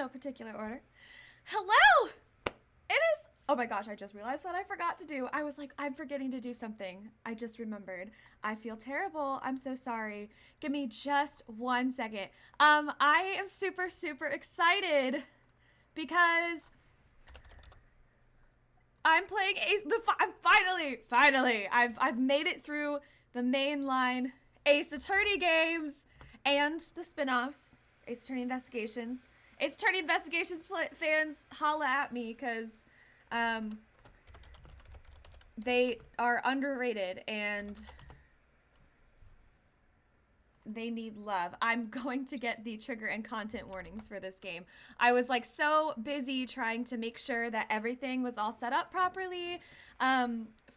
no particular order. Hello! It is. Oh my gosh, I just realized what I forgot to do. I was like, I'm forgetting to do something. I just remembered. I feel terrible. I'm so sorry. Give me just 1 second. I am super, super excited because I'm playing Ace. I'm finally. I've made it through the mainline Ace Attorney games and the spin-offs. Ace Attorney Investigations. Ace Attorney Investigations fans, holla at me because they are underrated and they need love. I'm going to get the trigger and content warnings for this game. I was like so busy trying to make sure that everything was all set up properly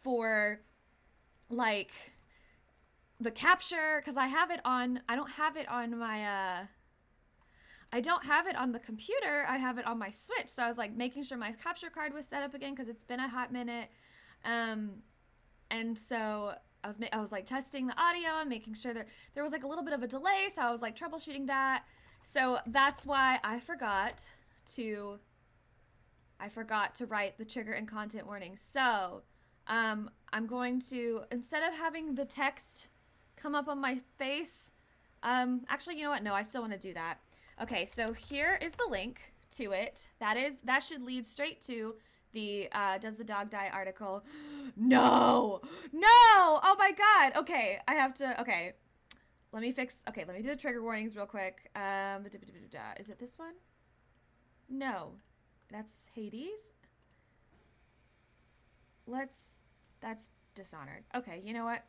for like the capture, because I have it on, I don't have it on my I don't have it on the computer. I have it on my Switch. So I was like making sure my capture card was set up again because it's been a hot minute. And so I was like testing the audio and making sure there was like a little bit of a delay. So I was like troubleshooting that. So that's why I forgot to write the trigger and content warnings. So I'm going to, instead of having the text come up on my face, actually, you know what? No, I still want to do that. Okay, so here is the link to it. That should lead straight to the Does the Dog Die article. No! Oh my god! Okay, I have to, okay. Let me do the trigger warnings real quick. Is it this one? No. That's Hades? That's Dishonored. Okay, you know what?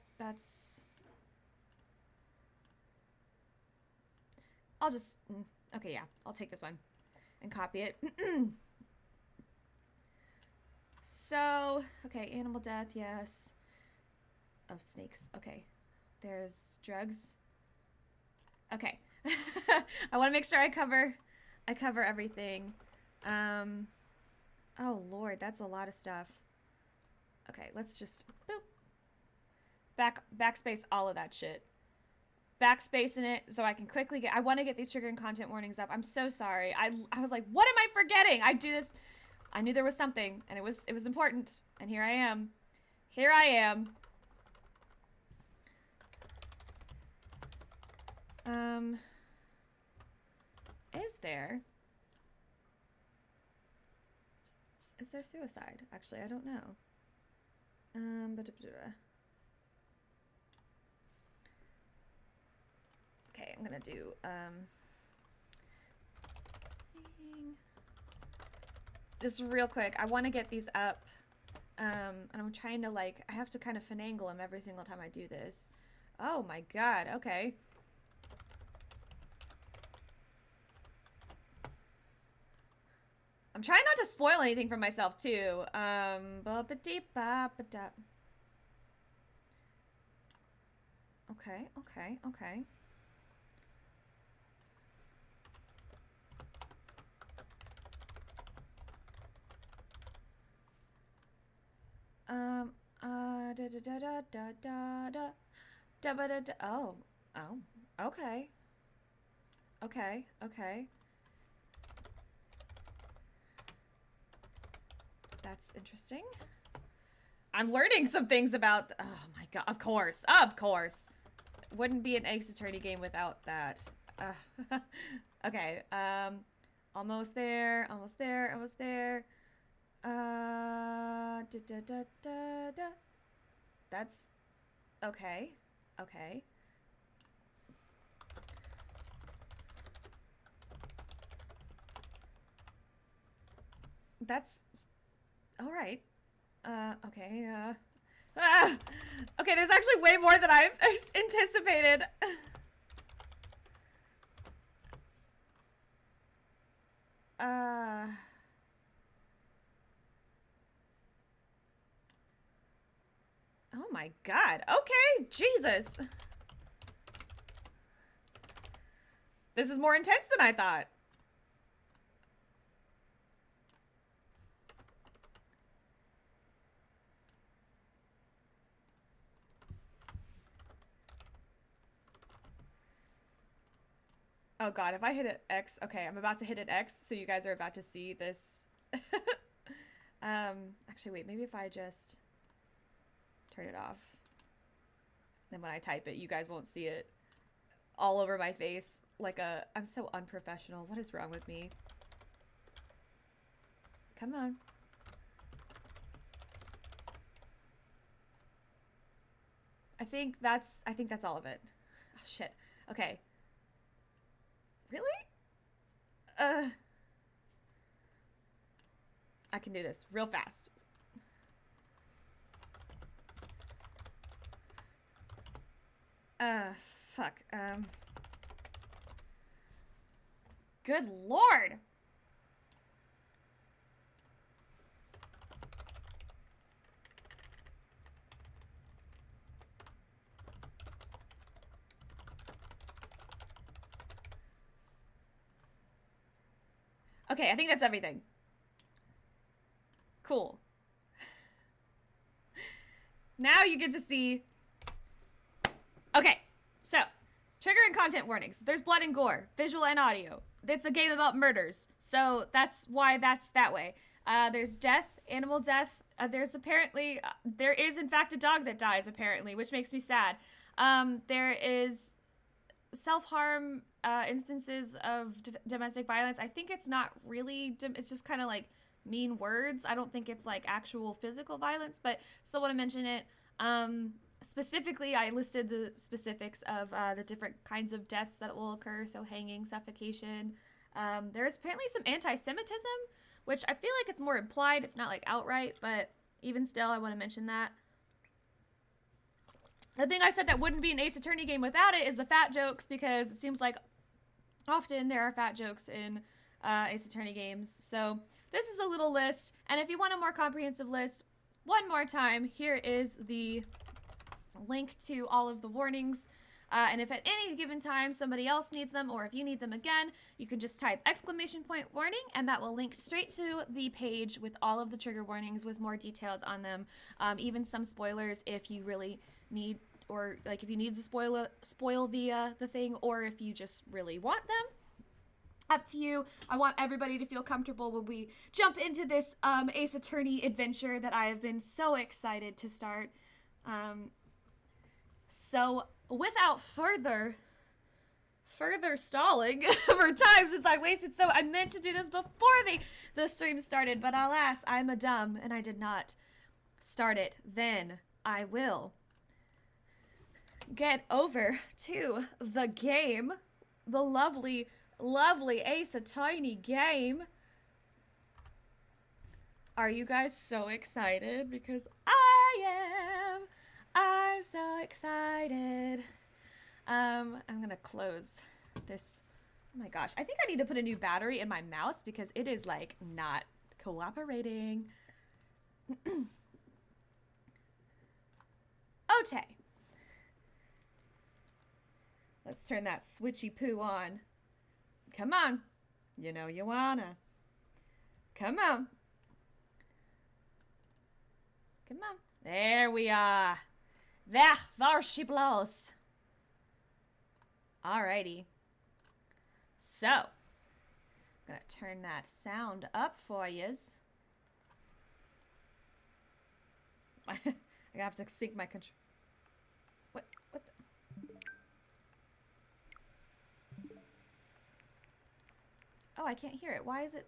I'll just, okay, yeah, I'll take this one and copy it. So, okay, animal death, yes. Oh, snakes, okay. There's drugs. Okay. I want to make sure I cover everything. Oh, Lord, that's a lot of stuff. Okay, let's just, boop. Backspace all of that shit. Backspacing it so I can quickly I want to get these trigger and content warnings up. I'm so sorry. I was like, what am I forgetting? I do this. I knew there was something and it was important. And here I am. Is there suicide? Actually, I don't know. Okay, I'm gonna do, just real quick, I want to get these up, and I'm trying to, like, I have to kind of finagle them every single time I do this. Oh my god, okay. I'm trying not to spoil anything for myself, too. Okay. Oh, okay. That's interesting. I'm learning some things about, oh my god, of course. Wouldn't be an Ace Attorney game without that. Okay, almost there. That's okay. That's all right. Okay. Okay, there's actually way more than I've anticipated. Oh my god. Okay, Jesus. This is more intense than I thought. Oh god, if I hit an X, okay, I'm about to hit an X, so you guys are about to see this. Actually, wait, maybe if I just turn it off. Then when I type it, you guys won't see it all over my face. Like I'm so unprofessional. What is wrong with me? Come on. I think that's all of it. Oh shit. Okay. Really? I can do this real fast. Fuck. Good lord. Okay, I think that's everything. Cool. Now you get to see. Okay, so trigger and content warnings. There's blood and gore, visual and audio. It's a game about murders, so that's why that's that way. There's death, animal death. There's apparently, there is in fact a dog that dies apparently, which makes me sad. There is self-harm instances of domestic violence. I think it's not really, it's just kind of like mean words. I don't think it's like actual physical violence, but still want to mention it. Specifically, I listed the specifics of the different kinds of deaths that will occur. So hanging, suffocation. There is apparently some anti-Semitism, which I feel like it's more implied. It's not like outright, but even still, I want to mention that. The thing I said that wouldn't be an Ace Attorney game without it is the fat jokes, because it seems like often there are fat jokes in Ace Attorney games. So this is a little list, and if you want a more comprehensive list, one more time, here is the link to all of the warnings. And if at any given time somebody else needs them, or if you need them again, you can just type !warning, and that will link straight to the page with all of the trigger warnings with more details on them. Even some spoilers if you really need, or like if you need to spoil the thing, or if you just really want them. Up to you. I want everybody to feel comfortable when we jump into this Ace Attorney adventure that I have been so excited to start. So without further stalling for time, since I wasted so, I meant to do this before the stream started, but alas, I'm a dumb and I did not start it. Then I will get over to the game, the lovely Ace Attorney game. Are you guys so excited? Because I am. I'm so excited. I'm gonna close this. Oh my gosh, I think I need to put a new battery in my mouse because it is like not cooperating. Okay. Let's turn that switchy poo on. Come on. You know you wanna. Come on. Come on. There we are. There she blows. Alrighty. So, I'm gonna turn that sound up for yous. I have to sync my control. What the? Oh, I can't hear it. Why is it?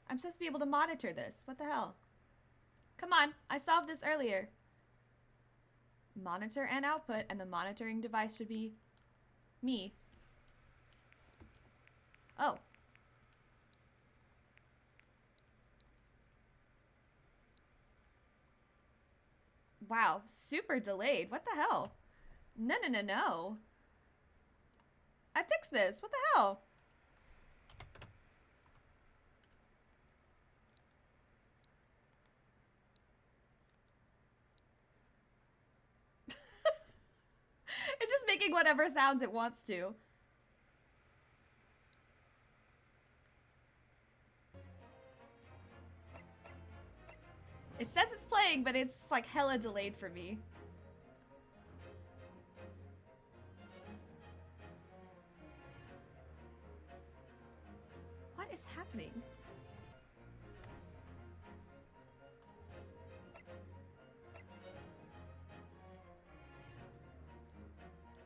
I'm supposed to be able to monitor this. What the hell? Come on, I solved this earlier. Monitor and output, and the monitoring device should be me. Oh. Wow, super delayed. What the hell? No. I fixed this. What the hell? It's just making whatever sounds it wants to. It says it's playing, but it's like hella delayed for me.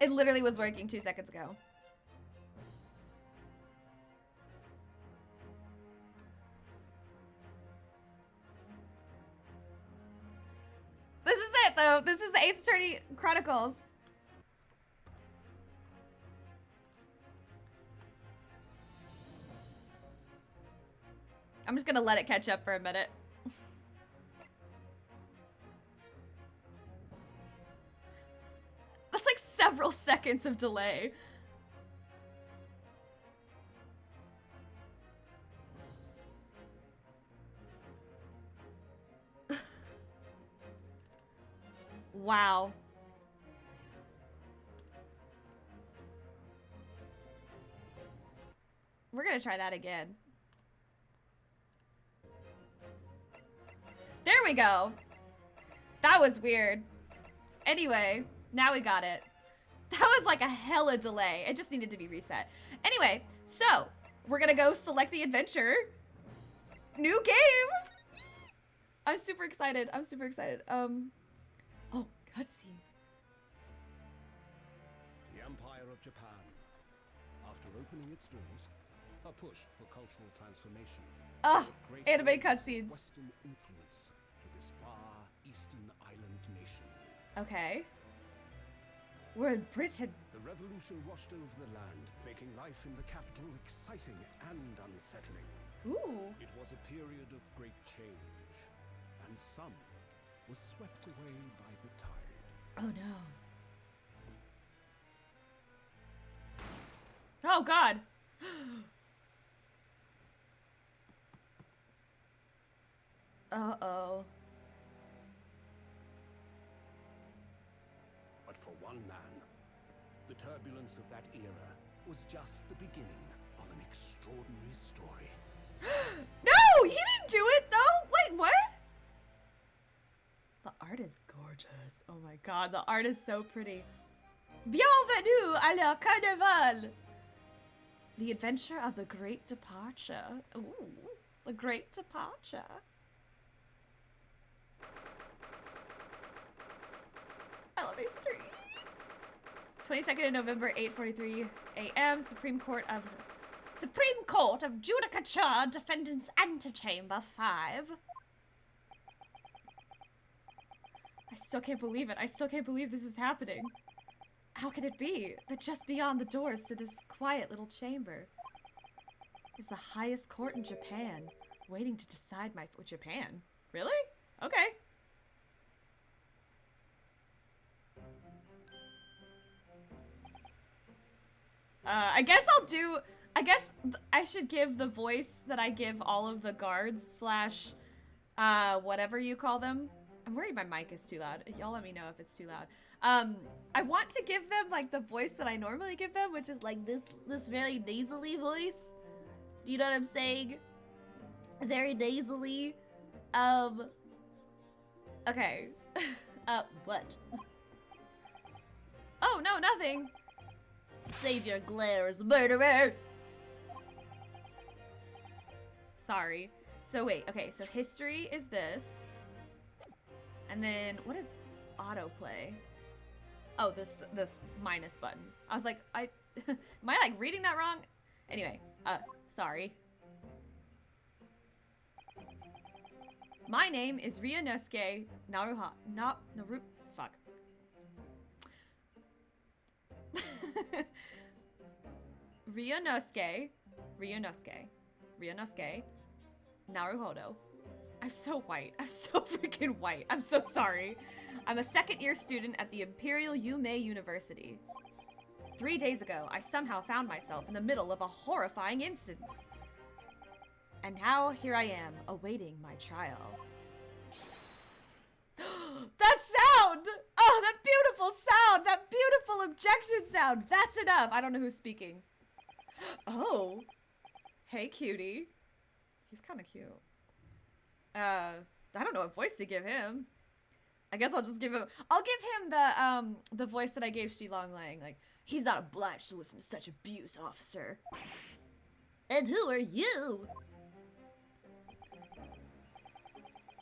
It literally was working 2 seconds ago. This is it, though. This is the Ace Attorney Chronicles. I'm just gonna let it catch up for a minute. That's like several seconds of delay. Wow. We're gonna try that again. There we go. That was weird. Anyway, now we got it. That was like a hella delay. It just needed to be reset. Anyway, so we're gonna go select the adventure. New game. I'm super excited. I'm super excited. Oh, cutscene. The Empire of Japan. After opening its doors, a push for cultural transformation. Oh, anime cutscenes. Western influence to this far eastern island nation. Okay. We're in Britain. The revolution washed over the land, making life in the capital exciting and unsettling. Ooh. It was a period of great change, and some was swept away by the tide. Oh no. Oh god. Uh-oh. But for one man, the turbulence of that era was just the beginning of an extraordinary story. No! He didn't do it though! Wait, what? The art is gorgeous. Oh my god, the art is so pretty. Bienvenue à la carnaval! The adventure of the great departure. Ooh, the great departure. I love history. 22nd of November, 8:43 a.m. Supreme Court of Judicature, Defendant's Antechamber 5. I still can't believe it. I still can't believe this is happening. How can it be that just beyond the doors to this quiet little chamber is the highest court in Japan, waiting to decide my... Japan? Really? Okay. I guess I should give the voice that I give all of the guards slash whatever you call them. I'm worried my mic is too loud. Y'all let me know if it's too loud. I want to give them like the voice that I normally give them, which is like this very nasally voice. Do you know what I'm saying? Very nasally. Okay. What? Oh, no, nothing. Savior glares, murderer! Sorry. So wait, okay, so history is this. And then, what is autoplay? Oh, this minus button. I was like, am I like reading that wrong? Anyway, sorry. My name is Ryunosuke Naru, fuck. Ryunosuke Naruhodo. I'm so white. I'm so freaking white. I'm so sorry. I'm a second-year student at the Imperial Yume University. 3 days ago, I somehow found myself in the middle of a horrifying incident. And now, here I am, awaiting my trial. That sound! Oh, that beautiful sound! That beautiful objection sound! That's enough! I don't know who's speaking. Oh. Hey, cutie. He's kind of cute. I don't know what voice to give him. I guess I'll just give him... I'll give him the voice that I gave Shilong Lang. Like, he's not obliged to listen to such abuse, officer. And who are you?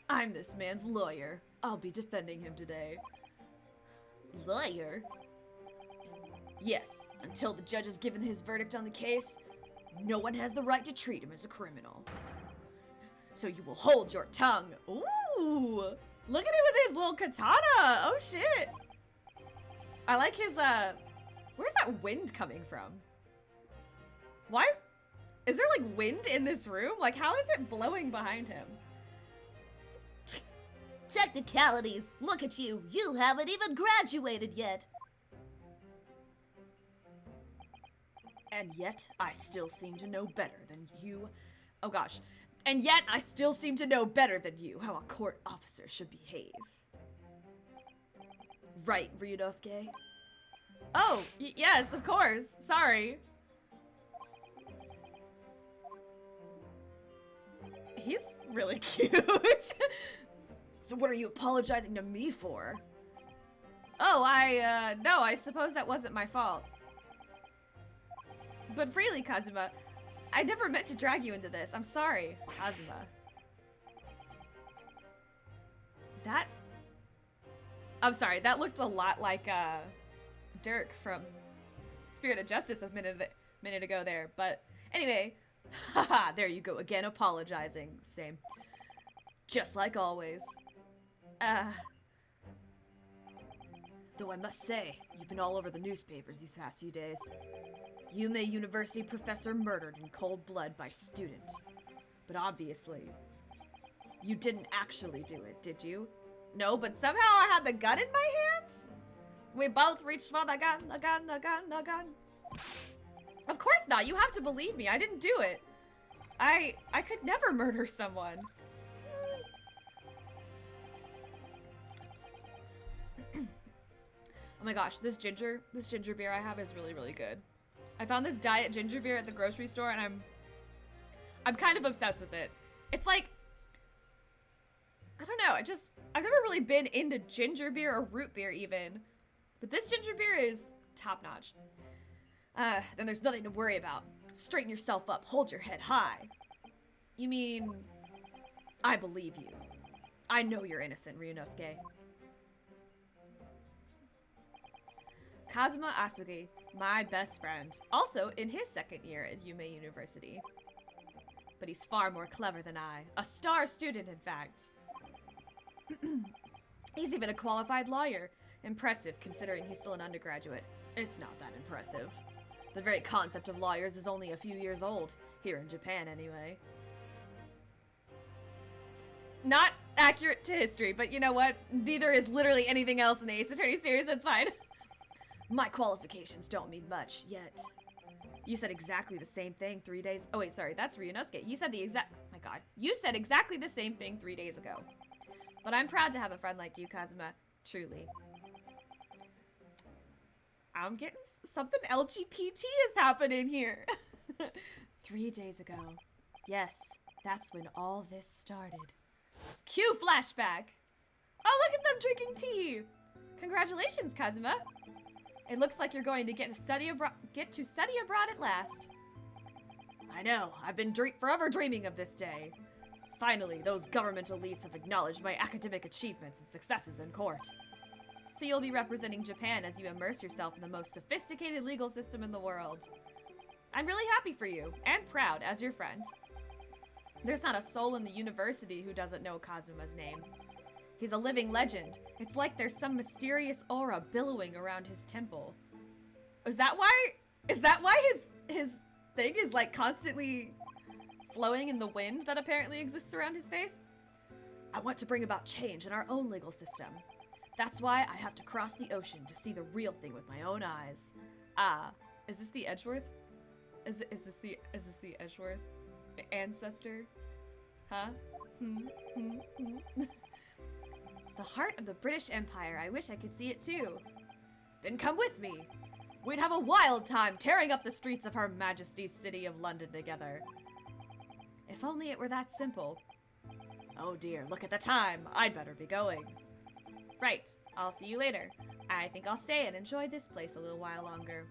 I'm this man's lawyer. I'll be defending him today. Lawyer? Yes, until the judge has given his verdict on the case, no one has the right to treat him as a criminal. So you will hold your tongue. Ooh! Look at him with his little katana! Oh shit! I like his, where's that wind coming from? Why is there like wind in this room? Like, how is it blowing behind him? Technicalities. Look at you. You haven't even graduated yet. And yet, I still seem to know better than you. Oh gosh. And yet, I still seem to know better than you how a court officer should behave. Right, Ryunosuke? Oh, yes, of course. Sorry. He's really cute. So what are you apologizing to me for? Oh, no, I suppose that wasn't my fault. But freely, Kazuma, I never meant to drag you into this. I'm sorry, Kazuma. I'm sorry, that looked a lot like, Dirk from Spirit of Justice a minute ago there. But anyway, haha, there you go again, apologizing. Same. Just like always. Though I must say, you've been all over the newspapers these past few days. Yume University professor murdered in cold blood by student. But obviously, you didn't actually do it, did you? No, but somehow I had the gun in my hand? We both reached for the gun, the gun, the gun, the gun. Of course not, you have to believe me, I didn't do it. I could never murder someone. Oh my gosh, this ginger beer I have is really, really good. I found this diet ginger beer at the grocery store and I'm kind of obsessed with it. It's like, I don't know, I've never really been into ginger beer or root beer even. But this ginger beer is top notch. Then there's nothing to worry about. Straighten yourself up, hold your head high. You mean, I believe you. I know you're innocent, Ryunosuke. Kazuma Asugi, my best friend, also in his second year at Yume University. But he's far more clever than I. A star student, in fact. He's even a qualified lawyer. Impressive, considering he's still an undergraduate. It's not that impressive. The very concept of lawyers is only a few years old. Here in Japan, anyway. Not accurate to history, but you know what? Neither is literally anything else in the Ace Attorney series, that's fine. My qualifications don't mean much, yet. You said exactly the same thing 3 days- Oh wait, sorry, that's Ryunosuke. You said the exact- my god. You said exactly the same thing 3 days ago. But I'm proud to have a friend like you, Kazuma. Truly. I'm getting something LGBT is happening here. 3 days ago. Yes, that's when all this started. Cue flashback. Oh, look at them drinking tea. Congratulations, Kazuma. It looks like you're going to get to study abroad at last. I know. I've been forever dreaming of this day. Finally, those government elites have acknowledged my academic achievements and successes in court. So you'll be representing Japan as you immerse yourself in the most sophisticated legal system in the world. I'm really happy for you, and proud as your friend. There's not a soul in the university who doesn't know Kazuma's name. He's a living legend. It's like there's some mysterious aura billowing around his temple. Is that why his thing is like constantly flowing in the wind that apparently exists around his face? I want to bring about change in our own legal system. That's why I have to cross the ocean to see the real thing with my own eyes. Ah, is this the Edgeworth? Is this the Edgeworth ancestor? Huh? The heart of the British Empire. I wish I could see it too. Then come with me. We'd have a wild time tearing up the streets of Her Majesty's City of London together. If only it were that simple. Oh dear, look at the time. I'd better be going. Right, I'll see you later. I think I'll stay and enjoy this place a little while longer.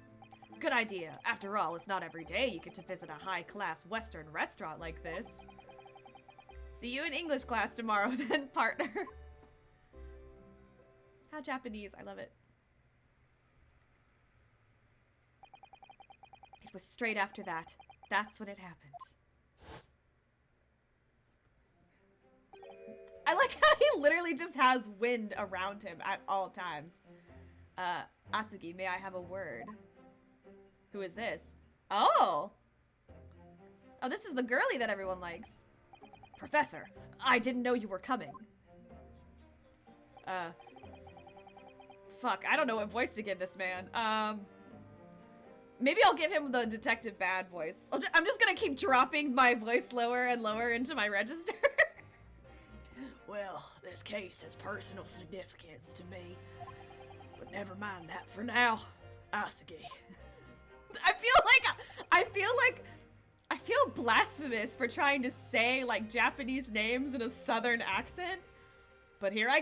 Good idea. After all, it's not every day you get to visit a high-class Western restaurant like this. See you in English class tomorrow then, partner. How Japanese, I love it. It was straight after that. That's when it happened. I like how he literally just has wind around him at all times. Asugi, may I have a word? Who is this? Oh! Oh, this is the girly that everyone likes. Professor, I didn't know you were coming. Fuck, I don't know what voice to give this man. Maybe I'll give him the Detective Bad voice. I'm just gonna keep dropping my voice lower and lower into my register. Well, this case has personal significance to me. But never mind that for now. Asugi. I feel blasphemous for trying to say like Japanese names in a southern accent. But here I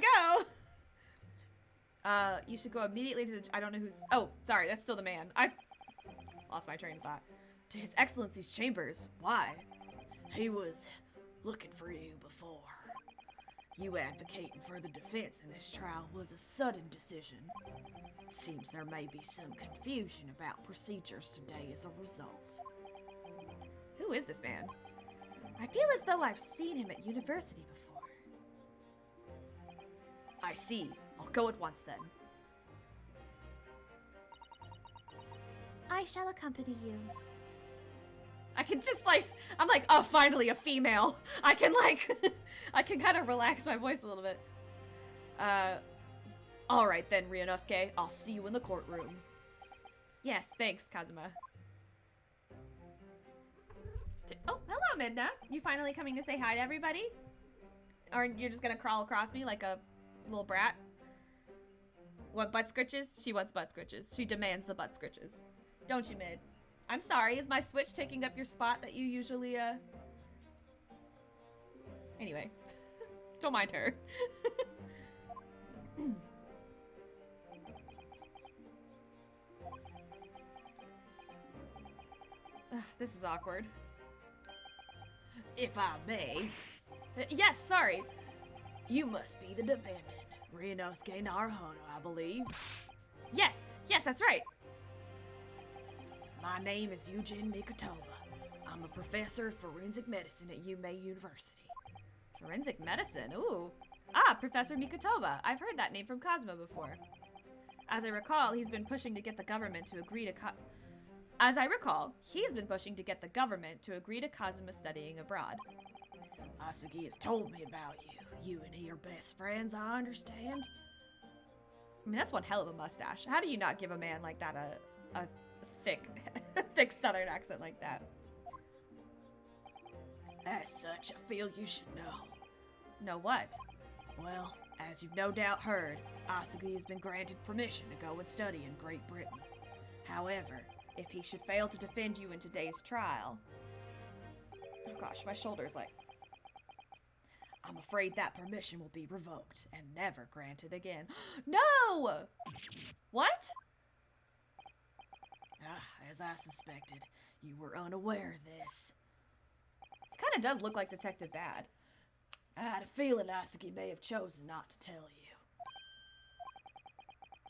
go. You should go immediately to the, I don't know who's, oh, sorry, that's still the man. I lost my train of thought. To His Excellency's chambers. Why? He was looking for you before. You advocating for the defense in this trial was a sudden decision. It seems there may be some confusion about procedures today as a result. Who is this man? I feel as though I've seen him at university before. I see. I'll go at once then. I shall accompany you. I can just like, I'm like, oh, finally a female. I can like, I can kind of relax my voice a little bit. All right then, Ryunosuke. I'll see you in the courtroom. Yes, thanks, Kazuma. Oh, hello, Midna. You finally coming to say hi to everybody? Or you're just gonna crawl across me like a little brat? Want butt scritches? She wants butt scritches. She demands the butt scritches. Don't you, Mid? I'm sorry, is my Switch taking up your spot that you usually, Anyway. Don't mind her. Ugh, this is awkward. If I may, Yes, sorry. you must be the defendant, Ryunosuke Naruhodo, I believe. Yes, that's right. My name is Eugene Mikotoba. I'm a professor of forensic medicine at Yumei University. Forensic medicine, ooh. Ah, Professor Mikotoba. I've heard that name from Cosmo before. As I recall, he's been pushing to get the government to agree to Kazuma studying abroad. Asugi has told me about you. You and he are best friends, I understand. I mean, that's one hell of a mustache. How do you not give a man like that a thick, thick southern accent like that? As such, I feel you should know. Know what? Well, as you've no doubt heard, Asugi has been granted permission to go and study in Great Britain. However, If he should fail to defend you in today's trial. Oh gosh, my shoulder's like... I'm afraid that permission will be revoked and never granted again. No! What? As I suspected, you were unaware of this. He kind of does look like Detective Bad. I had a feeling Asugi may have chosen not to tell you.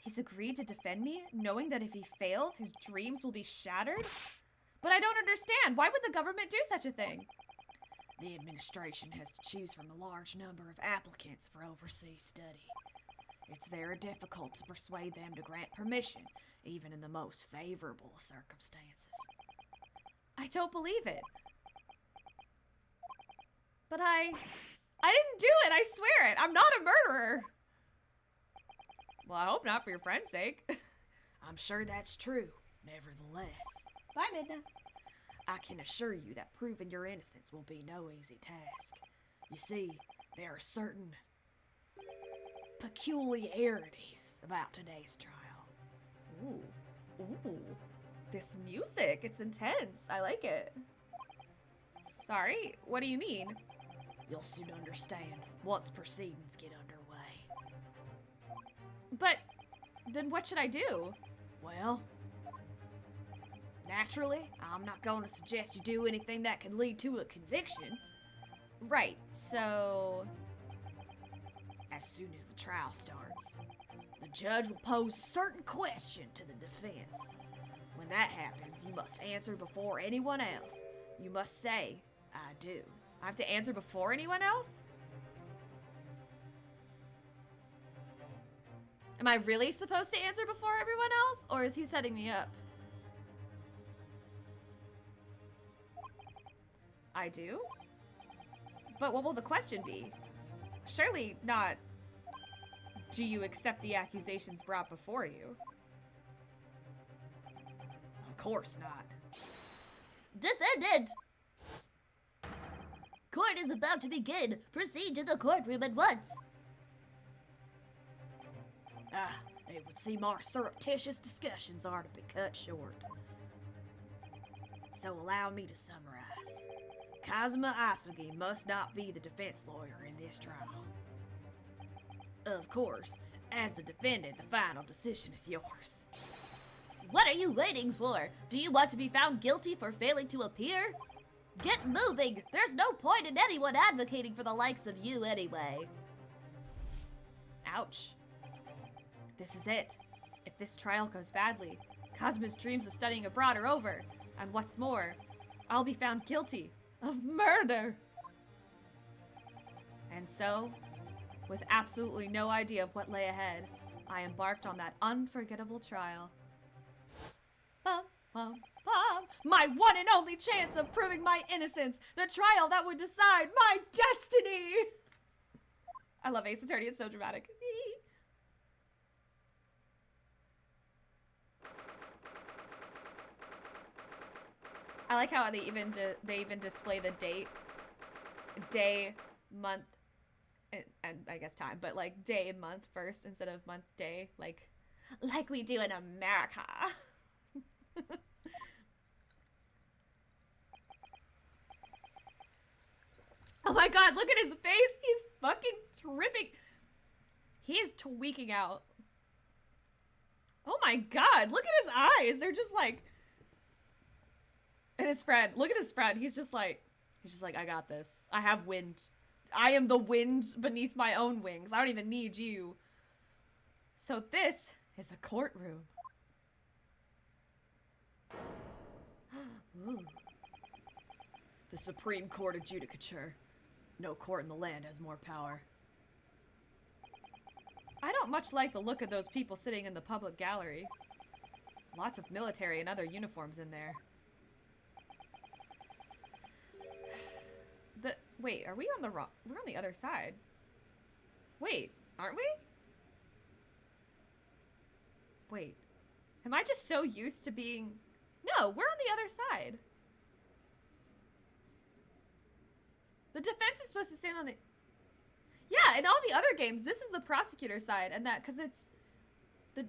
He's agreed to defend me, knowing that if he fails, his dreams will be shattered? But I don't understand. Why would the government do such a thing? The administration has to choose from a large number of applicants for overseas study. It's very difficult to persuade them to grant permission, even in the most favorable circumstances. I don't believe it. But I didn't do it, I swear it. I'm not a murderer. Well, I hope not for your friend's sake. I'm sure that's true, nevertheless. Bye, Midna. I can assure you that proving your innocence will be no easy task. You see, there are certain peculiarities about today's trial. Ooh. This music, it's intense. I like it. Sorry, what do you mean? You'll soon understand once proceedings get underway. But then what should I do? Well, naturally, I'm not going to suggest you do anything that could lead to a conviction. Right, so... As soon as the trial starts, the judge will pose a certain question to the defense. When that happens, you must answer before anyone else. You must say, I do. I have to answer before anyone else? Am I really supposed to answer before everyone else? Or is he setting me up? I do? But what will the question be? Surely not, do you accept the accusations brought before you? Of course not. Defendant! Court is about to begin. Proceed to the courtroom at once. It would seem our surreptitious discussions are to be cut short. So allow me to summarize. Kazuma Asugi must not be the defense lawyer in this trial. Of course, as the defendant, the final decision is yours. What are you waiting for? Do you want to be found guilty for failing to appear? Get moving! There's no point in anyone advocating for the likes of you anyway. Ouch. This is it. If this trial goes badly, Kazuma's dreams of studying abroad are over. And what's more, I'll be found guilty of murder. And so, with absolutely no idea of what lay ahead, I embarked on that unforgettable trial. Bum, bum, bum. My one and only chance of proving my innocence. The trial that would decide my destiny. I love Ace Attorney. It's so dramatic. I like how they even display the date, day, month, and I guess time, but like day and month first instead of month day, like we do in America. Oh my god, look at his face. He's fucking tripping. He is tweaking out. Oh my god, look at his eyes. They're just like... And his friend, look at his friend. He's just like, I got this. I have wind. I am the wind beneath my own wings. I don't even need you. So this is a courtroom. Ooh. The Supreme Court of Judicature. No court in the land has more power. I don't much like the look of those people sitting in the public gallery. Lots of military and other uniforms in there. Wait, are we on the wrong... We're on the other side. Wait, aren't we? Wait. Am I just so used to being... No, we're on the other side. The defense is supposed to stand on the... Yeah, in all the other games, this is the prosecutor side, and that... Because it's...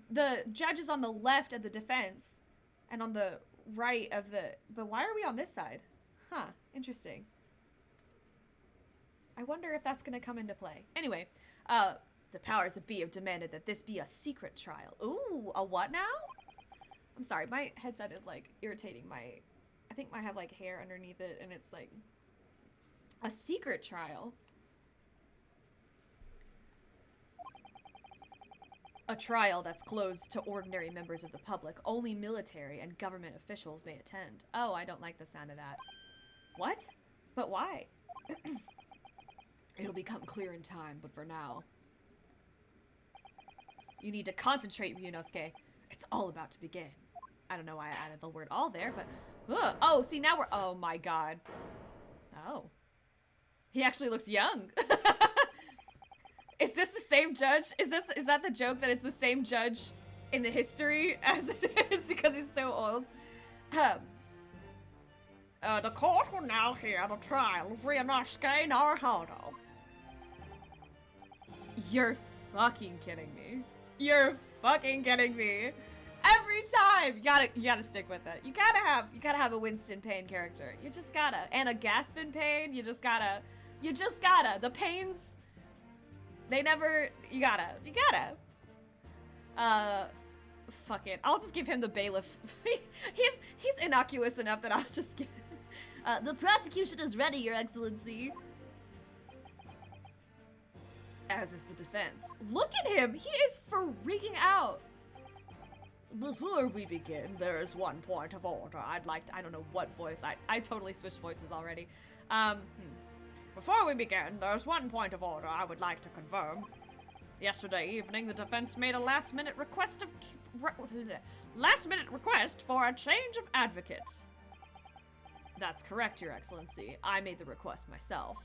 The judge is on the left of the defense, and on the right of the... But why are we on this side? Huh, interesting. I wonder if that's going to come into play. Anyway, the powers that be have demanded that this be a secret trial. Ooh, a what now? I'm sorry, my headset is like irritating my... I think I have like hair underneath it and it's like... A secret trial? A trial that's closed to ordinary members of the public. Only military and government officials may attend. Oh, I don't like the sound of that. What? But why? It'll become clear in time, but for now... You need to concentrate, Ryunosuke. It's all about to begin. I don't know why I added the word all there, but... Oh, see, now we're... Oh, my God. Oh. He actually looks young. Is this the same judge? Is that the joke that it's the same judge in the history as it is because he's so old? The court will now hear the trial of Ryunosuke Naruhodo. You're fucking kidding me. You're fucking kidding me. Every time, you gotta stick with it. You gotta have a Winston Payne character. You just gotta, and a Gaspin Payne. You just gotta. The Paynes, they never. You gotta. Fuck it. I'll just give him the bailiff. he's innocuous enough that I'll just give. The prosecution is ready, Your Excellency. As is the defense. Look at him! He is freaking out! Before we begin, there is one point of order I'd like to— I don't know what voice. I totally switched voices already. Before we begin, there's one point of order I would like to confirm. Yesterday evening, the defense made a last-minute request for a change of advocate. That's correct, Your Excellency. I made the request myself.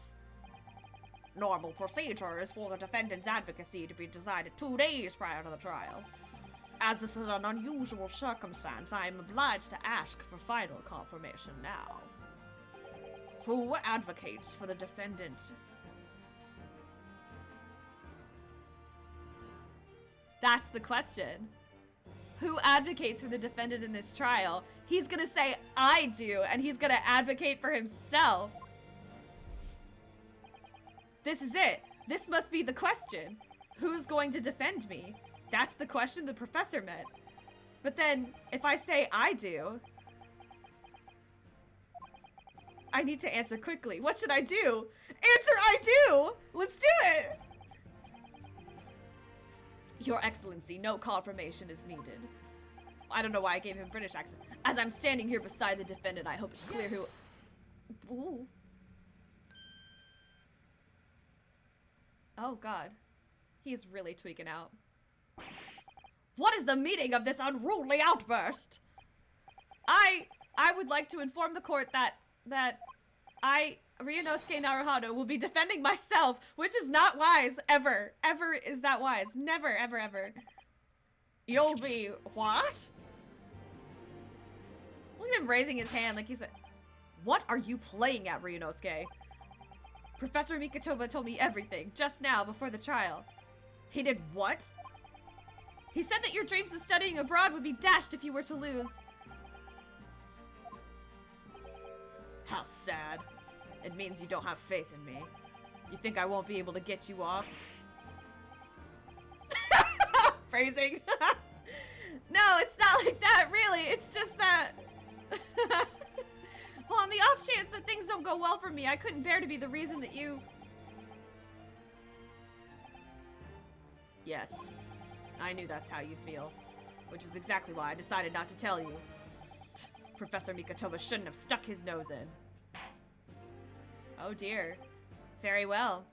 Normal procedure is for the defendant's advocacy to be decided 2 days prior to the trial. As this is an unusual circumstance, I am obliged to ask for final confirmation now. Who advocates for the defendant? That's the question. Who advocates for the defendant in this trial? He's gonna say, I do, and he's gonna advocate for himself. This is it. This must be the question. Who's going to defend me? That's the question the professor meant. But then, if I say I do, I need to answer quickly. What should I do? Answer I do! Let's do it! Your Excellency, no confirmation is needed. I don't know why I gave him a British accent. As I'm standing here beside the defendant, I hope it's clear who— Ooh. Oh god. He's really tweaking out. What is the meaning of this unruly outburst? I would like to inform the court that I, Ryunosuke Naruhodo, will be defending myself, which is not wise, ever. Ever is that wise. Never, ever, ever. You'll be what? Look at him raising his hand like he's a— What are you playing at, Ryunosuke? Professor Mikotoba told me everything, just now, before the trial. He did what? He said that your dreams of studying abroad would be dashed if you were to lose. How sad. It means you don't have faith in me. You think I won't be able to get you off? Phrasing. No, it's not like that, really. It's just that... Well, on the off chance that things don't go well for me, I couldn't bear to be the reason that you... Yes. I knew that's how you'd feel. Which is exactly why I decided not to tell you. Professor Mikotoba shouldn't have stuck his nose in. Oh dear. Very well.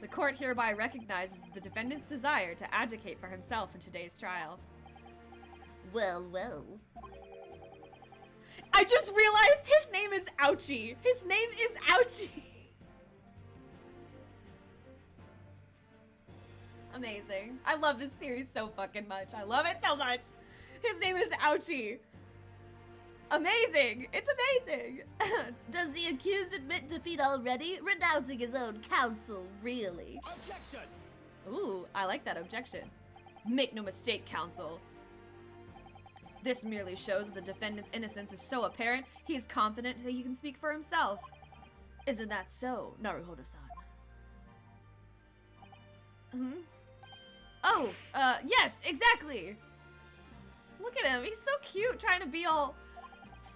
The court hereby recognizes the defendant's desire to advocate for himself in today's trial. Well, well. I just realized his name is Ouchie. His name is Ouchie. Amazing. I love this series so fucking much. I love it so much. His name is Ouchie. Amazing. It's amazing. Does the accused admit defeat already? Renouncing his own counsel, really? Objection! Ooh, I like that objection. Make no mistake, counsel. This merely shows that the defendant's innocence is so apparent, he is confident that he can speak for himself. Isn't that so, Naruhodo-san? Oh, yes, exactly. Look at him, he's so cute, trying to be all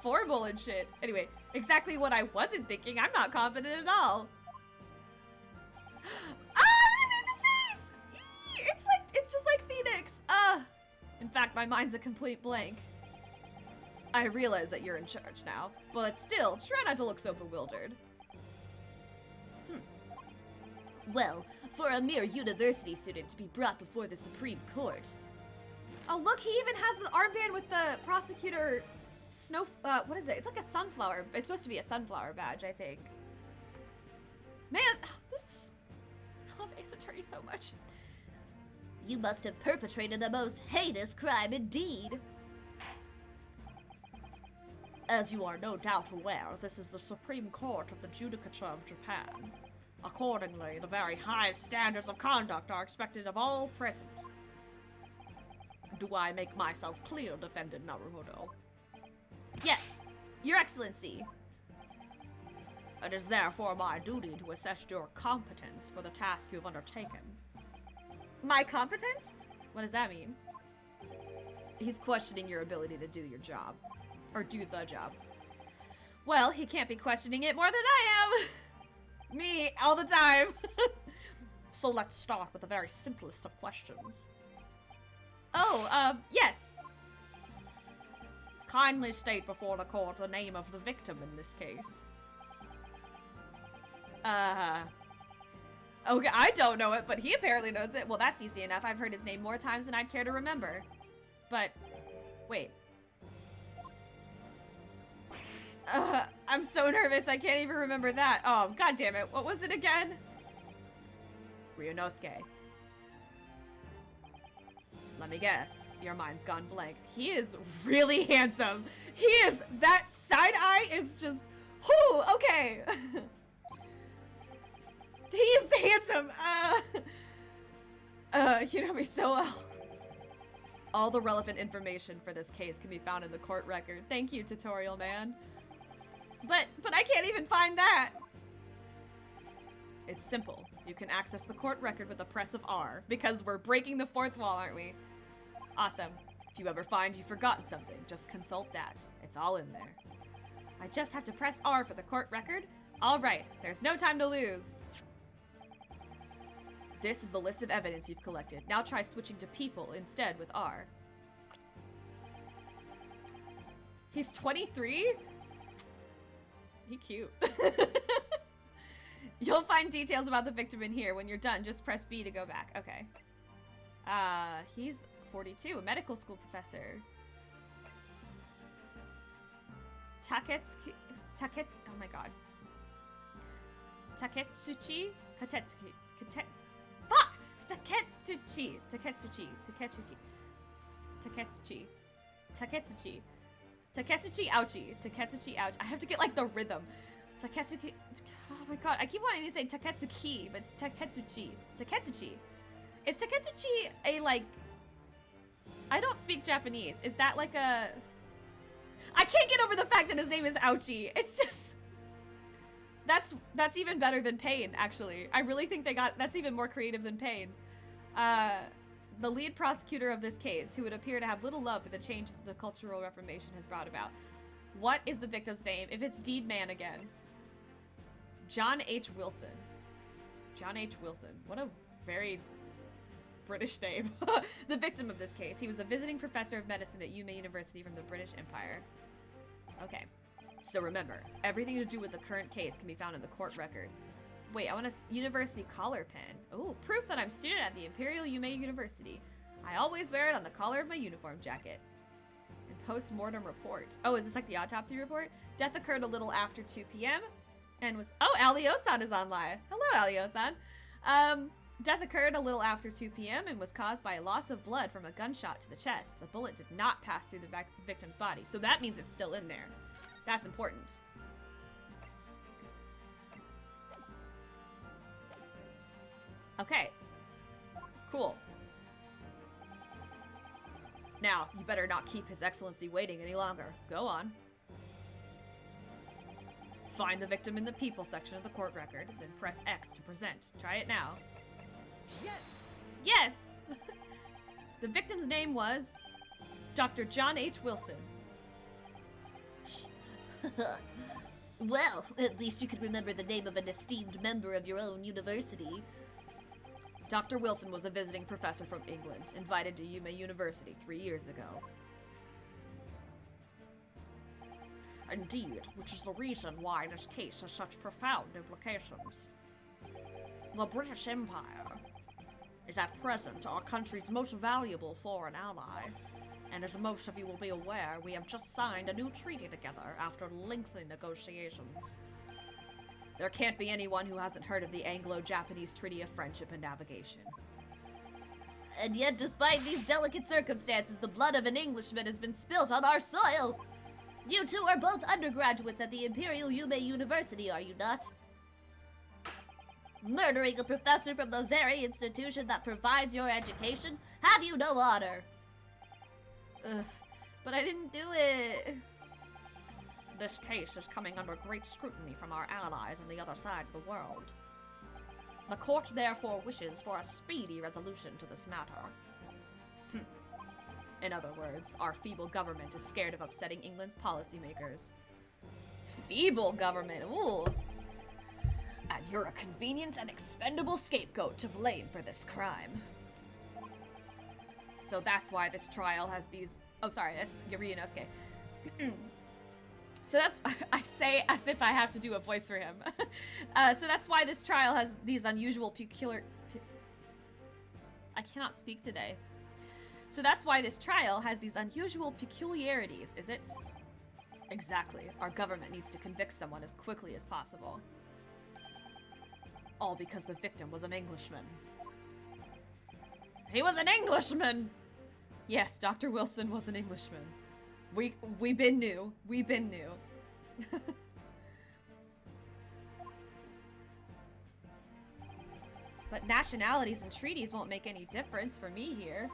formal and shit. Anyway, exactly what I wasn't thinking. I'm not confident at all. I made the face! Eee! It's just like Phoenix. In fact, my mind's a complete blank. I realize that you're in charge now, but still, try not to look so bewildered. Well, for a mere university student to be brought before the Supreme Court. Oh, look, he even has the armband with the prosecutor what is it? It's like a sunflower. It's supposed to be a sunflower badge, I think. Man, I love Ace Attorney so much. You must have perpetrated a most heinous crime indeed. As you are no doubt aware, this is the Supreme Court of the Judicature of Japan. Accordingly, the very highest standards of conduct are expected of all present. Do I make myself clear, Defendant Naruhodo? Yes, Your Excellency. It is therefore my duty to assess your competence for the task you've undertaken. My competence? What does that mean? He's questioning your ability to do your job. Or do the job. Well, he can't be questioning it more than I am! Me, all the time! So let's start with the very simplest of questions. Oh, yes. Kindly state before the court the name of the victim in this case. Okay, I don't know it, but he apparently knows it. Well, that's easy enough. I've heard his name more times than I'd care to remember. But, wait. I'm so nervous. I can't even remember that. Oh, god damn it. What was it again? Ryunosuke. Let me guess. Your mind's gone blank. He is really handsome. He is. That side eye is just. Whoo, okay. He is handsome. You know me so well. All the relevant information for this case can be found in the court record. Thank you, tutorial man. But I can't even find that. It's simple. You can access the court record with a press of R, because we're breaking the fourth wall, aren't we? Awesome. If you ever find you've forgotten something, just consult that. It's all in there. I just have to press R for the court record? All right, there's no time to lose. This is the list of evidence you've collected. Now try switching to people instead with R. He's 23? He cute. You'll find details about the victim in here. When you're done, just press B to go back. Okay. He's 42, a medical school professor. Oh my god. Taketsuchi? Fuck! Taketsuchi. Ouchie. I have to get like the rhythm. Taketsuki. Oh my god, I keep wanting to say Taketsuki, but it's Taketsuchi. Is Taketsuchi a like... I don't speak Japanese. Is that like a... I can't get over the fact that his name is Ouchie. It's just... That's even better than Pain, actually. I really think that's even more creative than Pain. The lead prosecutor of this case, who would appear to have little love for the changes the Cultural Reformation has brought about. What is the victim's name? If it's Deed Man again. John H. Wilson. John H. Wilson. What a very British name. The victim of this case. He was a visiting professor of medicine at Yume University from the British Empire. Okay. So remember, everything to do with the current case can be found in the court record. Wait, I want a university collar pin. Oh, proof that I'm a student at the Imperial Yume University. I always wear it on the collar of my uniform jacket. And post-mortem report. Oh, is this like the autopsy report? Death occurred a little after 2 p.m. and was... Oh, Alio-san is on live. Hello, Alio-san. Death occurred a little after 2 p.m. and was caused by a loss of blood from a gunshot to the chest. The bullet did not pass through the victim's body, so that means it's still in there. That's important. Okay. Cool. Now, you better not keep His Excellency waiting any longer. Go on. Find the victim in the people section of the court record, then press X to present. Try it now. Yes! Yes! The victim's name was Dr. John H. Wilson. Well, at least you can remember the name of an esteemed member of your own university. Dr. Wilson was a visiting professor from England, invited to Yume University 3 years ago. Indeed, which is the reason why this case has such profound implications. The British Empire is at present our country's most valuable foreign ally, and as most of you will be aware, we have just signed a new treaty together after lengthy negotiations. There can't be anyone who hasn't heard of the Anglo-Japanese Treaty of Friendship and Navigation. And yet, despite these delicate circumstances, the blood of an Englishman has been spilt on our soil! You two are both undergraduates at the Imperial Yume University, are you not? Murdering a professor from the very institution that provides your education? Have you no honor? Ugh, but I didn't do it. This case is coming under great scrutiny from our allies on the other side of the world. The court therefore wishes for a speedy resolution to this matter. In other words, our feeble government is scared of upsetting England's policymakers. Feeble government, ooh. And you're a convenient and expendable scapegoat to blame for this crime. So that's why this trial has these... Oh, sorry, that's Ryunosuke. So that's... I say as if I have to do a voice for him. So that's why this trial has these unusual peculiar... I cannot speak today. So that's why this trial has these unusual peculiarities, is it? Exactly. Our government needs to convict someone as quickly as possible. All because the victim was an Englishman. He was an Englishman! Yes, Dr. Wilson was an Englishman. We been new. We been new. But nationalities and treaties won't make any difference for me here.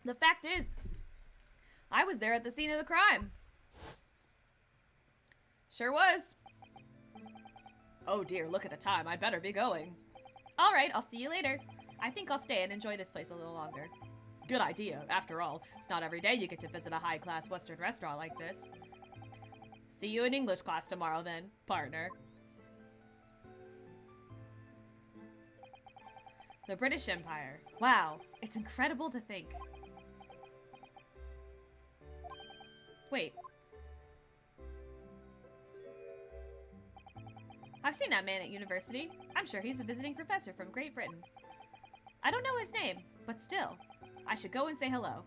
The fact is, I was there at the scene of the crime. Sure was. Oh dear, look at the time. I better be going. All right, I'll see you later. I think I'll stay and enjoy this place a little longer. Good idea. After all, it's not every day you get to visit a high-class Western restaurant like this. See you in English class tomorrow then, partner. The British Empire. Wow, it's incredible to think. Wait. I've seen that man at university. I'm sure he's a visiting professor from Great Britain. I don't know his name, but still, I should go and say hello.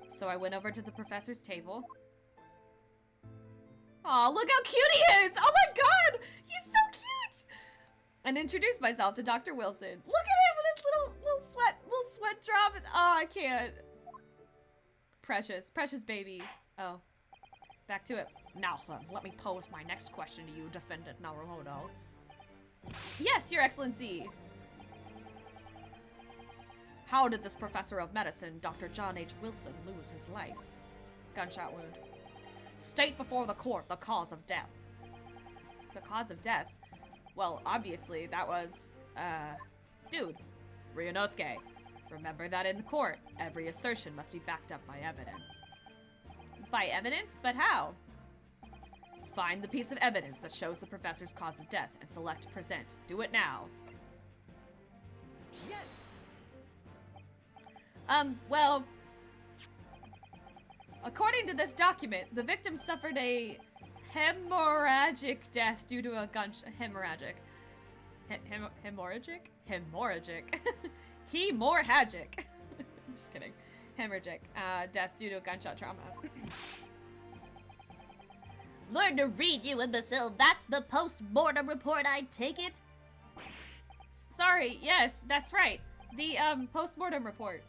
So I went over to the professor's table. Aw, look how cute he is! Oh my god! He's so cute! And introduced myself to Dr. Wilson. Look at him with his little sweat drop. Oh, I can't. Precious baby. Oh. Back to it. Now then, let me pose my next question to you, Defendant Naruhodo. Yes, Your Excellency! How did this professor of medicine, Dr. John H. Wilson, lose his life? Gunshot wound. State before the court the cause of death. The cause of death? Well, obviously, that was, dude, Ryunosuke. Remember that in the court, every assertion must be backed up by evidence. By evidence? But how? Find the piece of evidence that shows the professor's cause of death and select present. Do it now. Yes! Well, according to this document, the victim suffered a hemorrhagic death due to a gunshot. Hemorrhagic. Hemorrhagic? Hemorrhagic. Hemorrhagic. I'm just kidding. Hemorrhagic. Death due to a gunshot trauma. Learn to read, you imbecile. That's the post-mortem report, I take it? Sorry, yes, that's right. The, post-mortem report.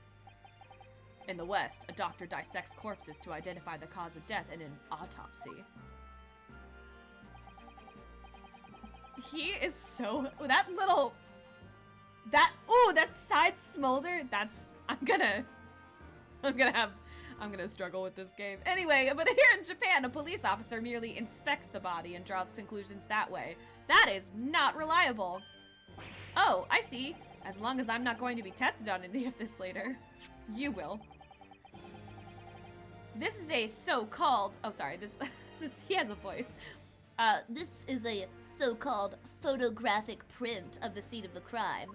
In the West, a doctor dissects corpses to identify the cause of death in an autopsy. He is so... that side smolder, I'm gonna struggle with this game. Anyway, but here in Japan, a police officer merely inspects the body and draws conclusions that way. That is not reliable. Oh, I see. As long as I'm not going to be tested on any of this later. You will. This is a so-called... Oh, sorry, he has a voice. This is a so-called photographic print of the scene of the crime.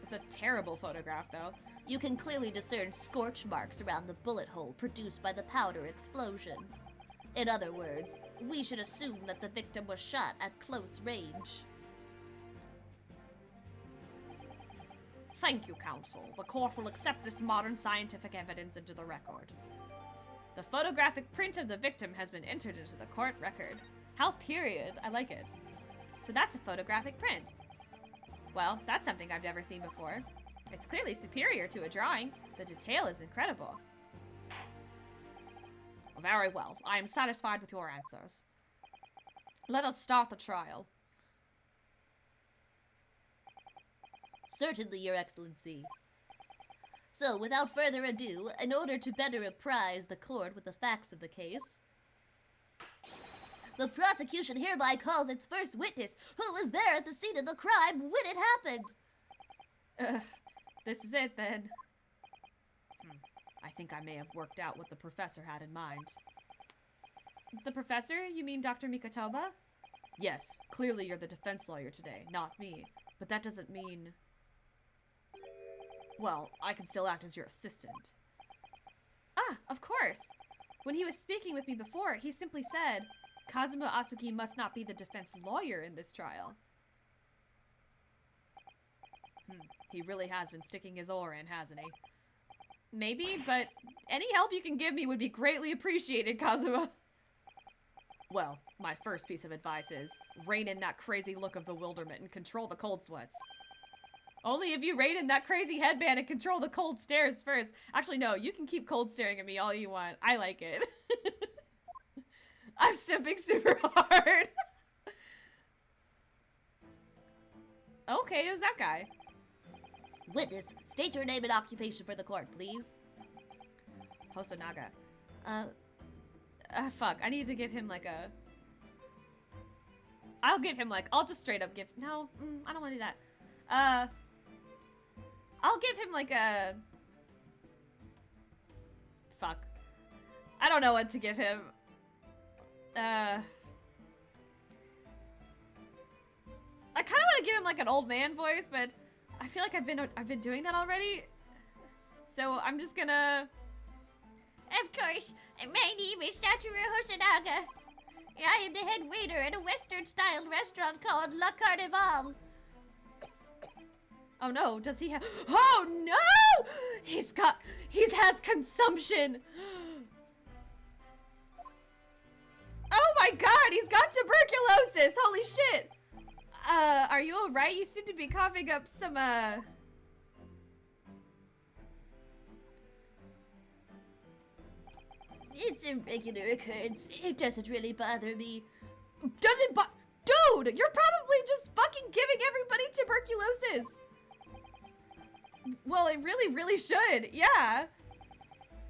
It's a terrible photograph, though. You can clearly discern scorch marks around the bullet hole produced by the powder explosion. In other words, we should assume that the victim was shot at close range. Thank you, counsel. The court will accept this modern scientific evidence into the record. The photographic print of the victim has been entered into the court record. How period. I like it. So that's a photographic print. Well, that's something I've never seen before. It's clearly superior to a drawing. The detail is incredible. Very well. I am satisfied with your answers. Let us start the trial. Certainly, Your Excellency. So, without further ado, in order to better apprise the court with the facts of the case, the prosecution hereby calls its first witness, who was there at the scene of the crime when it happened. This is it, then. I think I may have worked out what the professor had in mind. The professor? You mean Dr. Mikotoba? Yes, clearly you're the defense lawyer today, not me. But that doesn't mean... Well, I can still act as your assistant. Ah, of course. When he was speaking with me before, he simply said, Kazuma Asuki must not be the defense lawyer in this trial. He really has been sticking his oar in, hasn't he? Maybe, but any help you can give me would be greatly appreciated, Kazuma. Well, my first piece of advice is, rein in that crazy look of bewilderment and control the cold sweats. Only if you rein in that crazy headband and control the cold stares first. Actually, no, you can keep cold staring at me all you want. I like it. I'm simping super hard. Okay, it was that guy. Witness, state your name and occupation for the court, please. Hosonaga. Fuck, I need to give him like a... I'll give him like, I'll just straight up give... No, I don't want to do that. I'll give him like a... Fuck. I don't know what to give him. I kind of want to give him like an old man voice, but I feel like I've been doing that already. So I'm just gonna... Of course, my name is Satoru Hosonaga. I am the head waiter at a Western-style restaurant called La Carnival. Oh no, does he have... Oh no! He has consumption! Oh my god, he's got tuberculosis! Holy shit! Are you alright? You seem to be coughing up some, It's a regular occurrence. It doesn't really bother me. Doesn't Dude! You're probably just fucking giving everybody tuberculosis! Well, it really, really should. Yeah.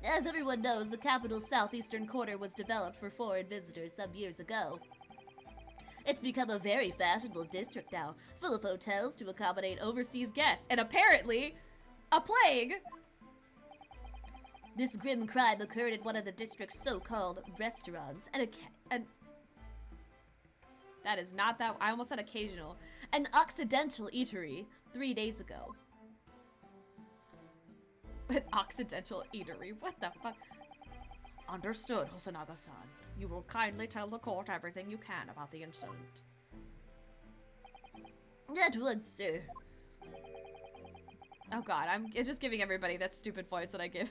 As everyone knows, the capital's southeastern quarter was developed for foreign visitors some years ago. It's become a very fashionable district now, full of hotels to accommodate overseas guests, And apparently, a plague. This grim crime occurred in one of the district's so-called restaurants, and That is not that... I almost said occasional. an Occidental eatery 3 days ago. An Occidental eatery. What the fuck? Understood, Hosonaga-san. You will kindly tell the court everything you can about the incident. At once, sir. Oh god, I'm just giving everybody that stupid voice that I give.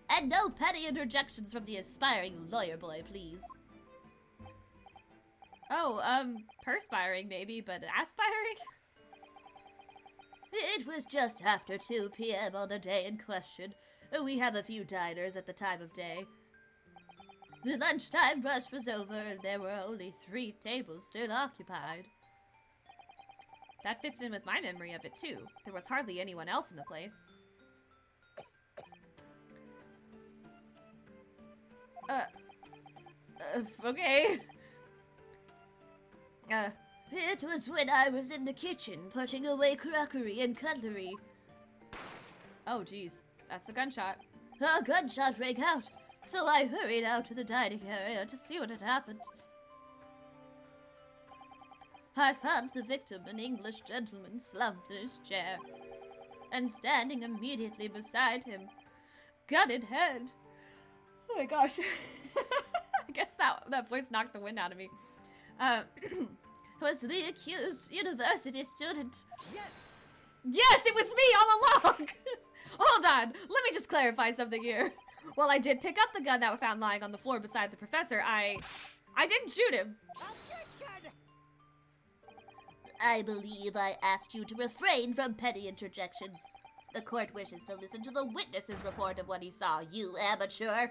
And no petty interjections from the aspiring lawyer boy, please. Oh, perspiring maybe, but aspiring? It was just after 2 p.m. on the day in question. We have a few diners at the time of day. The lunchtime rush was over and there were only 3 tables still occupied. That fits in with my memory of it too. There was hardly anyone else in the place. Okay. It was when I was in the kitchen putting away crockery and cutlery. Oh jeez, that's the gunshot. A gunshot rang out, so I hurried out to the dining area to see what had happened. I found the victim, an English gentleman, slumped in his chair, and standing immediately beside him, gun in hand. Oh my gosh. I guess that voice knocked the wind out of me. Was the accused university student. Yes! Yes, it was me all along! Hold on, let me just clarify something here. While I did pick up the gun that was found lying on the floor beside the professor, I didn't shoot him. I believe I asked you to refrain from petty interjections. The court wishes to listen to the witness's report of what he saw, you amateur.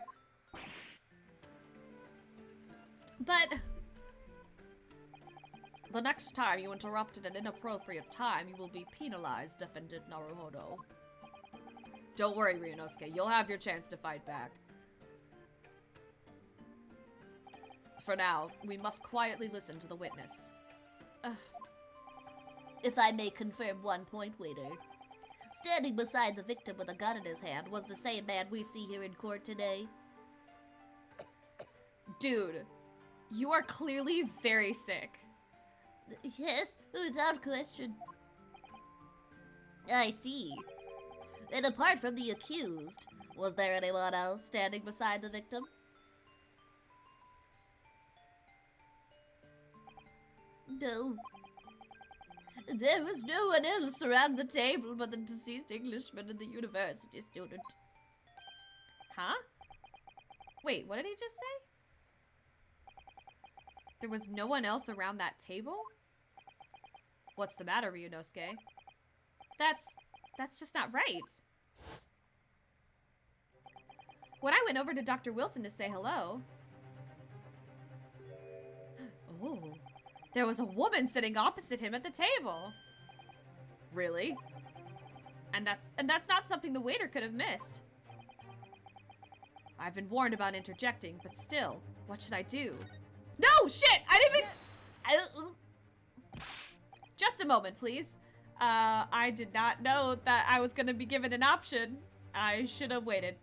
But the next time you interrupt at an inappropriate time, you will be penalized, defendant Naruhodo. Don't worry, Ryunosuke. You'll have your chance to fight back. For now, we must quietly listen to the witness. If I may confirm one point, waiter. Standing beside the victim with a gun in his hand was the same man we see here in court today. Dude, you are clearly very sick. Yes, without question. I see. And apart from the accused, was there anyone else standing beside the victim? No. There was no one else around the table but the deceased Englishman and the university student. Huh? Wait, what did he just say? There was no one else around that table? What's the matter, Ryunosuke? That's just not right. When I went over to Dr. Wilson to say hello... Oh, there was a woman sitting opposite him at the table. Really? And that's not something the waiter could have missed. I've been warned about interjecting, but still, what should I do? No, shit! I didn't even... Just a moment, please. I did not know that I was gonna be given an option. I should have waited.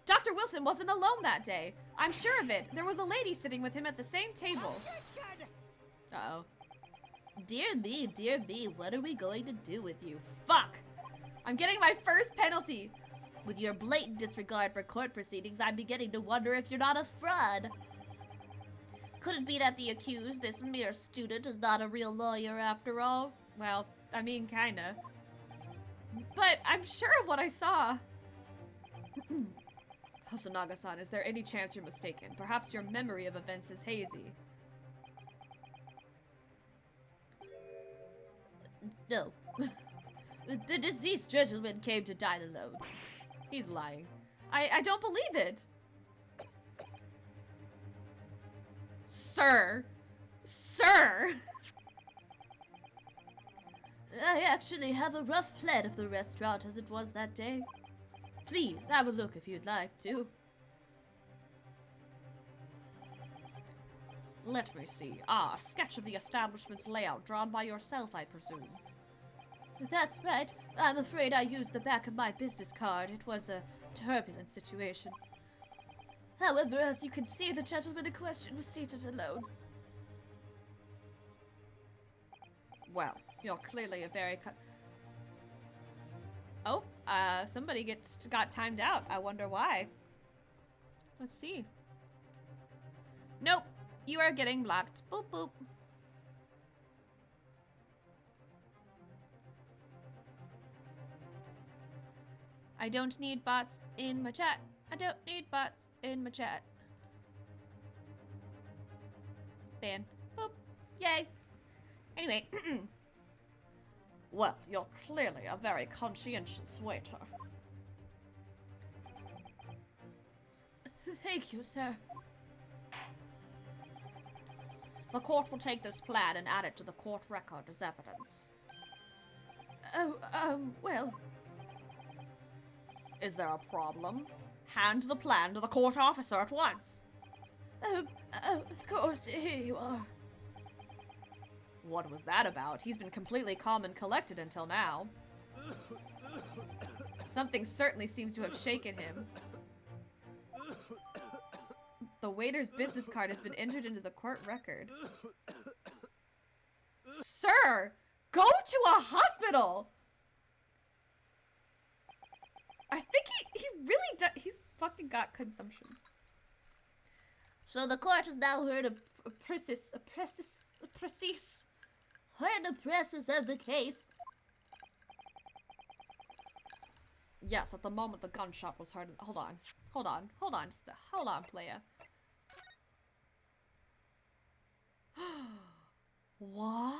Dr. Wilson wasn't alone that day. I'm sure of it. There was a lady sitting with him at the same table. Uh-oh. Dear me, what are we going to do with you? Fuck! I'm getting my first penalty. With your blatant disregard for court proceedings, I'm beginning to wonder if you're not a fraud. Could it be that the accused, this mere student, is not a real lawyer after all? Well, I mean, kinda. But I'm sure of what I saw. Hosonaga-san, is there any chance you're mistaken? Perhaps your memory of events is hazy. No. The deceased gentleman came to dine alone. He's lying. I don't believe it. Sir. Sir! I actually have a rough plan of the restaurant as it was that day. Please, have a look if you'd like to. Let me see. Ah, a sketch of the establishment's layout drawn by yourself, I presume. That's right. I'm afraid I used the back of my business card. It was a turbulent situation. However, as you can see, the gentleman in question was seated alone. Well, you're clearly a very Oh, somebody got timed out. I wonder why. Let's see. Nope, you are getting blocked. Boop, boop. I don't need bots in my chat. I don't need bots in my chat. Ban. Boop. Yay. Anyway. Well, you're clearly a very conscientious waiter. Thank you, sir. The court will take this plan and add it to the court record as evidence. Oh, well... Is there a problem? Hand the plan to the court officer at once. Oh, of course, here you are. What was that about? He's been completely calm and collected until now. Something certainly seems to have shaken him. The waiter's business card has been entered into the court record. Sir! Go to a hospital! I think he really does. He's fucking got consumption. So the court has now heard the process of the case. Yes, at the moment the gunshot was heard. Hold on, hold on, player. What?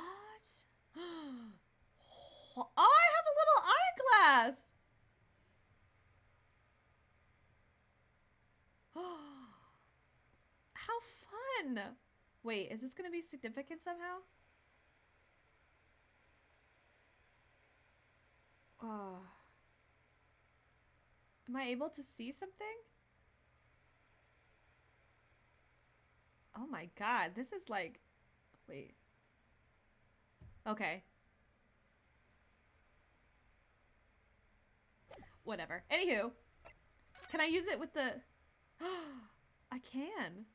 Oh, I have a little eyeglass. How fun! Wait, is this gonna be significant somehow? Oh. Am I able to see something? Oh my god, this is like... Wait. Okay. Whatever. Anywho. Can I use it with the... I can.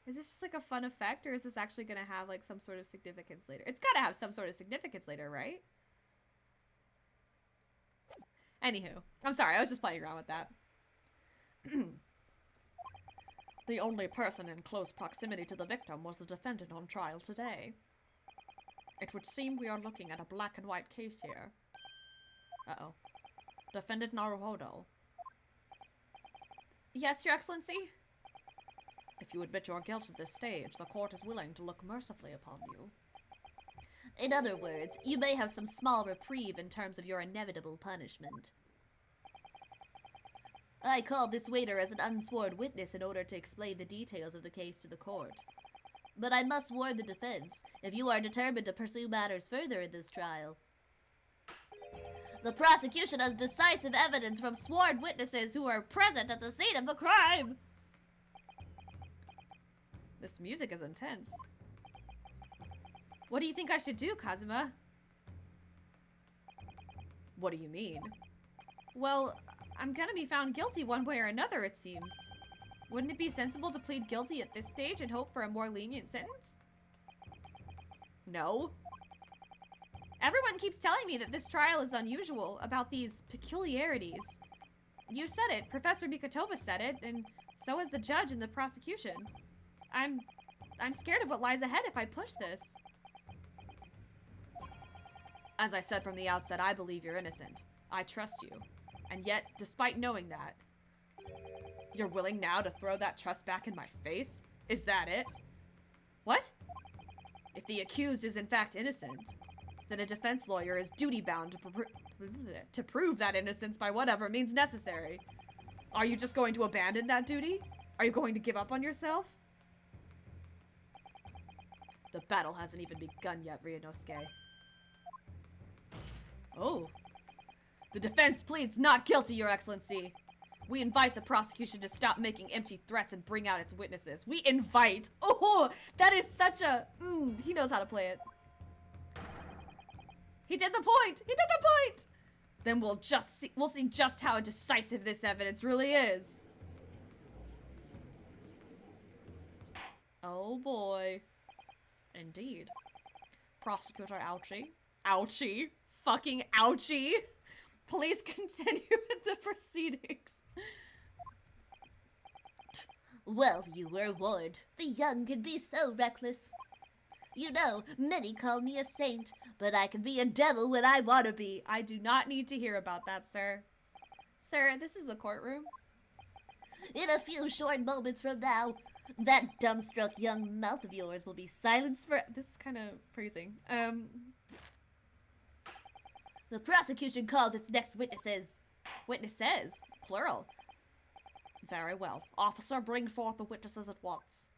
Is this just like a fun effect, or is this actually gonna have like some sort of significance later? It's gotta have some sort of significance later, right? Anywho, I'm sorry, I was just playing around with that. The only person in close proximity to the victim was the defendant on trial today. It would seem we are looking at a black and white case here. Uh-oh. Defendant Naruhodo, Yes, Your Excellency? if you admit your guilt at this stage, the court is willing to look mercifully upon you. In other words, you may have some small reprieve in terms of your inevitable punishment. I called this waiter as an unsworn witness in order to explain the details of the case to the court. But I must warn the defense, if you are determined to pursue matters further in this trial. The prosecution has decisive evidence from sworn witnesses who were present at the scene of the crime. This music is intense. What do you think I should do, Kazuma? What do you mean? Well, I'm gonna be found guilty one way or another, it seems. Wouldn't it be sensible to plead guilty at this stage and hope for a more lenient sentence? No? Everyone keeps telling me that this trial is unusual, about these peculiarities. You said it, Professor Mikotoba said it, and so has the judge and the prosecution. I'm scared of what lies ahead if I push this. As I said from the outset, I believe you're innocent. I trust you. And yet, despite knowing that, You're willing now to throw that trust back in my face? Is that it? what? If the accused is in fact innocent, then a defense lawyer is duty-bound to prove that innocence by whatever means necessary. Are you just going to abandon that duty? Are you going to give up on yourself? The battle hasn't even begun yet, Ryunosuke. Oh. The defense pleads not guilty, Your Excellency. We invite the prosecution to stop making empty threats and bring out its witnesses. We invite. Oh, that is such a... he knows how to play it. He did the point. He did the point. Then we'll see just how decisive this evidence really is. Oh boy. Indeed. Prosecutor Ouchie. Ouchie. Fucking ouchie. Please continue with the proceedings. Well, you were warned. The young can be so reckless. You know, many call me a saint, but I can be a devil when I want to be. I do not need to hear about that, sir. Sir, this is a courtroom. In a few short moments from now, that dumbstruck young mouth of yours will be silenced for... This is kind of phrasing. The prosecution calls its next witnesses. Witnesses? Plural. Very well. Officer, bring forth the witnesses at once.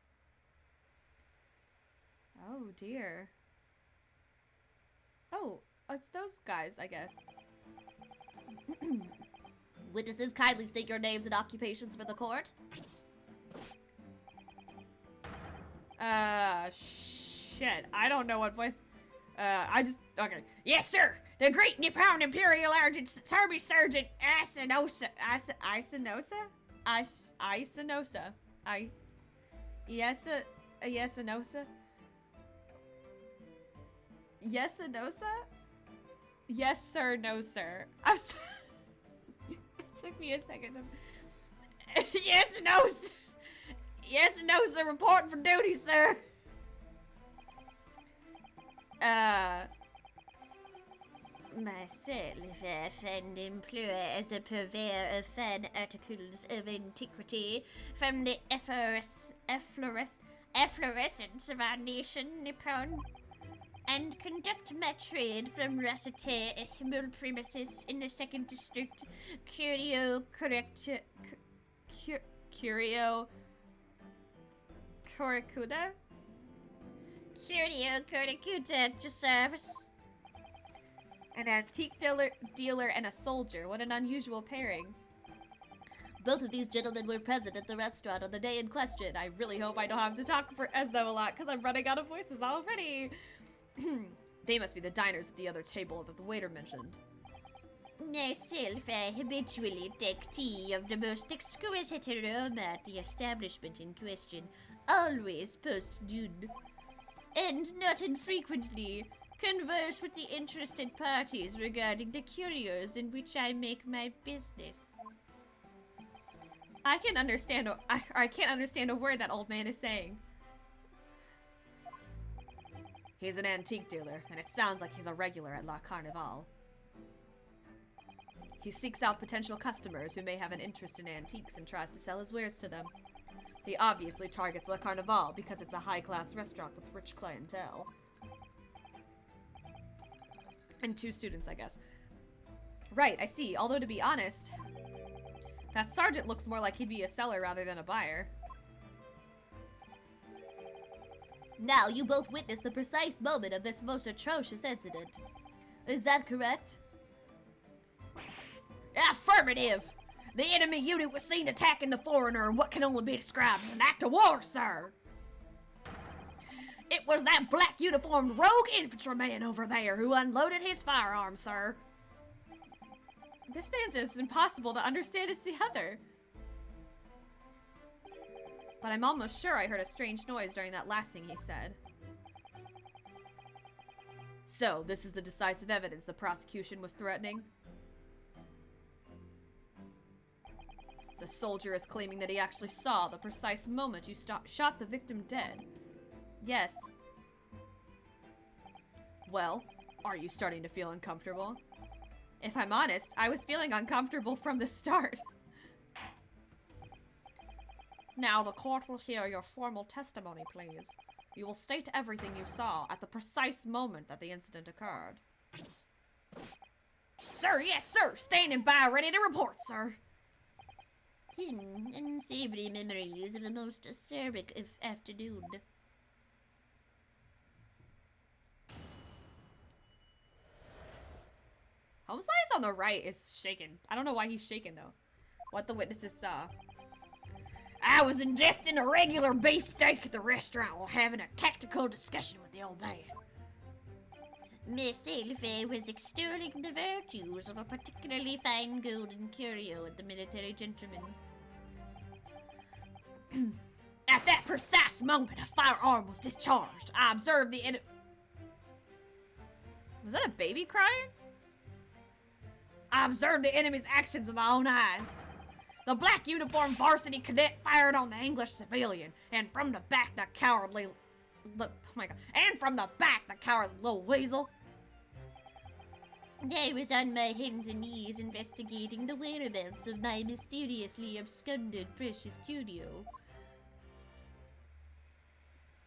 Oh, dear. Oh, it's those guys, I guess. Witnesses, kindly state your names and occupations for the court. Shit. I don't know what voice... Okay. Yes, sir! The Great Nippon Imperial Army Sergeant Asinosa. Isinosa? Isinosa. Yesinosa? Yesinosa? Yes, sir, no, sir. I'm sorry. It took me a second to... Yes, no, sir. Yes, no, sir. Report for duty, sir. Myself, a fan employer as a purveyor of fan articles of antiquity from the efflorescence of our nation, Nippon, and conduct my trade from Rasate, a humble premises in the 2nd District, Curio Korakuda? Curio Korakuta at your service. An antique dealer and a soldier. What an unusual pairing. Both of these gentlemen were present at the restaurant on the day in question. I really hope I don't have to talk as them a lot, because I'm running out of voices already. They must be the diners at the other table that the waiter mentioned. Myself, I habitually take tea of the most exquisite aroma at the establishment in question. always post nude, and not infrequently converse with the interested parties regarding the curios in which I make my business. I can't understand a word that old man is saying. He's an antique dealer, and it sounds like he's a regular at La Carnival. He seeks out potential customers who may have an interest in antiques and tries to sell his wares to them. He obviously targets La Carnival because it's a high-class restaurant with rich clientele. And 2 students, I guess. Right, I see. Although, to be honest, that sergeant looks more like he'd be a seller rather than a buyer. Now, you both witnessed the precise moment of this most atrocious incident. Is that correct? Affirmative! The enemy unit was seen attacking the foreigner in what can only be described as an act of war, sir. It was that black uniformed rogue infantryman over there who unloaded his firearm, sir. This man's as impossible to understand as the other. But I'm almost sure I heard a strange noise during that last thing he said. So, this is the decisive evidence the prosecution was threatening? The soldier is claiming that he actually saw the precise moment you shot the victim dead. Yes. Well, are you starting to feel uncomfortable? If I'm honest, I was feeling uncomfortable from the start. Now the court will hear your formal testimony, please. You will state everything you saw at the precise moment that the incident occurred. Sir, yes, sir. Standing by, ready to report, sir. Unsavory memories of a most acerbic afternoon. Homeslice on the right is shaken. I don't know why he's shaken, though. What the witnesses saw. I was ingesting a regular beefsteak at the restaurant while having a tactical discussion with the old man. Miss Elfe was extolling the virtues of a particularly fine golden curio at the military gentleman. At that precise moment, a firearm was discharged. I observed the Was that a baby crying? I observed the enemy's actions with my own eyes. The black uniformed varsity cadet fired on the English civilian, and from the back, the cowardly... oh my god. And from the back, the cowardly little weasel. I was on my hands and knees investigating the whereabouts of my mysteriously absconded precious curio.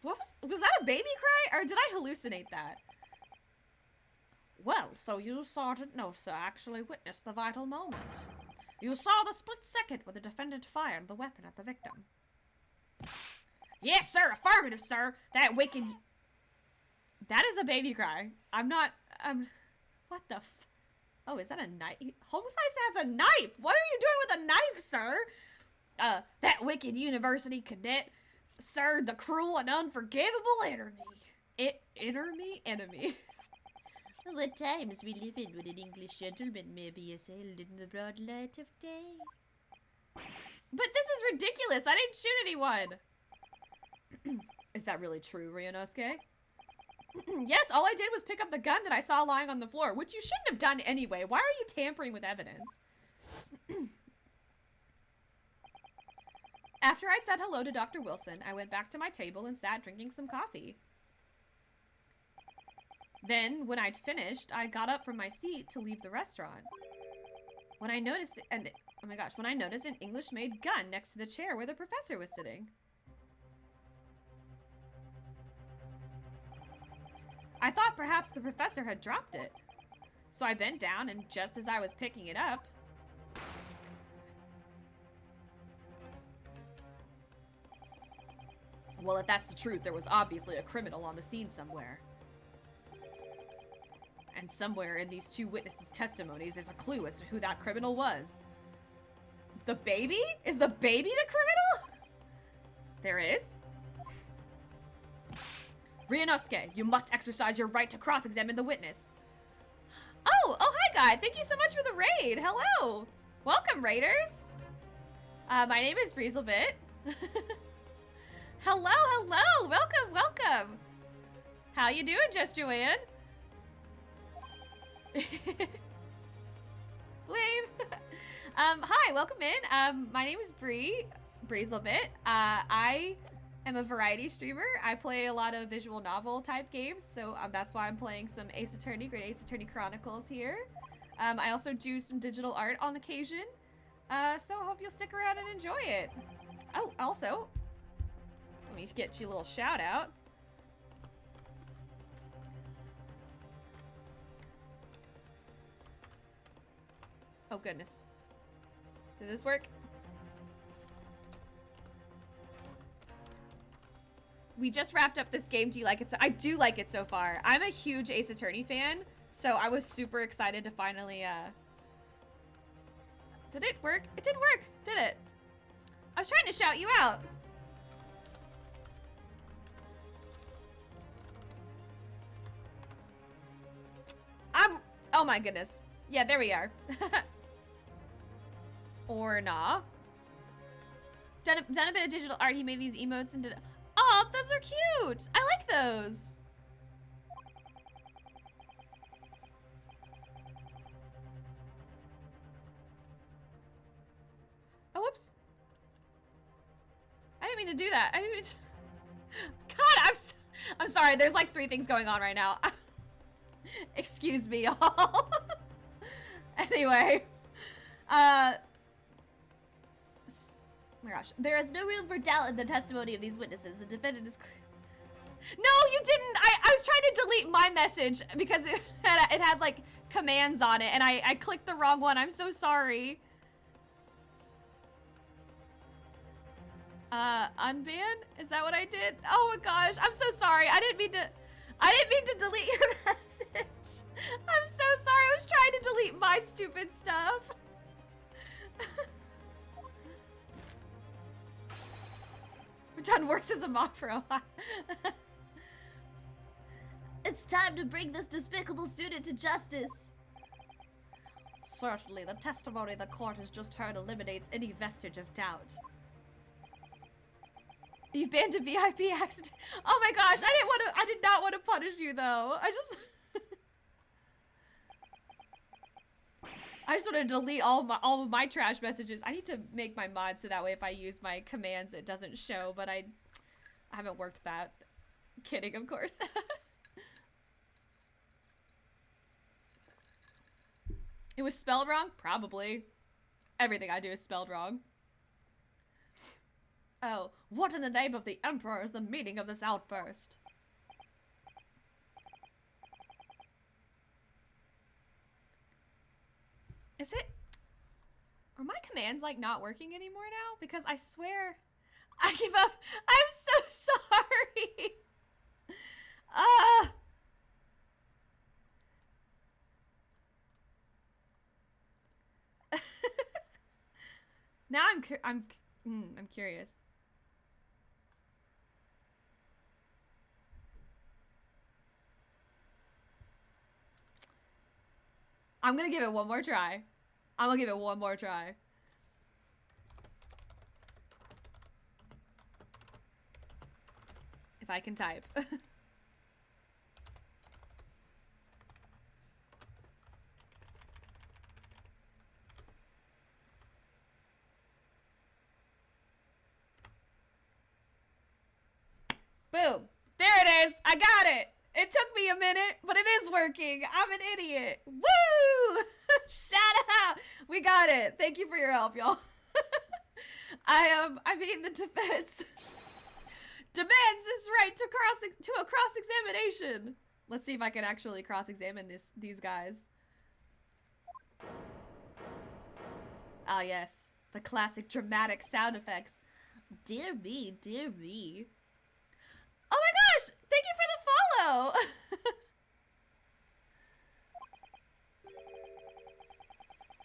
Was that a baby cry, or did I hallucinate that? Well, so you, Sergeant Nosa, actually witnessed the vital moment. You saw the split second when the defendant fired the weapon at the victim. Yes, sir. Affirmative, sir. That wicked... That is a baby cry. I'm not... what the Oh, is that a knife? Homeslice has a knife! What are you doing with a knife, sir? That wicked university cadet, sir, the cruel and unforgivable enemy. Enemy. What times we live in when an English gentleman may be assailed in the broad light of day. But this is ridiculous. I didn't shoot anyone. Is that really true, Ryunosuke? Yes, all I did was pick up the gun that I saw lying on the floor, which you shouldn't have done anyway. Why are you tampering with evidence? After I'd said hello to Dr. Wilson, I went back to my table and sat drinking some coffee. Then, when I'd finished, I got up from my seat to leave the restaurant. When I noticed, when I noticed an English-made gun next to the chair where the professor was sitting. I thought perhaps the professor had dropped it. So I bent down, and just as I was picking it up, well, if that's the truth, there was obviously a criminal on the scene somewhere. And somewhere in these 2 witnesses' testimonies, there's a clue as to who that criminal was. the baby? Is the baby the criminal? There is. Ryunosuke, you must exercise your right to cross-examine the witness. Oh, hi, guy. Thank you so much for the raid. Hello. Welcome, raiders. My name is Breezelbit. Hello, hello! Welcome, welcome! How you doing, Just Joanne? Wave! Hi, welcome in. My name is Bree. Breezelbit. I am a variety streamer. I play a lot of visual novel type games, so that's why I'm playing some Ace Attorney, Great Ace Attorney Chronicles here. I also do some digital art on occasion, so I hope you'll stick around and enjoy it. Oh, also, let me get you a little shout out. Oh goodness. Did this work? We just wrapped up this game. Do you like it? I do like it so far. I'm a huge Ace Attorney fan, so I was super excited to finally, Did it work? It did work, did it? I was trying to shout you out. Oh my goodness. Yeah, there we are. Or nah. Done a bit of digital art. He made these emotes and did. Oh, those are cute. I like those. Oh, whoops. I didn't mean to do that. I didn't mean to... God, I'm sorry. There's like 3 things going on right now. Excuse me, y'all. Anyway. Oh my gosh. There is no room for doubt in the testimony of these witnesses. The defendant is... No, you didn't. I was trying to delete my message because it had like commands on it and I clicked the wrong one. I'm so sorry. Unban? Is that what I did? Oh my gosh. I'm so sorry. I didn't mean to delete your message. I'm so sorry. I was trying to delete my stupid stuff. We've done worse as a mob for a while. It's time to bring this despicable student to justice. Certainly, the testimony the court has just heard eliminates any vestige of doubt. You've banned a VIP accident. Oh my gosh, I did not want to punish you though. I just want to delete all of my trash messages. I need to make my mod so that way if I use my commands it doesn't show, but I haven't worked that. Kidding, of course. It was spelled wrong? Probably. Everything I do is spelled wrong. Oh, what in the name of the Emperor is the meaning of this outburst? Is it... Are my commands, like, not working anymore now? Because I swear... I give up! I'm so sorry! Now I'm curious. I'm gonna give it one more try. I'm gonna give it one more try. If I can type. Boom. There it is. I got it. It took me a minute, but it is working. I'm an idiot. Woo! Shout out. We got it. Thank you for your help, y'all. I mean, the defense demands this right to a cross-examination. Let's see if I can actually cross-examine these guys. Ah, yes. The classic dramatic sound effects. Dear me, dear me. Oh my gosh! Thank you for the follow!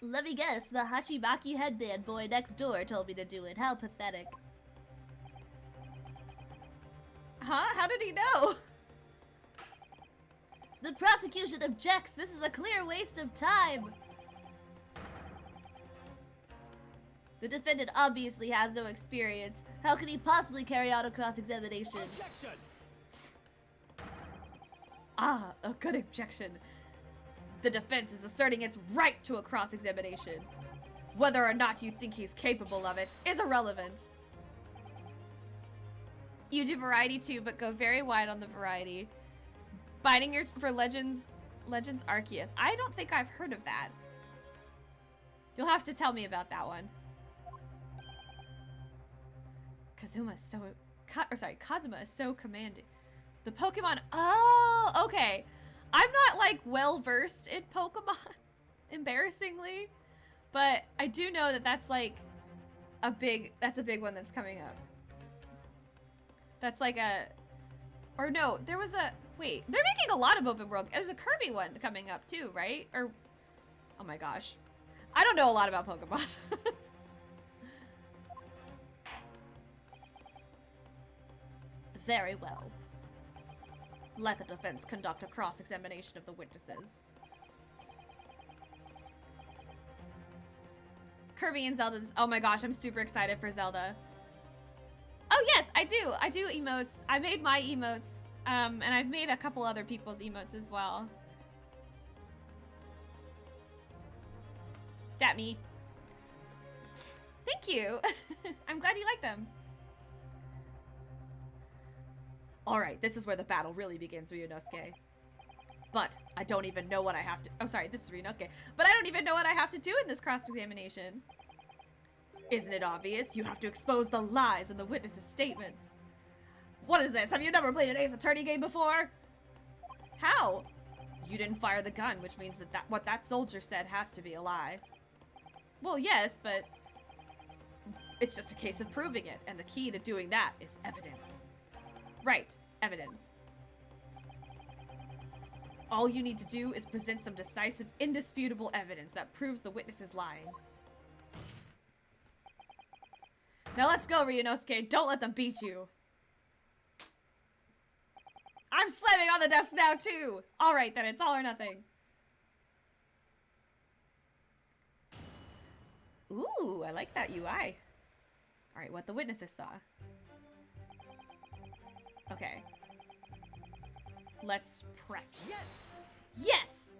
Let me guess, the Hachimaki headband boy next door told me to do it. How pathetic. Huh? How did he know? The prosecution objects. This is a clear waste of time. The defendant obviously has no experience. How can he possibly carry out a cross-examination? Objection! Ah, a good objection. The defense is asserting its right to a cross-examination. Whether or not you think he's capable of it is irrelevant. You do variety too, but go very wide on the variety. Binding your for Legends Arceus. I don't think I've heard of that. You'll have to tell me about that one. Kazuma is so Kazuma is so commanding. The Pokemon. Oh, okay. I'm not like well versed in Pokemon, embarrassingly, but I do know that that's like a big one that's coming up. That's like a, or no, there was a, wait, they're making a lot of open world. There's a Kirby one coming up too, right? Or, oh my gosh. I don't know a lot about Pokemon. Very well. Let the defense conduct a cross-examination of the witnesses. Kirby and Zelda's, oh my gosh, I'm super excited for Zelda. Oh yes, I do emotes. I made my emotes, and I've made a couple other people's emotes as well. Dat me. Thank you. I'm glad you like them. Alright, this is where the battle really begins, Ryunosuke. But I don't even know what I have to- oh sorry, this is Ryunosuke. But I don't even know what I have to do in this cross-examination. Isn't it obvious? You have to expose the lies in the witnesses' statements. What is this? Have you never played an Ace Attorney game before? How? You didn't fire the gun, which means that what that soldier said has to be a lie. Well, yes, but it's just a case of proving it, and the key to doing that is evidence. Right, evidence. All you need to do is present some decisive, indisputable evidence that proves the witness is lying. Now let's go, Ryunosuke. Don't let them beat you. I'm slamming on the desk now, too. All right, then. It's all or nothing. Ooh, I like that UI. All right, what the witnesses saw. Okay. Let's press. Yes! Yes!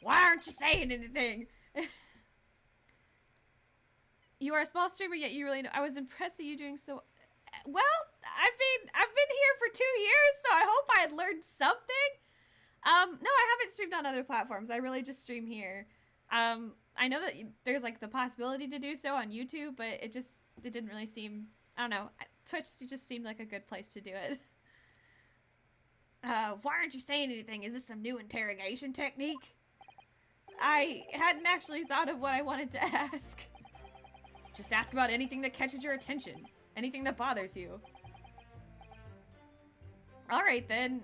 Why aren't you saying anything? You are a small streamer, yet you really know. I was impressed that you're doing so well. I've been here for 2 years, so I hope I learned something. No, I haven't streamed on other platforms. I really just stream here. I know that there's like the possibility to do so on YouTube, but it didn't really seem, I don't know. Twitch just seemed like a good place to do it. Why aren't you saying anything? Is this some new interrogation technique? I hadn't actually thought of what I wanted to ask. Just ask about anything that catches your attention. Anything that bothers you. Alright then,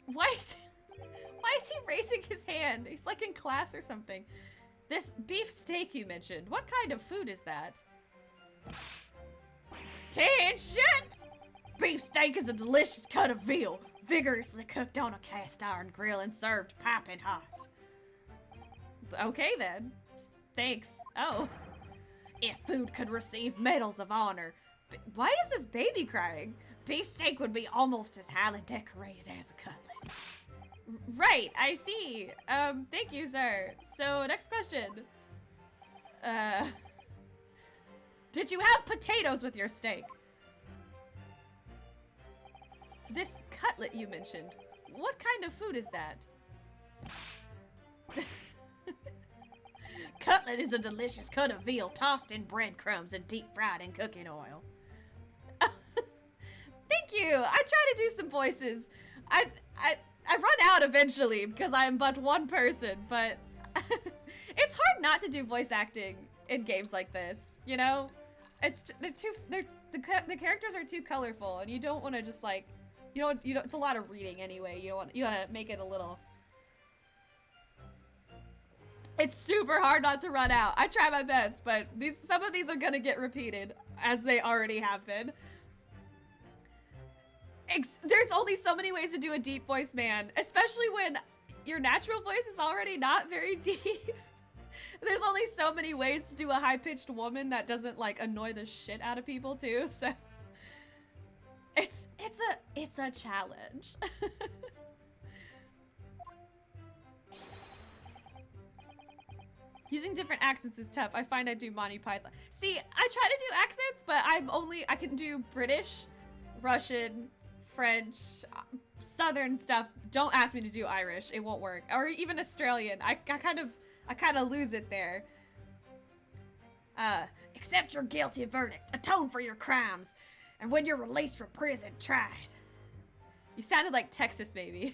why is he raising his hand? He's like in class or something. This beef steak you mentioned, what kind of food is that? Attention! Beef steak is a delicious cut of veal, vigorously cooked on a cast iron grill and served piping hot. Okay then. Thanks. Oh. If food could receive medals of honor. Why is this baby crying? Beef steak would be almost as highly decorated as a cutlet. Right, I see. Thank you, sir. So, next question. Did you have potatoes with your steak? This cutlet you mentioned, what kind of food is that? Cutlet is a delicious cut of veal tossed in breadcrumbs and deep fried in cooking oil. Thank you. I try to do some voices. I run out eventually because I am but one person, but it's hard not to do voice acting in games like this, you know? The characters are too colorful and you don't want to just like, you don't, it's a lot of reading anyway. You want to make it a little. It's super hard not to run out. I try my best, but some of these are gonna get repeated as they already have been. There's only so many ways to do a deep voice, man. Especially when your natural voice is already not very deep. There's only so many ways to do a high-pitched woman that doesn't, like, annoy the shit out of people, too, so... It's a challenge. Using different accents is tough. I find I do Monty Python. See, I try to do accents, but I can do British, Russian, French, Southern stuff. Don't ask me to do Irish. It won't work. Or even Australian. I kind of lose it there. Accept your guilty verdict. Atone for your crimes. And when you're released from prison, try it. You sounded like Texas, maybe.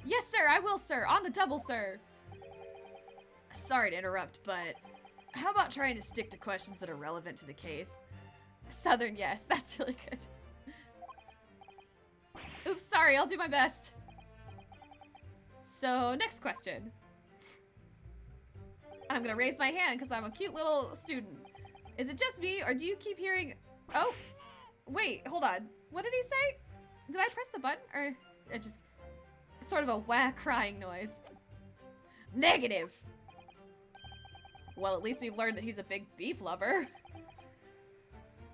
Yes, sir, I will, sir. On the double, sir. Sorry to interrupt, but how about trying to stick to questions that are relevant to the case? Southern, yes. That's really good. Oops, sorry. I'll do my best. So, next question. I'm gonna raise my hand because I'm a cute little student. Is it just me, or do you keep hearing... Oh, wait, hold on. What did he say? Did I press the button, or it just... Sort of a wah crying noise. Negative. Well, at least we've learned that he's a big beef lover.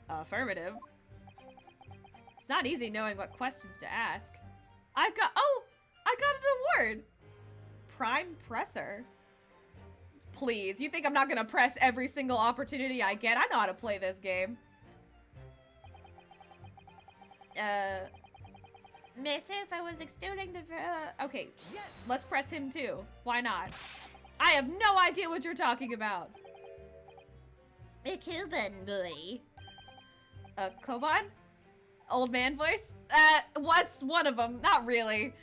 Affirmative. It's not easy knowing what questions to ask. I got an award! Prime Presser. Please, you think I'm not gonna press every single opportunity I get? I know how to play this game. Myself, I was extolling the Okay, yes. Let's press him too. Why not? I have no idea what you're talking about. a Cuban boy. Koban? Old man voice? What's one of them? Not really.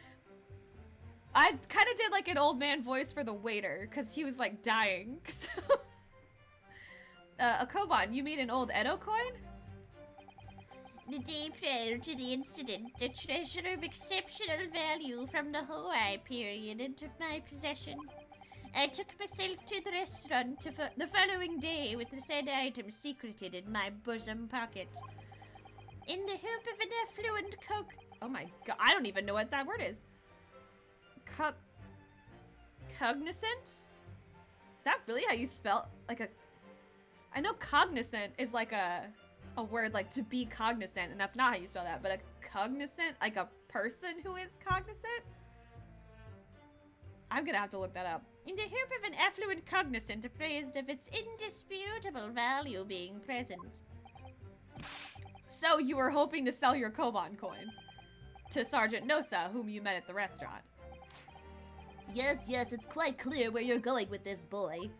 I kind of did like an old man voice for the waiter, because he was like dying. A Koban, you mean an old Edo coin? The day prior to the incident, a treasure of exceptional value from the Hawaii period entered my possession. I took myself to the restaurant the following day with the said item secreted in my bosom pocket. In the hope of an affluent Oh my god, I don't even know what that word is. Cognizant? Is that really how you spell, like a... I know cognizant is like a word like to be cognizant, and that's not how you spell that, but a cognizant, like a person who is cognizant? I'm gonna have to look that up. In the hope of an affluent cognizant appraised of its indisputable value being present. So you were hoping to sell your Koban coin to Sergeant Nosa, whom you met at the restaurant. Yes, it's quite clear where you're going with this, boy.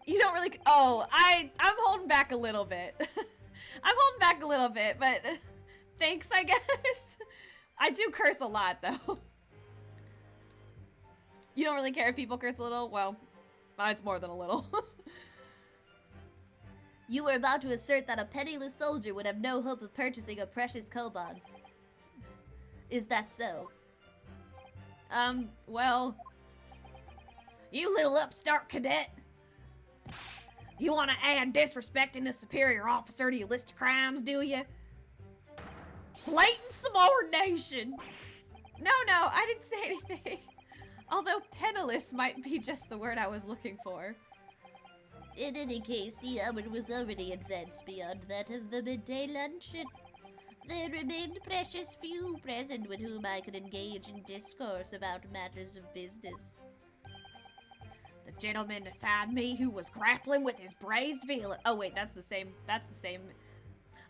You don't really... Oh, I'm holding back a little bit. I'm holding back a little bit, but thanks, I guess. I do curse a lot, though. You don't really care if people curse a little? Well, it's more than a little. You were about to assert that a penniless soldier would have no hope of purchasing a precious koban. Is that so? Well... You little upstart cadet. You want to add disrespecting a superior officer to your list of crimes, do you? Blatant subordination. No, I didn't say anything. Although penniless might be just the word I was looking for. In any case, the hour was already advanced beyond that of the midday luncheon. There remained precious few present with whom I could engage in discourse about matters of business. The gentleman beside me who was grappling with his braised veal. Oh wait, that's the same.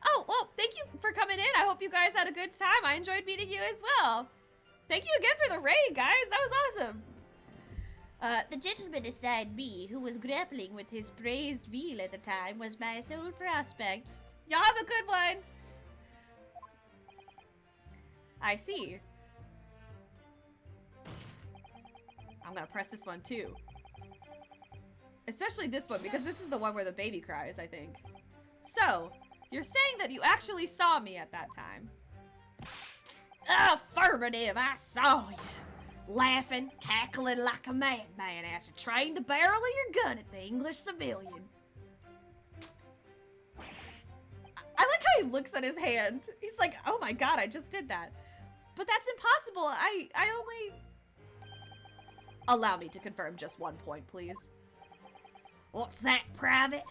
Oh, well, thank you for coming in. I hope you guys had a good time. I enjoyed meeting you as well. Thank you again for the raid, guys. That was awesome. The gentleman beside me, who was grappling with his braised veal at the time, was my sole prospect. Y'all have a good one. I see. I'm gonna press this one too. Especially this one, because this is the one where the baby cries, I think. So, you're saying that you actually saw me at that time? Affirmative, I saw you. Laughing, cackling like a madman as you trained the barrel of your gun at the English civilian. he looks at his hand. He's like, oh my god, I just did that. But that's impossible. I only... Allow me to confirm just 1 point, please. What's that, Private?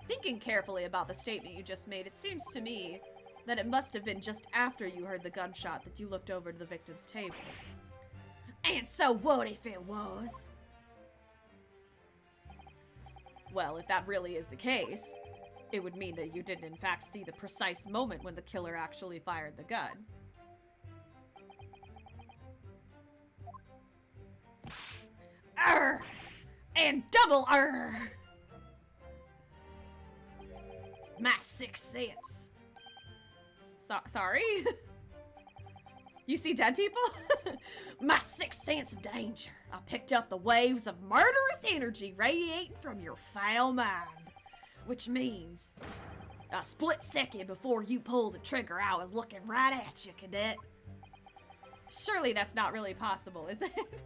Thinking carefully about the statement you just made, it seems to me that it must have been just after you heard the gunshot that you looked over to the victim's table. And so what if it was? Well, if that really is the case, it would mean that you didn't in fact see the precise moment when the killer actually fired the gun. Arr! And double arr! My sixth sense. Sorry? You see dead people? My sixth sense of danger. I picked up the waves of murderous energy radiating from your foul mind. Which means, a split second before you pulled the trigger, I was looking right at you, Cadet. Surely that's not really possible, is it?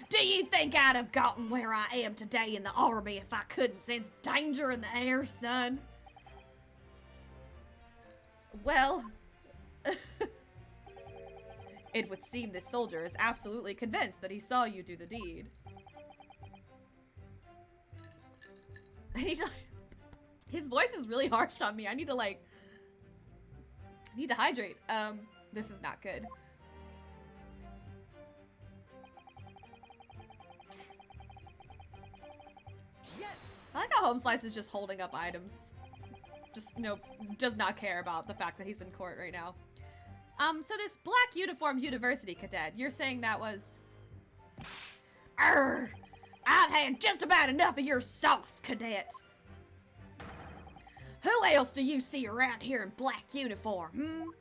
Do you think I'd have gotten where I am today in the army if I couldn't sense danger in the air, son? Well... It would seem this soldier is absolutely convinced that he saw you do the deed. I need to... His voice is really harsh on me. I need to, like... I need to hydrate. This is not good. Yes! I like how Home Slice is just holding up items. Just, no, does not care about the fact that he's in court right now. So this black uniformed university cadet, you're saying that was... Arr! I've had just about enough of your sauce, Cadet. Who else do you see around here in black uniform,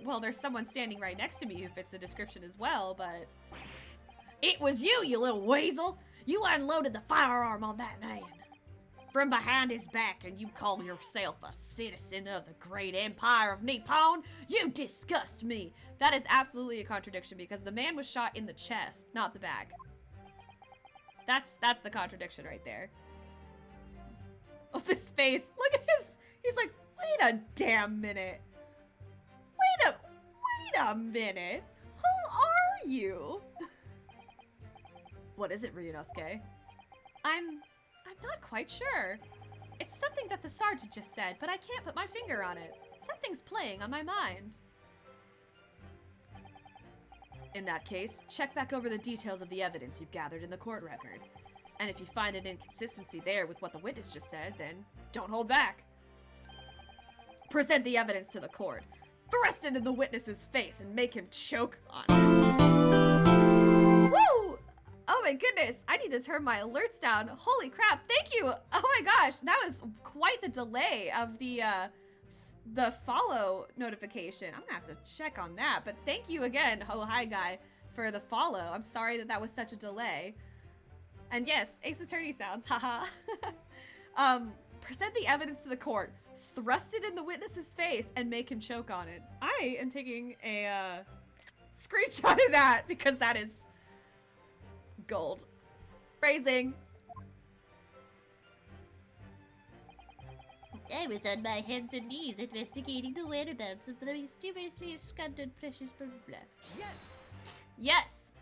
Well, there's someone standing right next to me who fits the description as well, but... It was you little weasel! You unloaded the firearm on that man. From behind his back, and you call yourself a citizen of the great empire of Nippon? You disgust me! That is absolutely a contradiction because the man was shot in the chest, not the back. That's the contradiction right there. Oh, this face. Look at his... He's like, wait a damn minute. Wait a minute. Who are you? What is it, Ryunosuke? I'm not quite sure. It's something that the sergeant just said, but I can't put my finger on it. Something's playing on my mind. In that case, check back over the details of the evidence you've gathered in the court record. And if you find an inconsistency there with what the witness just said, then don't hold back. Present the evidence to the court. Thrust it in the witness's face and make him choke on it. Woo! Oh my goodness, I need to turn my alerts down. Holy crap, thank you! Oh my gosh, that was quite the delay of the follow notification. I'm gonna have to check on that, but thank you again, oh hi guy, for the follow. I'm sorry that was such a delay. And yes, Ace Attorney sounds, haha. Present the evidence to the court, thrust it in the witness's face, and make him choke on it. I am taking a screenshot of that because that is gold. Phrasing. I was on my hands and knees investigating the whereabouts of the mysteriously absconded precious blah blah blah. Yes! Yes.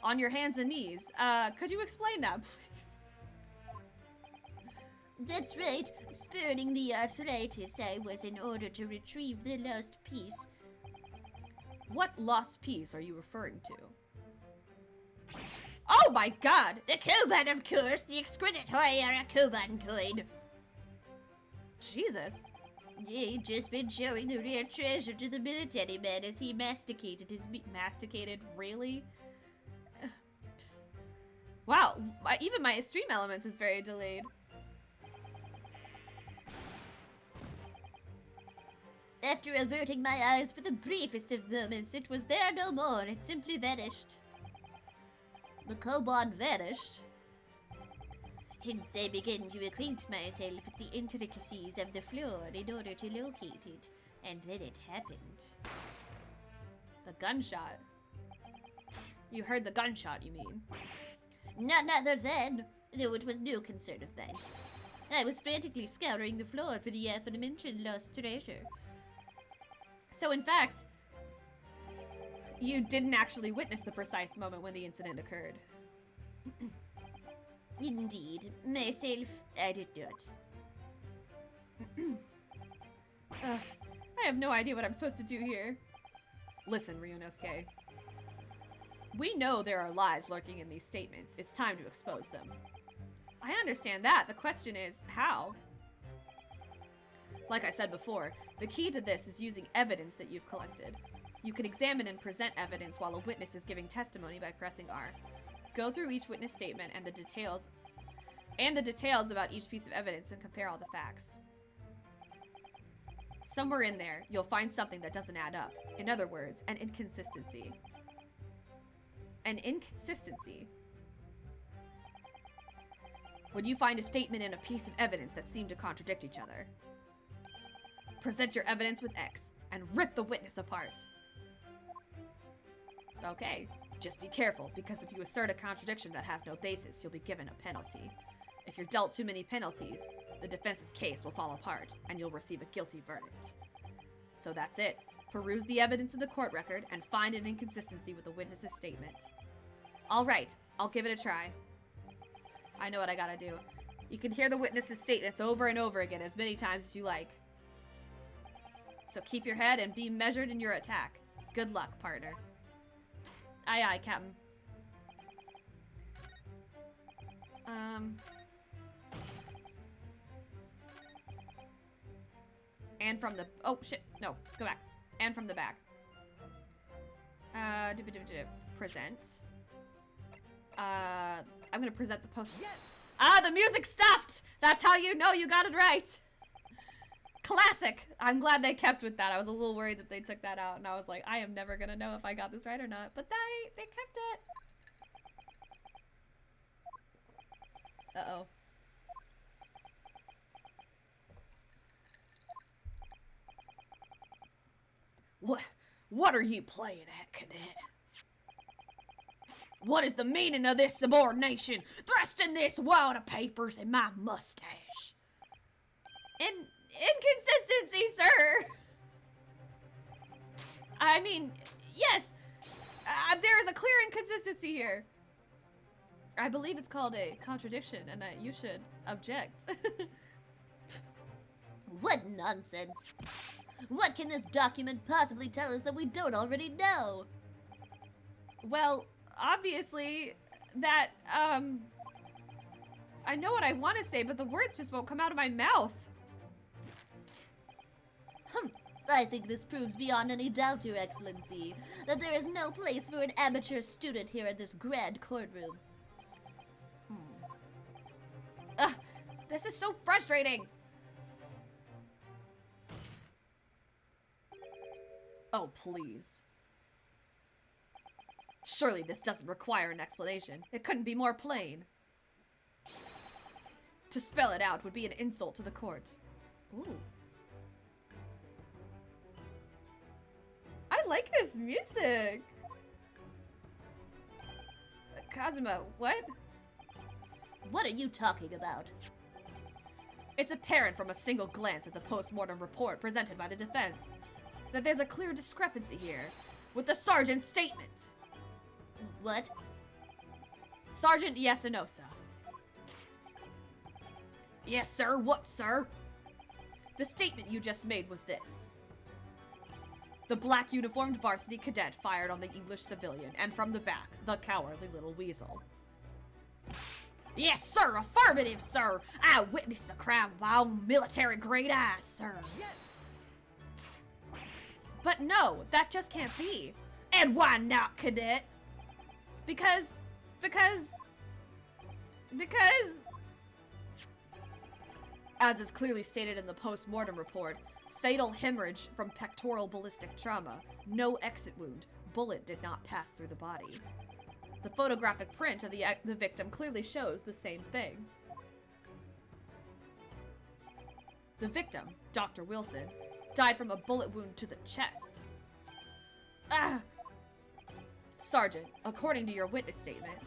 On your hands and knees. Could you explain that, please? That's right. Spurning the arthritis, I was in order to retrieve the lost piece. What lost piece are you referring to? Oh my god! The Kuban, of course! The exquisite Hoyara Kuban coin! Jesus. He'd just been showing the rare treasure to the military man as he masticated his meat. Masticated? Really? Wow, even my stream elements is very delayed. After averting my eyes for the briefest of moments, it was there no more. It simply vanished. The koban vanished. Hence, I began to acquaint myself with the intricacies of the floor in order to locate it. And then it happened. The gunshot. You heard the gunshot, you mean? None other than though it was no concern of mine. I was frantically scouring the floor for the aforementioned lost treasure. So in fact, you didn't actually witness the precise moment when the incident occurred. Indeed, myself, I did not. Ugh, I have no idea what I'm supposed to do here. Listen, Ryunosuke. We know there are lies lurking in these statements. It's time to expose them. I understand that. The question is, how? Like I said before, the key to this is using evidence that you've collected. You can examine and present evidence while a witness is giving testimony by pressing R. Go through each witness statement and the details about each piece of evidence and compare all the facts. Somewhere in there, you'll find something that doesn't add up. In other words, an inconsistency. An inconsistency. When you find a statement and a piece of evidence that seem to contradict each other, present your evidence with X and rip the witness apart. Okay, just be careful, because if you assert a contradiction that has no basis, you'll be given a penalty. If you're dealt too many penalties, the defense's case will fall apart, and you'll receive a guilty verdict. So that's it. Peruse the evidence in the court record and find an inconsistency with the witness's statement. All right, I'll give it a try. I know what I gotta do. You can hear the witness's statements over and over again as many times as you like. So keep your head and be measured in your attack. Good luck, partner. Aye, aye, Captain. And from the... Oh, shit. No, go back. And from the back. Present. I'm gonna present the post. Yes! Ah, the music stopped! That's how you know you got it right! Classic! I'm glad they kept with that. I was a little worried that they took that out, and I was like, I am never gonna know if I got this right or not. But they kept it. Uh-oh. What are you playing at, cadet? What is the meaning of this subordination? Thrusting this wad of papers in my mustache. Inconsistency, sir! I mean, yes! There is a clear inconsistency here. I believe it's called a contradiction, and you should object. What nonsense! What can this document possibly tell us that we don't already know? Well, obviously, that, I know what I want to say, but the words just won't come out of my mouth. I think this proves beyond any doubt, Your Excellency, that there is no place for an amateur student here in this grand courtroom. Ugh, this is so frustrating. Oh, please. Surely this doesn't require an explanation. It couldn't be more plain. To spell it out would be an insult to the court. Ooh. I like this music. Kazuma, what? What are you talking about? It's apparent from a single glance at the post-mortem report presented by the defense that there's a clear discrepancy here with the sergeant's statement. What? Sergeant Yasunosa. Yes, sir. What, sir? The statement you just made was this. The black uniformed varsity cadet fired on the English civilian, and from the back, the cowardly little weasel. Yes, sir. Affirmative, sir. I witnessed the crime with my own military-grade eyes, sir. Yes! But no, that just can't be. And why not, cadet? Because... As is clearly stated in the post-mortem report, fatal hemorrhage from pectoral ballistic trauma, no exit wound, bullet did not pass through the body. The photographic print of the victim clearly shows the same thing. The victim, Dr. Wilson, died from a bullet wound to the chest. Ah! Sergeant, according to your witness statement,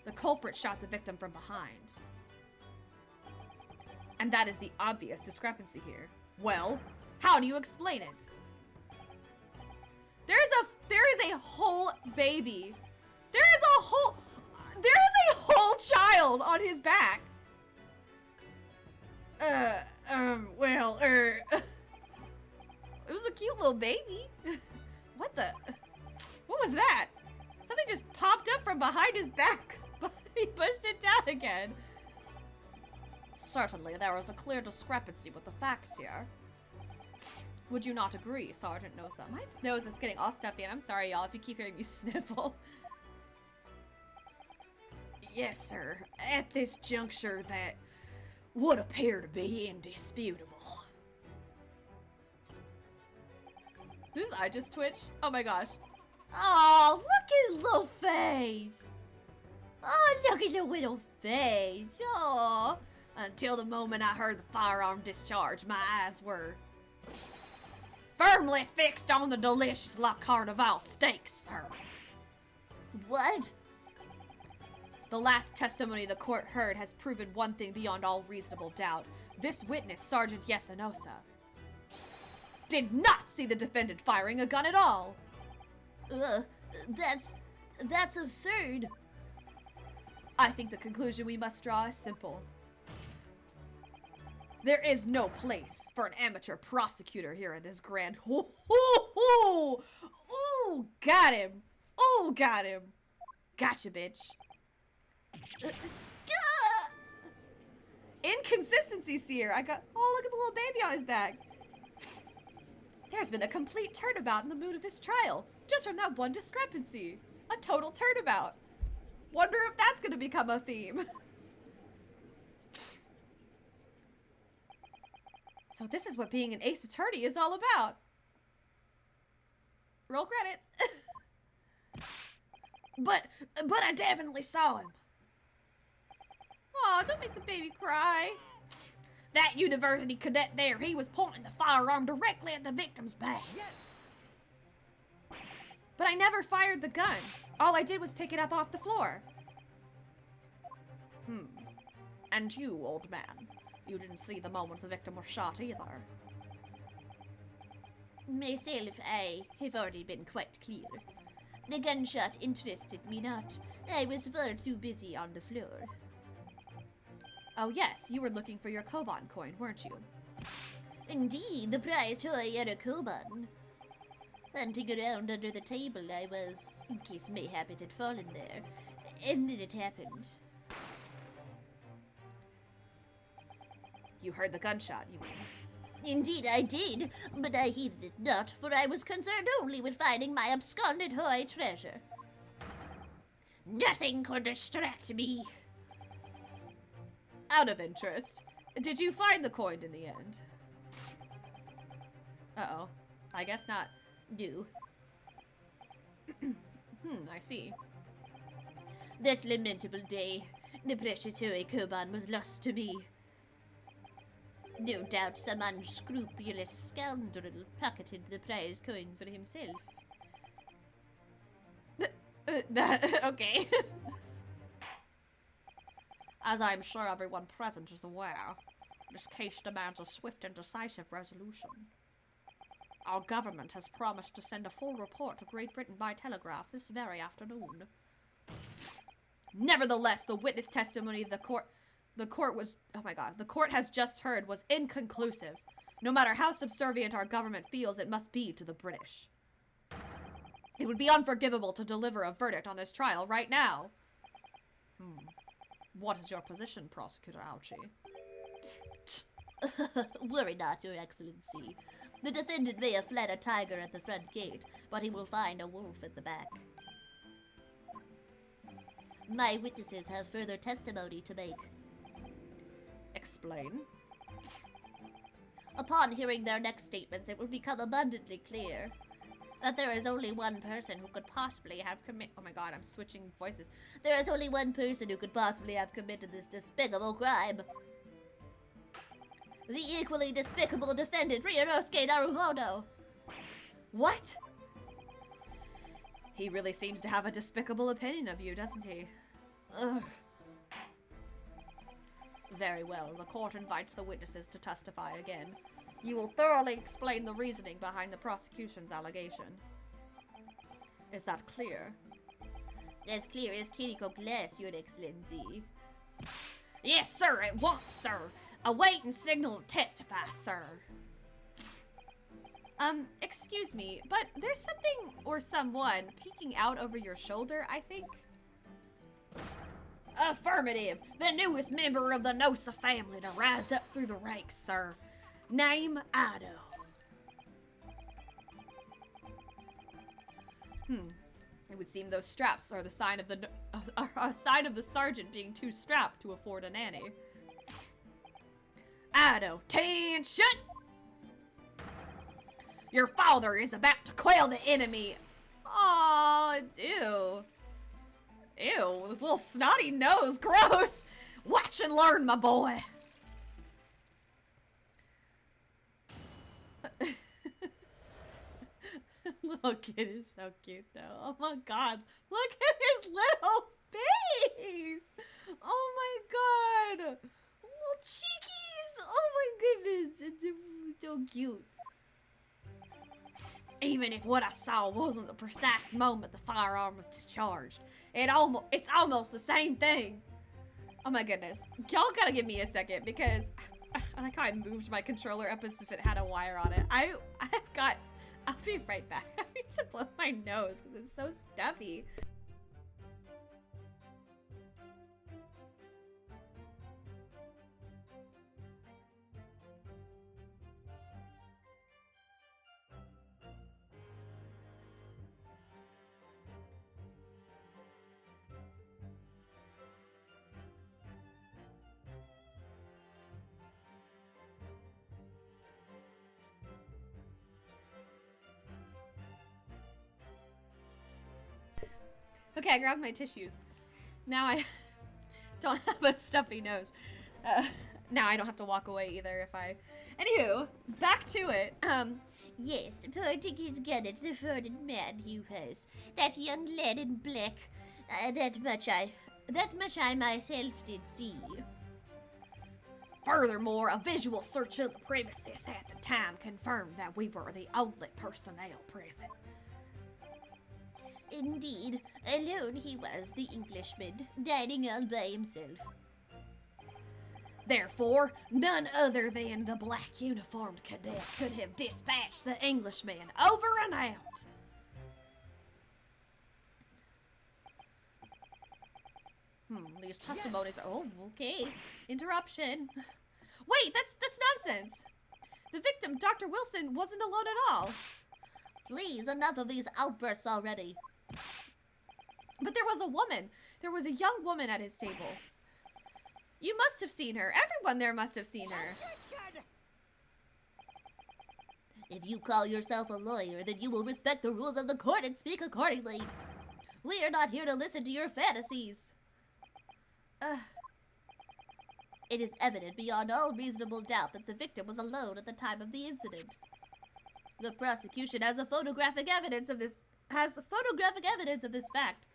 the culprit shot the victim from behind. And that is the obvious discrepancy here. Well, how do you explain it? There is a whole baby. There is a whole child on his back. It was a cute little baby. What was that? Something just popped up from behind his back, but he pushed it down again. Certainly, there is a clear discrepancy with the facts here. Would you not agree, Sergeant Nosa? My nose is getting all stuffy, and I'm sorry, y'all, if you keep hearing me sniffle. Yes, sir. At this juncture, that would appear to be indisputable. Did his eye just twitch? Oh my gosh. Oh, look at his little face. Oh, look at the little face. Oh. Until the moment I heard the firearm discharge, my eyes were firmly fixed on the delicious La Carnival steak, sir. What? The last testimony the court heard has proven one thing beyond all reasonable doubt. This witness, Sergeant Yesanosa, did not see the defendant firing a gun at all. That's absurd. I think the conclusion we must draw is simple. There is no place for an amateur prosecutor here in this grand. Ooh, got him. Ooh, got him. Gotcha, bitch. Inconsistencies here. Oh, look at the little baby on his back. There's been a complete turnabout in the mood of this trial, just from that one discrepancy. A total turnabout. Wonder if that's going to become a theme. So this is what being an ace attorney is all about. Roll credits. But I definitely saw him. Aw, don't make the baby cry. That university cadet there, he was pointing the firearm directly at the victim's back. Yes! But I never fired the gun. All I did was pick it up off the floor. And you, old man, you didn't see the moment the victim was shot either. Myself, I have already been quite clear. The gunshot interested me not. I was far too busy on the floor. Oh yes, you were looking for your Koban coin, weren't you? Indeed, the prize toy era Koban. Hunting around under the table I was, in case mayhap it had fallen there. And then it happened. You heard the gunshot, you mean? Indeed I did, but I heeded it not, for I was concerned only with finding my absconded Hawaii treasure. Nothing could distract me. Out of interest, did you find the coin in the end? Uh-oh. I guess not. No. I see. That lamentable day, the precious Hawaii Koban was lost to me. No doubt some unscrupulous scoundrel pocketed the prize coin for himself. Okay. As I'm sure everyone present is aware, this case demands a swift and decisive resolution. Our government has promised to send a full report to Great Britain by telegraph this very afternoon. Nevertheless, the witness testimony the court has just heard was inconclusive. No matter how subservient our government feels it must be to the British. It would be unforgivable to deliver a verdict on this trial right now. What is your position, Prosecutor Ouchie? Worry not, Your Excellency. The defendant may have fled a tiger at the front gate, but he will find a wolf at the back. My witnesses have further testimony to make. Explain. Upon hearing their next statements, it will become abundantly clear that there is only one person who could possibly have committed— Oh my god, I'm switching voices. There is only one person who could possibly have committed this despicable crime. The equally despicable defendant, Ryunosuke Naruhodo. What? He really seems to have a despicable opinion of you, doesn't he? Ugh. Very well. The court invites the witnesses to testify again. You will thoroughly explain the reasoning behind the prosecution's allegation. Is that clear? As clear as clerical glass, Your Excellency. Yes, sir, at once, sir. Awaiting signal to testify, sir. Excuse me, but there's something or someone peeking out over your shoulder, I think. Affirmative. The newest member of the Nosa family to rise up through the ranks, sir. Name Ido. It would seem those straps are the sign of the a sign of the sergeant being too strapped to afford a nanny. Ido, attention! Your father is about to quell the enemy. Aw, ew. Ew, this little snotty nose, gross. Watch and learn, my boy. Little kid is so cute, though. Oh my god, look at his little face. Oh my god, little cheekies. Oh my goodness, it's so cute. Even if what I saw wasn't the precise moment the firearm was discharged, it's almost the same thing. Oh my goodness. Y'all gotta give me a second because I like how I moved my controller up as if it had a wire on it. I'll be right back. I need to blow my nose because it's so stuffy. Okay, I grabbed my tissues. Now I don't have a stuffy nose. Now I don't have to walk away either if I... Anywho, back to it. Yes, pointing his gun at the furtive man he was. That young lad in black. That much I myself did see. Furthermore, a visual search of the premises at the time confirmed that we were the only personnel present. Indeed, alone he was, the Englishman, dining all by himself. Therefore, none other than the black uniformed cadet could have dispatched the Englishman over and out. These testimonies are... Oh, okay. Interruption. Wait, that's nonsense. The victim, Dr. Wilson, wasn't alone at all. Please, enough of these outbursts already. But there was a woman. There was a young woman at his table. You must have seen her. Everyone there must have seen her. If you call yourself a lawyer, then you will respect the rules of the court and speak accordingly. We are not here to listen to your fantasies. It is evident beyond all reasonable doubt that the victim was alone at the time of the incident. The prosecution has photographic evidence of this fact.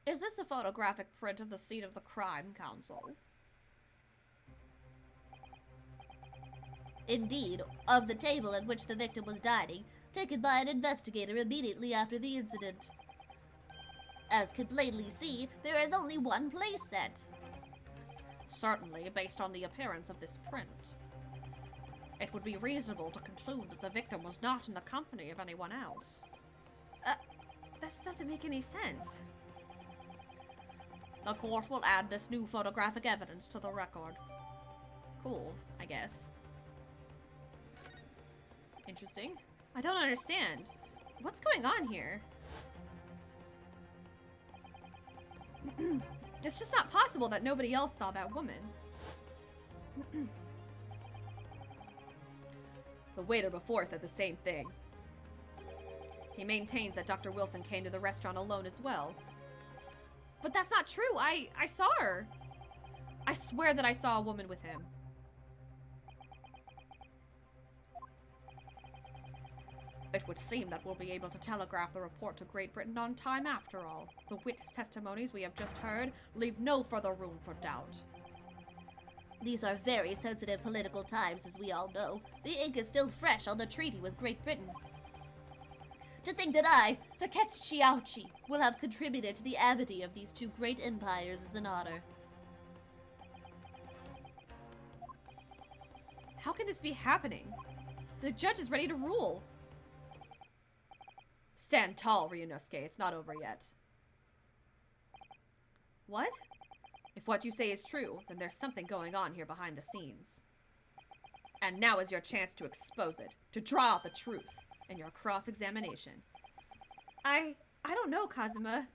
Is this a photographic print of the scene of the crime, Counsel? Indeed, of the table at which the victim was dining, taken by an investigator immediately after the incident. As can plainly see, there is only one place set. Certainly, based on the appearance of this print. It would be reasonable to conclude that the victim was not in the company of anyone else. This doesn't make any sense. The court will add this new photographic evidence to the record. Cool, I guess. Interesting. I don't understand. What's going on here? It's just not possible that nobody else saw that woman. The waiter before said the same thing. He maintains that Dr. Wilson came to the restaurant alone as well. But that's not true. I saw her. I swear that I saw a woman with him. It would seem that we'll be able to telegraph the report to Great Britain on time after all. The witness testimonies we have just heard leave no further room for doubt. These are very sensitive political times, as we all know. The ink is still fresh on the treaty with Great Britain. To think that I, Taketsuchi Aochi, will have contributed to the amity of these two great empires is an honor. How can this be happening? The judge is ready to rule. Stand tall, Ryunosuke. It's not over yet. What? If what you say is true, then there's something going on here behind the scenes. And now is your chance to expose it, to draw out the truth in your cross-examination. I don't know, Kazuma.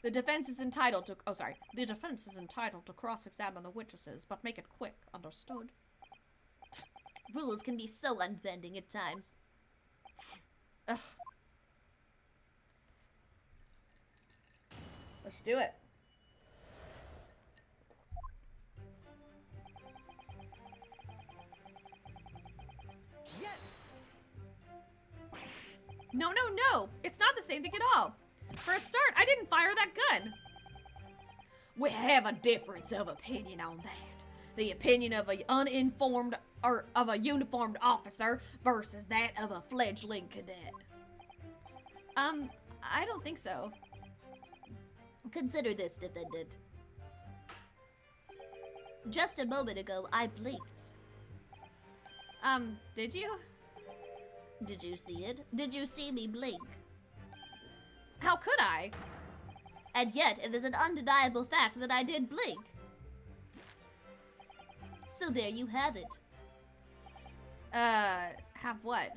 The defense is entitled to... The defense is entitled to cross-examine the witnesses, but make it quick, understood? Rules can be so unbending at times. Ugh. Let's do it. Yes! No, it's not the same thing at all. For a start, I didn't fire that gun. We have a difference of opinion on that. The opinion of a uninformed or of a uniformed officer versus that of a fledgling cadet. I don't think so. Consider this, defendant. Just a moment ago, I blinked. Did you? Did you see it? Did you see me blink? How could I? And yet, it is an undeniable fact that I did blink. So there you have it. Have what?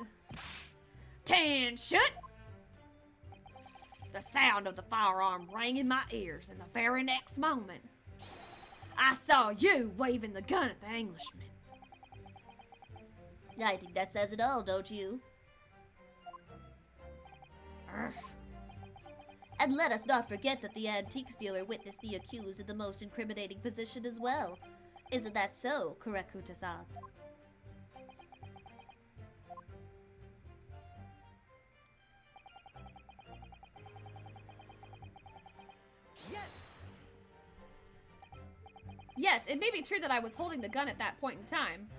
Attention! The sound of the firearm rang in my ears, and the very next moment, I saw you waving the gun at the Englishman. I think that says it all, don't you? Urgh. And let us not forget that the antiques dealer witnessed the accused in the most incriminating position as well. Isn't that so, Kurekuta-san? Yes! Yes, it may be true that I was holding the gun at that point in time.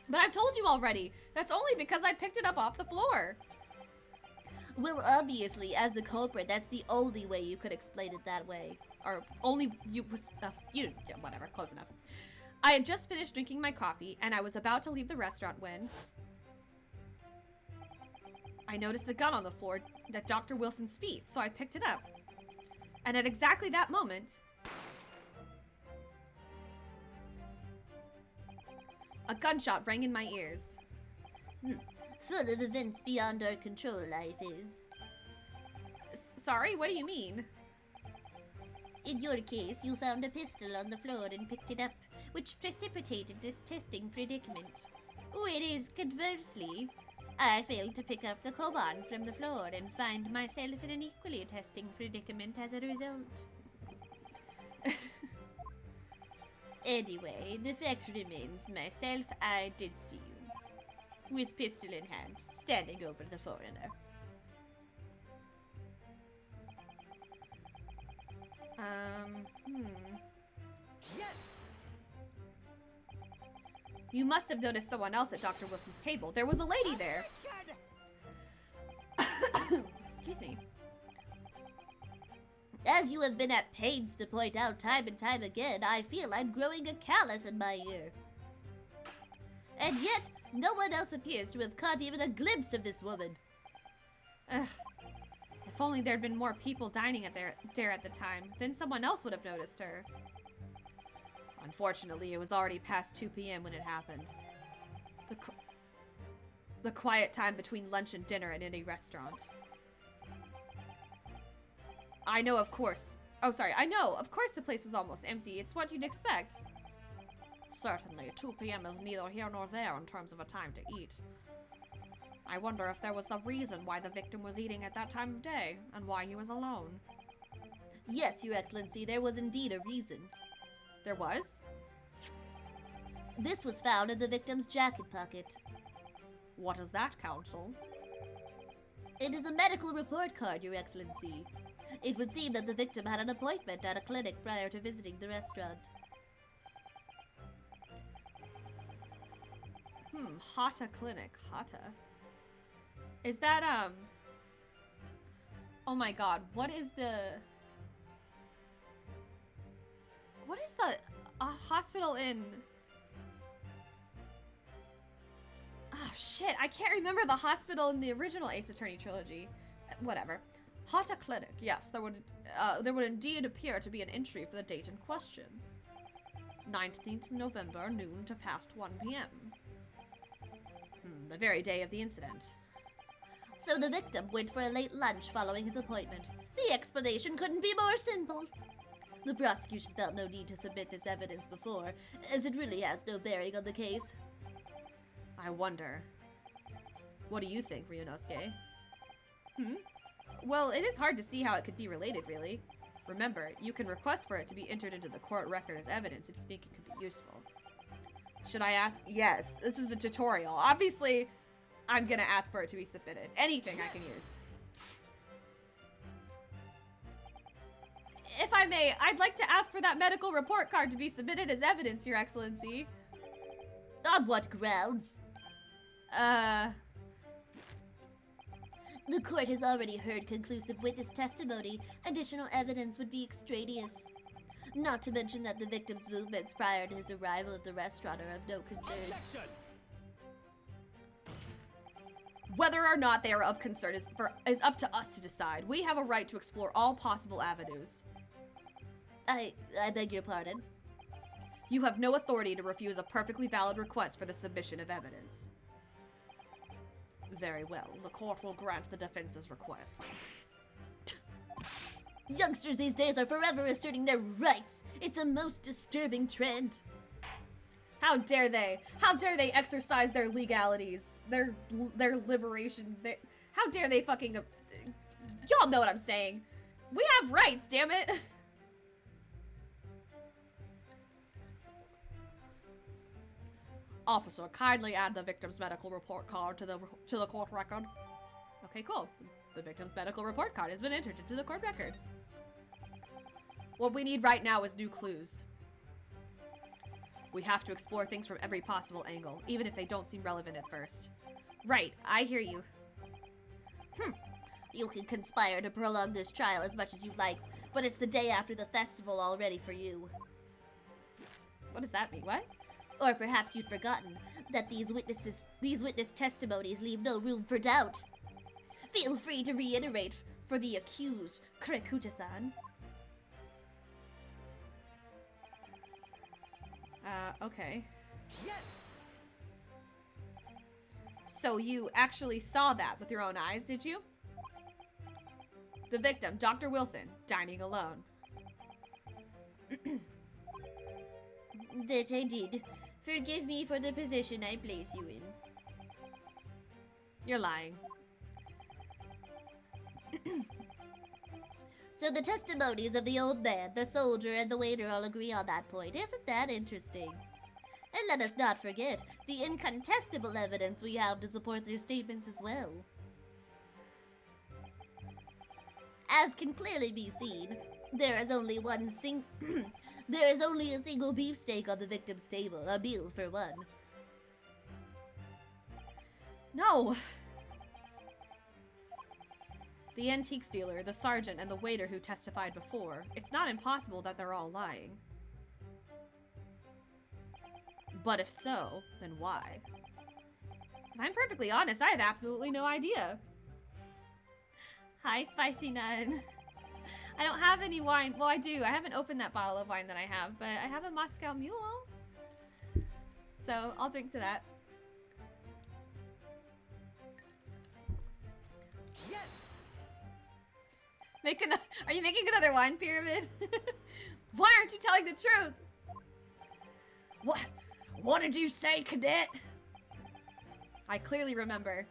But I've told you already, that's only because I picked it up off the floor. Well, obviously, as the culprit, that's the only way you could explain it that way. Or only you was, yeah, whatever, close enough. I had just finished drinking my coffee, and I was about to leave the restaurant when I noticed a gun on the floor at Dr. Wilson's feet, so I picked it up. And at exactly that moment, a gunshot rang in my ears. Full of events beyond our control, life is. Sorry, what do you mean? In your case, you found a pistol on the floor and picked it up, which precipitated this testing predicament. Whereas, conversely, I failed to pick up the koban from the floor and find myself in an equally testing predicament as a result. Anyway, the fact remains, myself, I did see you. With pistol in hand, standing over the foreigner. Yes! You must have noticed someone else at Dr. Wilson's table. There was a lady there. Excuse me. As you have been at pains to point out time and time again, I feel I'm growing a callus in my ear. And yet, no one else appears to have caught even a glimpse of this woman. Ugh. If only there'd been more people dining there at the time, then someone else would have noticed her. Unfortunately, it was already past 2 p.m. when it happened. The quiet time between lunch and dinner at any restaurant. I know, of course the place was almost empty. It's what you'd expect. Certainly, 2 p.m. is neither here nor there in terms of a time to eat. I wonder if there was a reason why the victim was eating at that time of day, and why he was alone. Yes, Your Excellency, there was indeed a reason. There was? This was found in the victim's jacket pocket. What is that, Counsel? It is a medical report card, Your Excellency. It would seem that the victim had an appointment at a clinic prior to visiting the restaurant. Hata Clinic. Hata. Is that, Oh my god, what is the hospital in... Oh shit, I can't remember the hospital in the original Ace Attorney trilogy. Whatever. Hata Clinic, yes, there would indeed appear to be an entry for the date in question. 19th November, noon to past 1 p.m. The very day of the incident. So the victim went for a late lunch following his appointment. The explanation couldn't be more simple. The prosecution felt no need to submit this evidence before, as it really has no bearing on the case. I wonder. What do you think, Ryunosuke? Well, it is hard to see how it could be related, really. Remember, you can request for it to be entered into the court record as evidence if you think it could be useful. Should I ask? Yes, this is the tutorial. Obviously, I'm gonna ask for it to be submitted. Anything I can use. If I may, I'd like to ask for that medical report card to be submitted as evidence, Your Excellency. On what grounds? The court has already heard conclusive witness testimony. Additional evidence would be extraneous. Not to mention that the victim's movements prior to his arrival at the restaurant are of no concern. Objection! Whether or not they are of concern is up to us to decide. We have a right to explore all possible avenues. I beg your pardon. You have no authority to refuse a perfectly valid request for the submission of evidence. Very well. The court will grant the defense's request. Youngsters these days are forever asserting their rights. It's a most disturbing trend. How dare they? How dare they exercise their legalities, their liberations? How dare they fucking... Y'all know what I'm saying. We have rights, damn it. Officer, kindly add the victim's medical report card to the court record. Okay, cool. The victim's medical report card has been entered into the court record. What we need right now is new clues. We have to explore things from every possible angle, even if they don't seem relevant at first. Right, I hear you. You can conspire to prolong this trial as much as you like, but it's the day after the festival already for you. What does that mean? What? Or perhaps you'd forgotten that these witness testimonies leave no room for doubt. Feel free to reiterate for the accused, Kurekuta-san. Okay. Yes! So you actually saw that with your own eyes, did you? The victim, Dr. Wilson, dining alone. That I did. Forgive me for the position I place you in. You're lying. So the testimonies of the old man, the soldier, and the waiter all agree on that point. Isn't that interesting? And let us not forget the incontestable evidence we have to support their statements as well. As can clearly be seen, there is only a single beefsteak on the victim's table, a meal for one. No. The antiques dealer, the sergeant, and the waiter who testified before. It's not impossible that they're all lying. But if so, then why? If I'm perfectly honest, I have absolutely no idea. Hi, Spicy Nun. I don't have any wine. Well, I do. I haven't opened that bottle of wine that I have, but I have a Moscow Mule. So I'll drink to that. Yes! Are you making another wine pyramid? Why aren't you telling the truth? What did you say, cadet? I clearly remember.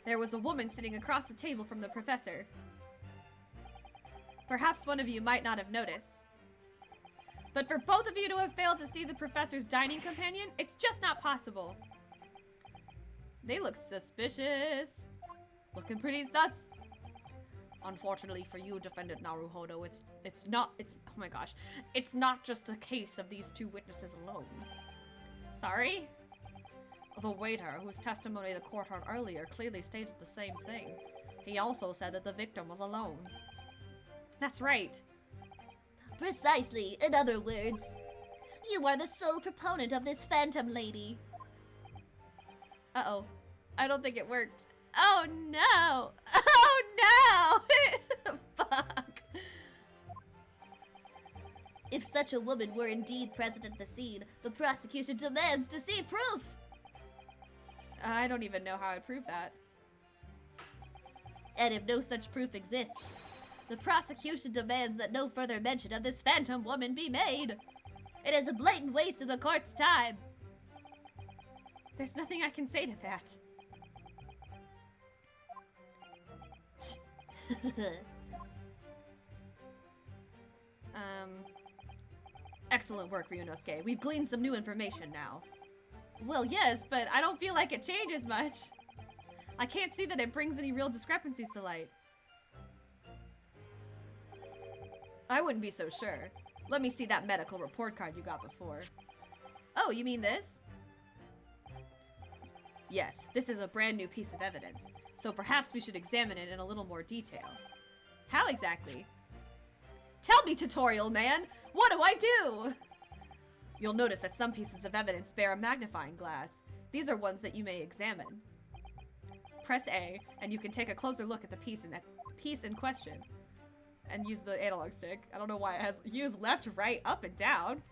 There was a woman sitting across the table from the professor. Perhaps one of you might not have noticed. But for both of you to have failed to see the professor's dining companion, it's just not possible. They look suspicious. Looking pretty sus. Unfortunately for you, Defendant Naruhodo, it's oh my gosh. It's not just a case of these two witnesses alone. Sorry? The waiter, whose testimony the court heard earlier, clearly stated the same thing. He also said that the victim was alone. That's right. Precisely. In other words, you are the sole proponent of this phantom lady. Uh-oh. I don't think it worked. Oh no! Oh no! Fuck. If such a woman were indeed present at the scene, the prosecution demands to see proof. I don't even know how I'd prove that. And if no such proof exists, the prosecution demands that no further mention of this phantom woman be made. It is a blatant waste of the court's time. There's nothing I can say to that. Excellent work, Ryunosuke. We've gleaned some new information now. Well, yes, but I don't feel like it changes much. I can't see that it brings any real discrepancies to light. I wouldn't be so sure. Let me see that medical report card you got before. Oh, you mean this? Yes, this is a brand new piece of evidence, so perhaps we should examine it in a little more detail. How exactly? Tell me, tutorial man! What do I do? You'll notice that some pieces of evidence bear a magnifying glass. These are ones that you may examine. Press A, and you can take a closer look at the piece in question. And use the analog stick. I don't know why it has use left, right, up, and down.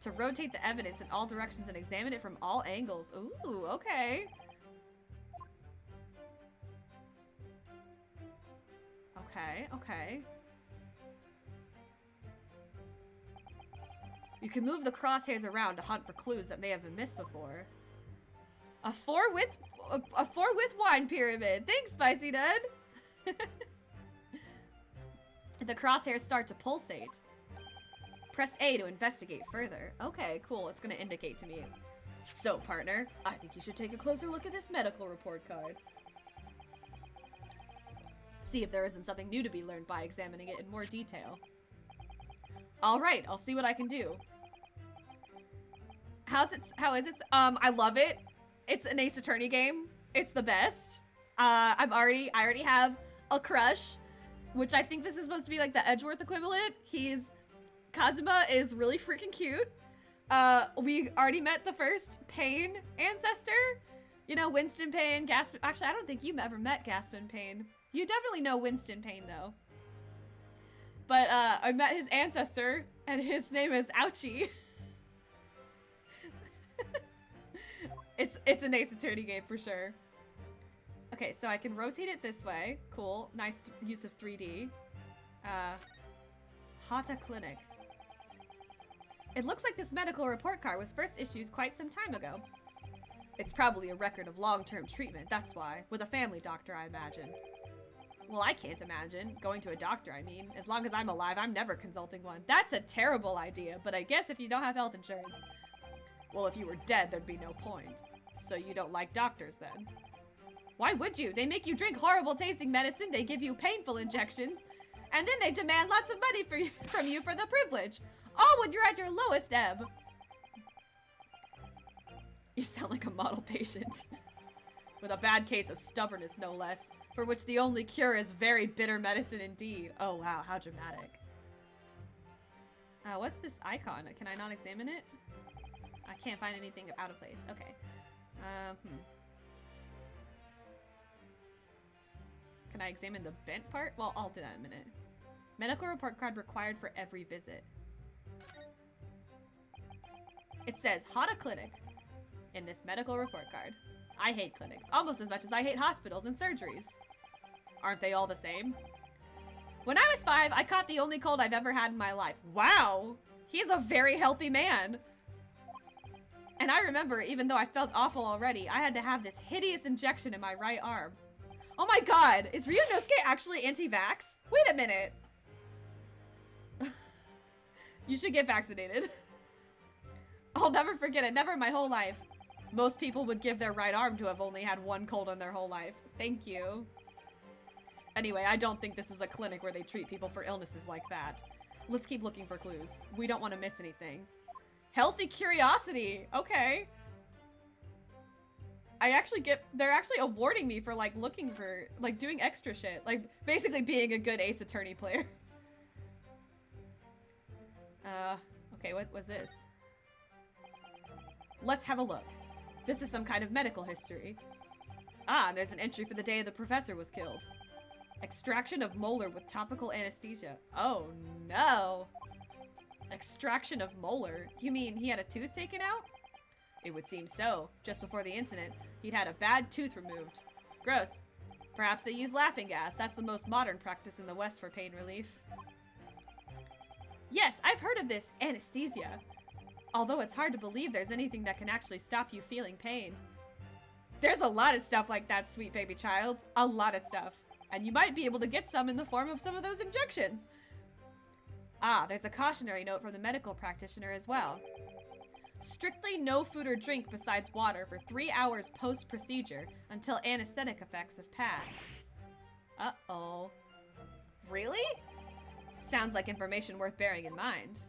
To rotate the evidence in all directions and examine it from all angles. Ooh, okay. Okay. You can move the crosshairs around to hunt for clues that may have been missed before. A four width wine pyramid. Thanks, Spicy Dud. The crosshairs start to pulsate. Press A to investigate further. Okay, cool. It's gonna indicate to me. So, partner, I think you should take a closer look at this medical report card. See if there isn't something new to be learned by examining it in more detail. Alright, I'll see what I can do. How is it? I love it. It's an Ace Attorney game. It's the best. I already have a crush, which I think this is supposed to be like the Edgeworth equivalent. Kazuma is really freaking cute. We already met the first Payne ancestor. You know, Winston Payne, Gaspin. Actually, I don't think you've ever met Gaspin Payne. You definitely know Winston Payne, though. But I met his ancestor, and his name is Ouchie. It's an Ace Attorney game for sure. Okay, so I can rotate it this way. Cool. Nice use of 3D. Hata Clinic. It looks like this medical report card was first issued quite some time ago. It's probably a record of long-term treatment, that's why. With a family doctor, I imagine. Well, I can't imagine. Going to a doctor, I mean. As long as I'm alive, I'm never consulting one. That's a terrible idea, but I guess if you don't have health insurance. Well, if you were dead, there'd be no point. So you don't like doctors, then? Why would you? They make you drink horrible tasting medicine, they give you painful injections, and then they demand lots of money from you for the privilege. All when you're at your lowest ebb. You sound like a model patient. With a bad case of stubbornness, no less, for which the only cure is very bitter medicine indeed. Oh wow, how dramatic. What's this icon? Can I not examine it? I can't find anything out of place. Okay. Can I examine the bent part? Well, I'll do that in a minute. Medical report card required for every visit. It says Hata Clinic in this medical report card. I hate clinics almost as much as I hate hospitals and surgeries. Aren't they all the same? When I was 5, I caught the only cold I've ever had in my life. Wow! He's a very healthy man. And I remember, even though I felt awful already, I had to have this hideous injection in my right arm. Oh my god, is Ryunosuke actually anti-vax? Wait a minute. You should get vaccinated. I'll never forget it. Never in my whole life. Most people would give their right arm to have only had one cold in their whole life. Thank you. Anyway, I don't think this is a clinic where they treat people for illnesses like that. Let's keep looking for clues. We don't want to miss anything. Healthy curiosity. Okay. They're actually awarding me for like looking for, like doing extra shit. Like basically being a good Ace Attorney player. Okay, what was this? Let's have a look. This is some kind of medical history. Ah, there's an entry for the day the professor was killed. Extraction of molar with topical anesthesia. Oh no. Extraction of molar? You mean he had a tooth taken out? It would seem so. Just before the incident, he'd had a bad tooth removed. Gross. Perhaps they use laughing gas. That's the most modern practice in the West for pain relief. Yes, I've heard of this anesthesia. Although it's hard to believe there's anything that can actually stop you feeling pain. There's a lot of stuff like that, sweet baby child. A lot of stuff. And you might be able to get some in the form of some of those injections. Ah, there's a cautionary note from the medical practitioner as well. Strictly no food or drink besides water for 3 hours post-procedure until anesthetic effects have passed. Uh-oh. Really? Sounds like information worth bearing in mind.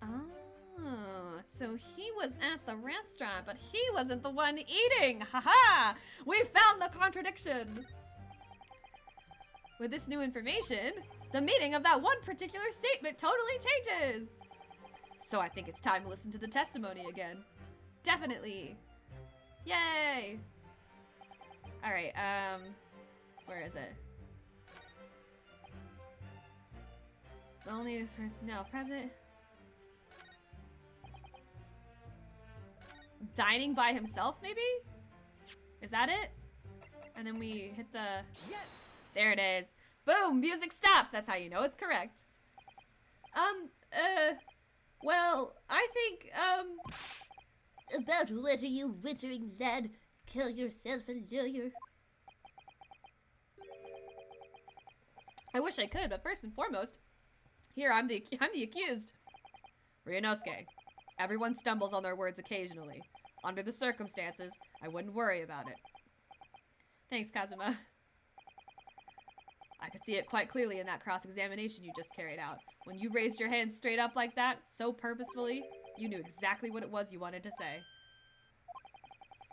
Ah, so he was at the restaurant, but he wasn't the one eating. Haha! We found the contradiction. With this new information, the meaning of that one particular statement totally changes. So I think it's time to listen to the testimony again. Definitely. Yay! Alright, where is it? Only personnel present. Dining by himself, maybe? Is that it? And then we hit the... Yes! There it is. Boom! Music stopped! That's how you know it's correct. Well, I think, About what are you wittering, lad? Kill yourself a lawyer. I wish I could, but first and foremost, here, I'm the accused. Ryunosuke. Everyone stumbles on their words occasionally. Under the circumstances, I wouldn't worry about it. Thanks, Kazuma. I could see it quite clearly in that cross-examination you just carried out. When you raised your hand straight up like that, so purposefully, you knew exactly what it was you wanted to say.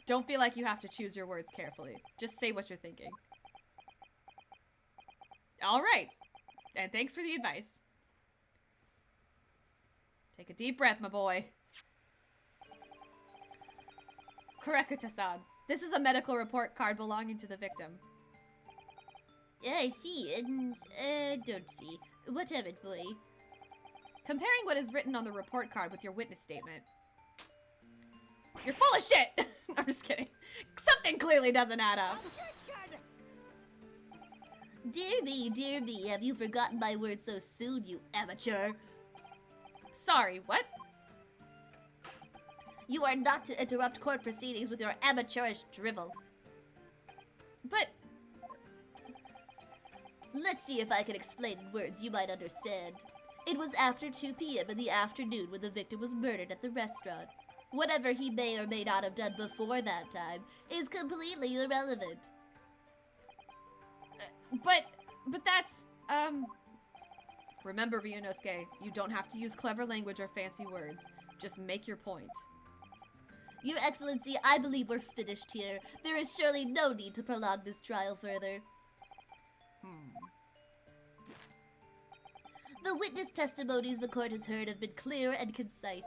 Don't feel like you have to choose your words carefully. Just say what you're thinking. All right. And thanks for the advice. Take a deep breath, my boy. Kurekuta-san, this is a medical report card belonging to the victim. I see, and, don't see. What of it, boy? Comparing what is written on the report card with your witness statement. You're full of shit! I'm just kidding. Something clearly doesn't add up. Dear me, have you forgotten my words so soon, you amateur? Sorry, what? You are not to interrupt court proceedings with your amateurish drivel. But... Let's see if I can explain in words you might understand. It was after 2 p.m. in the afternoon when the victim was murdered at the restaurant. Whatever he may or may not have done before that time is completely irrelevant. But that's, Remember, Ryunosuke, you don't have to use clever language or fancy words. Just make your point. Your Excellency, I believe we're finished here. There is surely no need to prolong this trial further. The witness testimonies the court has heard have been clear and concise.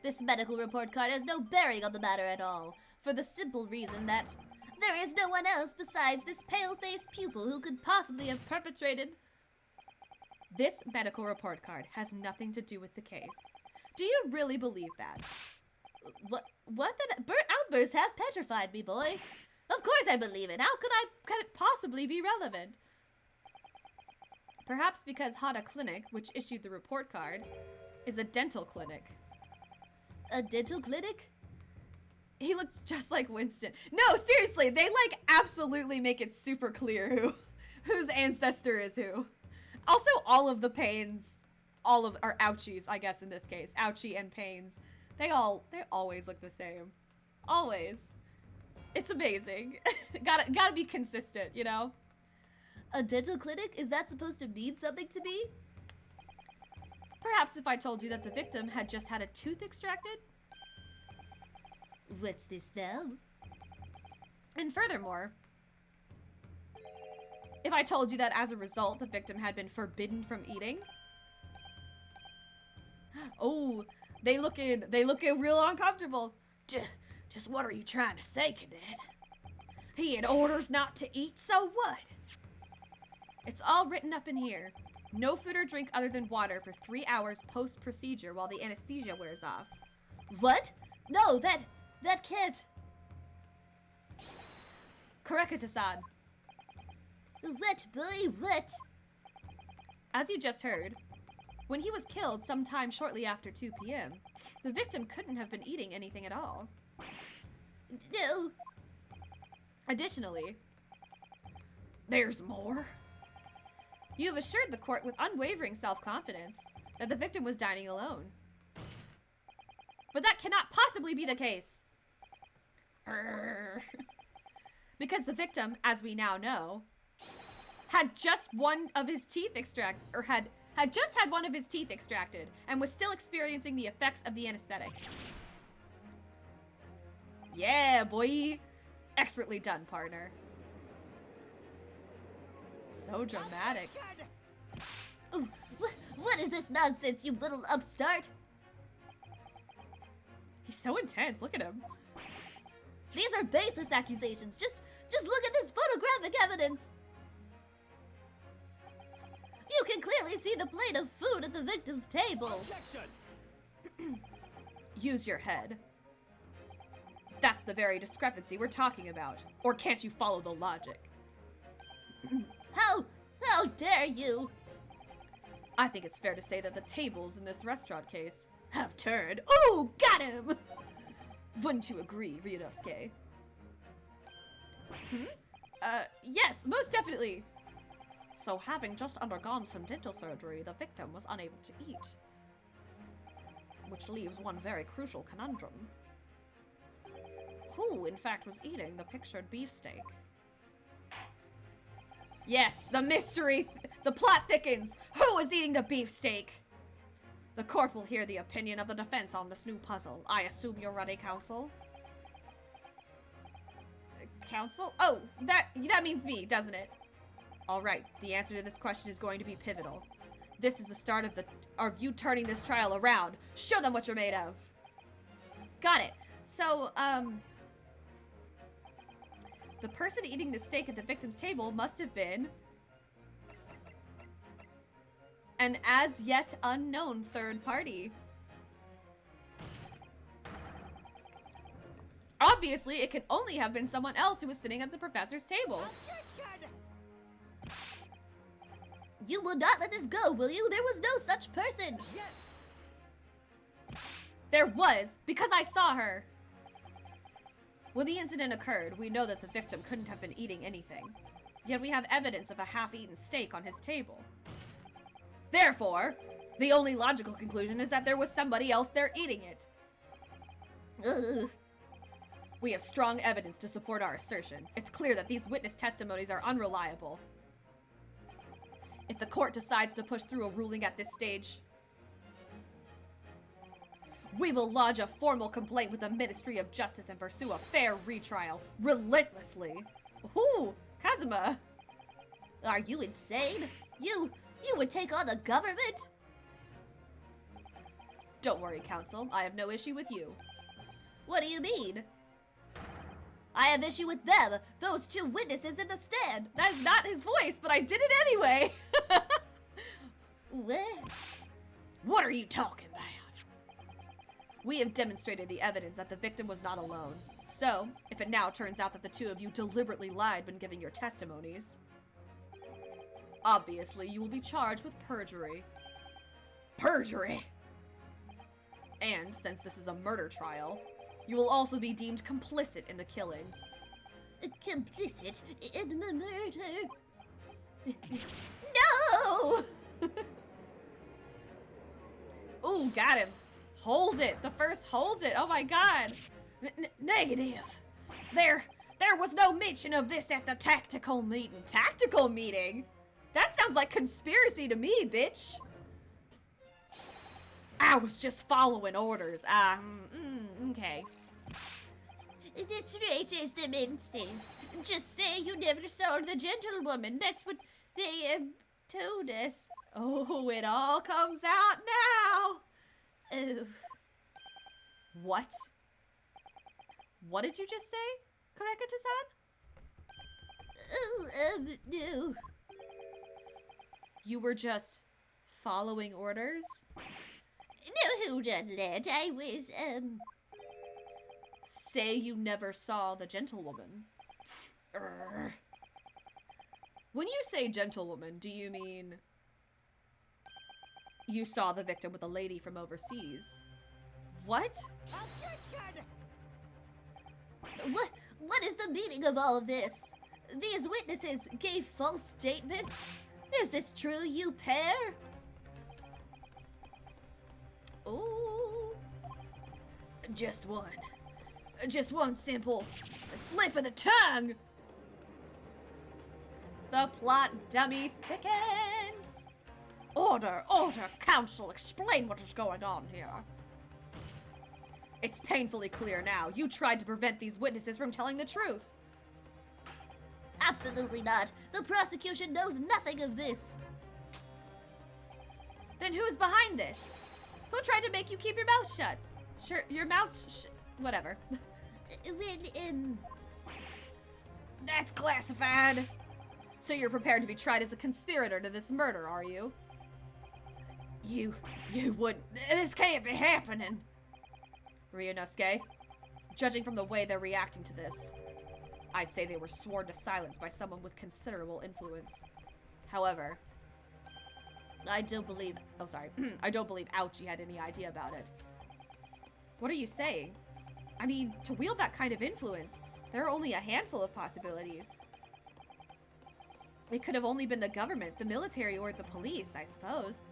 This medical report card has no bearing on the matter at all, for the simple reason that there is no one else besides this pale-faced pupil who could possibly have perpetrated. This medical report card has nothing to do with the case. Do you really believe that? What that outburst has petrified me, boy. Of course I believe it. How could it possibly be relevant? Perhaps because Hada Clinic, which issued the report card, is a dental clinic. A dental clinic? He looks just like Winston. No, seriously, they like absolutely make it super clear whose ancestor is who. Also, all of the pains all of, or ouchies, I guess in this case, ouchie and pains. They always look the same. Always. It's amazing. Gotta be consistent, you know? A dental clinic? Is that supposed to mean something to me? Perhaps if I told you that the victim had just had a tooth extracted? What's this now? And furthermore, if I told you that as a result, the victim had been forbidden from eating? Oh, they looking real uncomfortable. Just what are you trying to say, Cadet? He had orders not to eat, so what? It's all written up in here. No food or drink other than water for 3 hours post-procedure while the anesthesia wears off. What? No, that can't. Correct-san. What, boy, what? As you just heard, when he was killed sometime shortly after 2 p.m., the victim couldn't have been eating anything at all. No. Additionally, There's more? you have assured the court with unwavering self-confidence that the victim was dining alone. But that cannot possibly be the case. Because the victim, as we now know, had just one of his teeth had just had one of his teeth extracted and was still experiencing the effects of the anesthetic. Yeah, boy. Expertly done, partner. So dramatic. Ooh, what is this nonsense, you little upstart? He's so intense. Look at him. These are baseless accusations. Just look at this photographic evidence. You can clearly see the plate of food at the victim's table. Use your head. That's the very discrepancy we're talking about. Or can't you follow the logic? How dare you? I think it's fair to say that the tables in this restaurant case Have turned. Ooh, got him! Wouldn't you agree, Ryunosuke? Yes, most definitely. So having just undergone some dental surgery, the victim was unable to eat. Which leaves one very crucial conundrum. Who, in fact, was eating the pictured beefsteak? Yes, the mystery, the plot thickens. Who was eating the beefsteak? The court will hear the opinion of the defense on this new puzzle. I assume you're ready, counsel? Counsel? Oh, that means me, doesn't it? All right, the answer to this question is going to be pivotal. This is the start of you turning this trial around. Show them what you're made of. Got it. So, the person eating the steak at the victim's table must have been an as yet unknown third party. Obviously, it can only have been someone else who was sitting at the professor's table. You will not let this go, will you? There was no such person. Yes! There was, because I saw her. When the incident occurred, we know that the victim couldn't have been eating anything. Yet we have evidence of a half-eaten steak on his table. Therefore, the only logical conclusion is that there was somebody else there eating it. Ugh. We have strong evidence to support our assertion. It's clear that these witness testimonies are unreliable. If the court decides to push through a ruling at this stage, we will lodge a formal complaint with the Ministry of Justice and pursue a fair retrial, relentlessly. Ooh, Kazuma. Are you insane? You would take on the government? Don't worry, counsel. I have no issue with you. What do you mean? I have issue with them, those two witnesses in the stand. That is not his voice, but I did it anyway. What are you talking about? We have demonstrated the evidence that the victim was not alone. So, if it now turns out that the two of you deliberately lied when giving your testimonies, obviously you will be charged with perjury. Perjury? And, since this is a murder trial, you will also be deemed complicit in the killing. Complicit in the murder? No! got him. Hold it. The first hold it. Oh my god. Negative. There was no mention of this at the tactical meeting. Tactical meeting? That sounds like conspiracy to me, bitch. I was just following orders. Okay. That's right, as the man says. Just say you never saw the gentlewoman. That's what they told us. Oh, it all comes out now. Oh, What? What did you just say, Karekata-san? no. You were just following orders? No, hold on, lad. I was, Say you never saw the gentlewoman. When you say gentlewoman, do you mean you saw the victim with a lady from overseas? What? What is the meaning of all of this? These witnesses gave false statements? Is this true, you pair? Ooh. Just one simple slip of the tongue. The plot dummy thickens. Order, counsel, explain what is going on here. It's painfully clear now. You tried to prevent these witnesses from telling the truth. Absolutely not. The prosecution knows nothing of this. Then who's behind this? Who tried to make you keep your mouth shut? Sure, your mouth whatever. That's classified. So you're prepared to be tried as a conspirator to this murder, are you? You wouldn't. This can't be happening. Ryunosuke, judging from the way they're reacting to this, I'd say they were sworn to silence by someone with considerable influence. However, I don't believe Ouchie had any idea about it. What are you saying? I mean, to wield that kind of influence, there are only a handful of possibilities. It could have only been the government, the military, or the police, I suppose.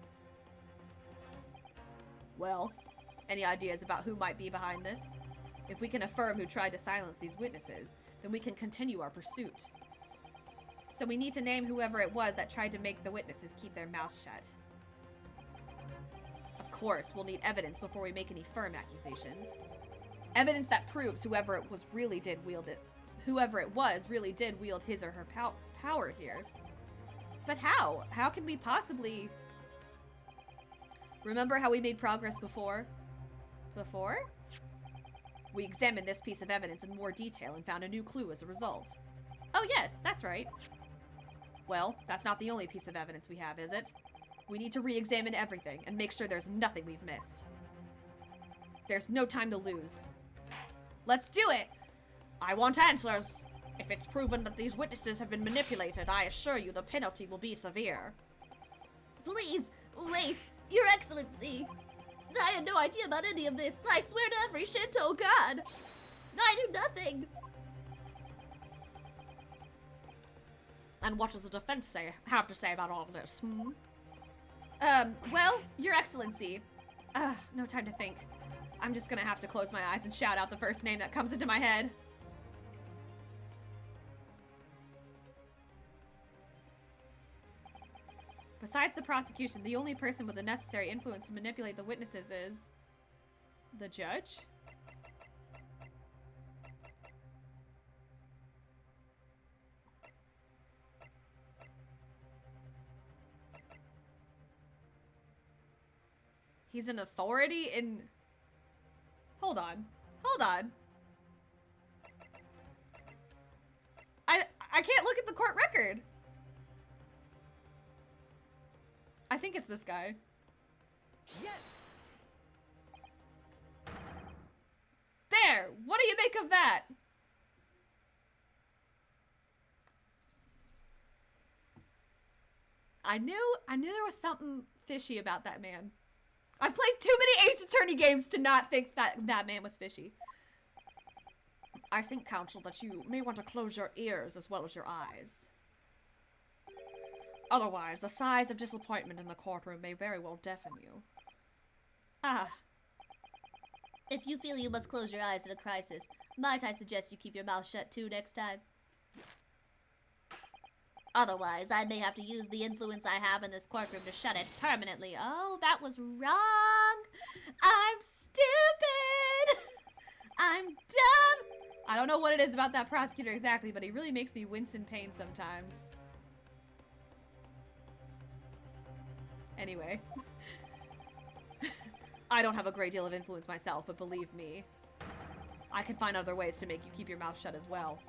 Well, any ideas about who might be behind this? If we can affirm who tried to silence these witnesses, then we can continue our pursuit. So we need to name whoever it was that tried to make the witnesses keep their mouths shut. Of course, we'll need evidence before we make any firm accusations. Evidence that proves whoever it was really did wield his or her power here. But how? How can we possibly... Remember how we made progress before? Before? We examined this piece of evidence in more detail and found a new clue as a result. Oh yes, that's right. Well, that's not the only piece of evidence we have, is it? We need to re-examine everything and make sure there's nothing we've missed. There's no time to lose. Let's do it! I want answers. If it's proven that these witnesses have been manipulated, I assure you the penalty will be severe. Please, wait, Your Excellency. I had no idea about any of this. I swear to every Shinto god. I knew nothing. And what does the defense have to say about all of this? Well, Your Excellency. No time to think. I'm just gonna have to close my eyes and shout out the first name that comes into my head. Besides the prosecution, the only person with the necessary influence to manipulate the witnesses is... the judge? He's an authority in... Hold on. Hold on. I can't look at the court record. I think it's this guy. Yes! There! What do you make of that? I knew there was something fishy about that man. I've played too many Ace Attorney games to not think that that man was fishy. I think, counsel, that you may want to close your ears as well as your eyes. Otherwise, the sighs of disappointment in the courtroom may very well deafen you. Ah. If you feel you must close your eyes in a crisis, might I suggest you keep your mouth shut too next time? Otherwise, I may have to use the influence I have in this courtroom to shut it permanently. Oh, that was wrong. I'm stupid. I'm dumb. I don't know what it is about that prosecutor exactly, but he really makes me wince in pain sometimes. Anyway. I don't have a great deal of influence myself, but believe me, I can find other ways to make you keep your mouth shut as well.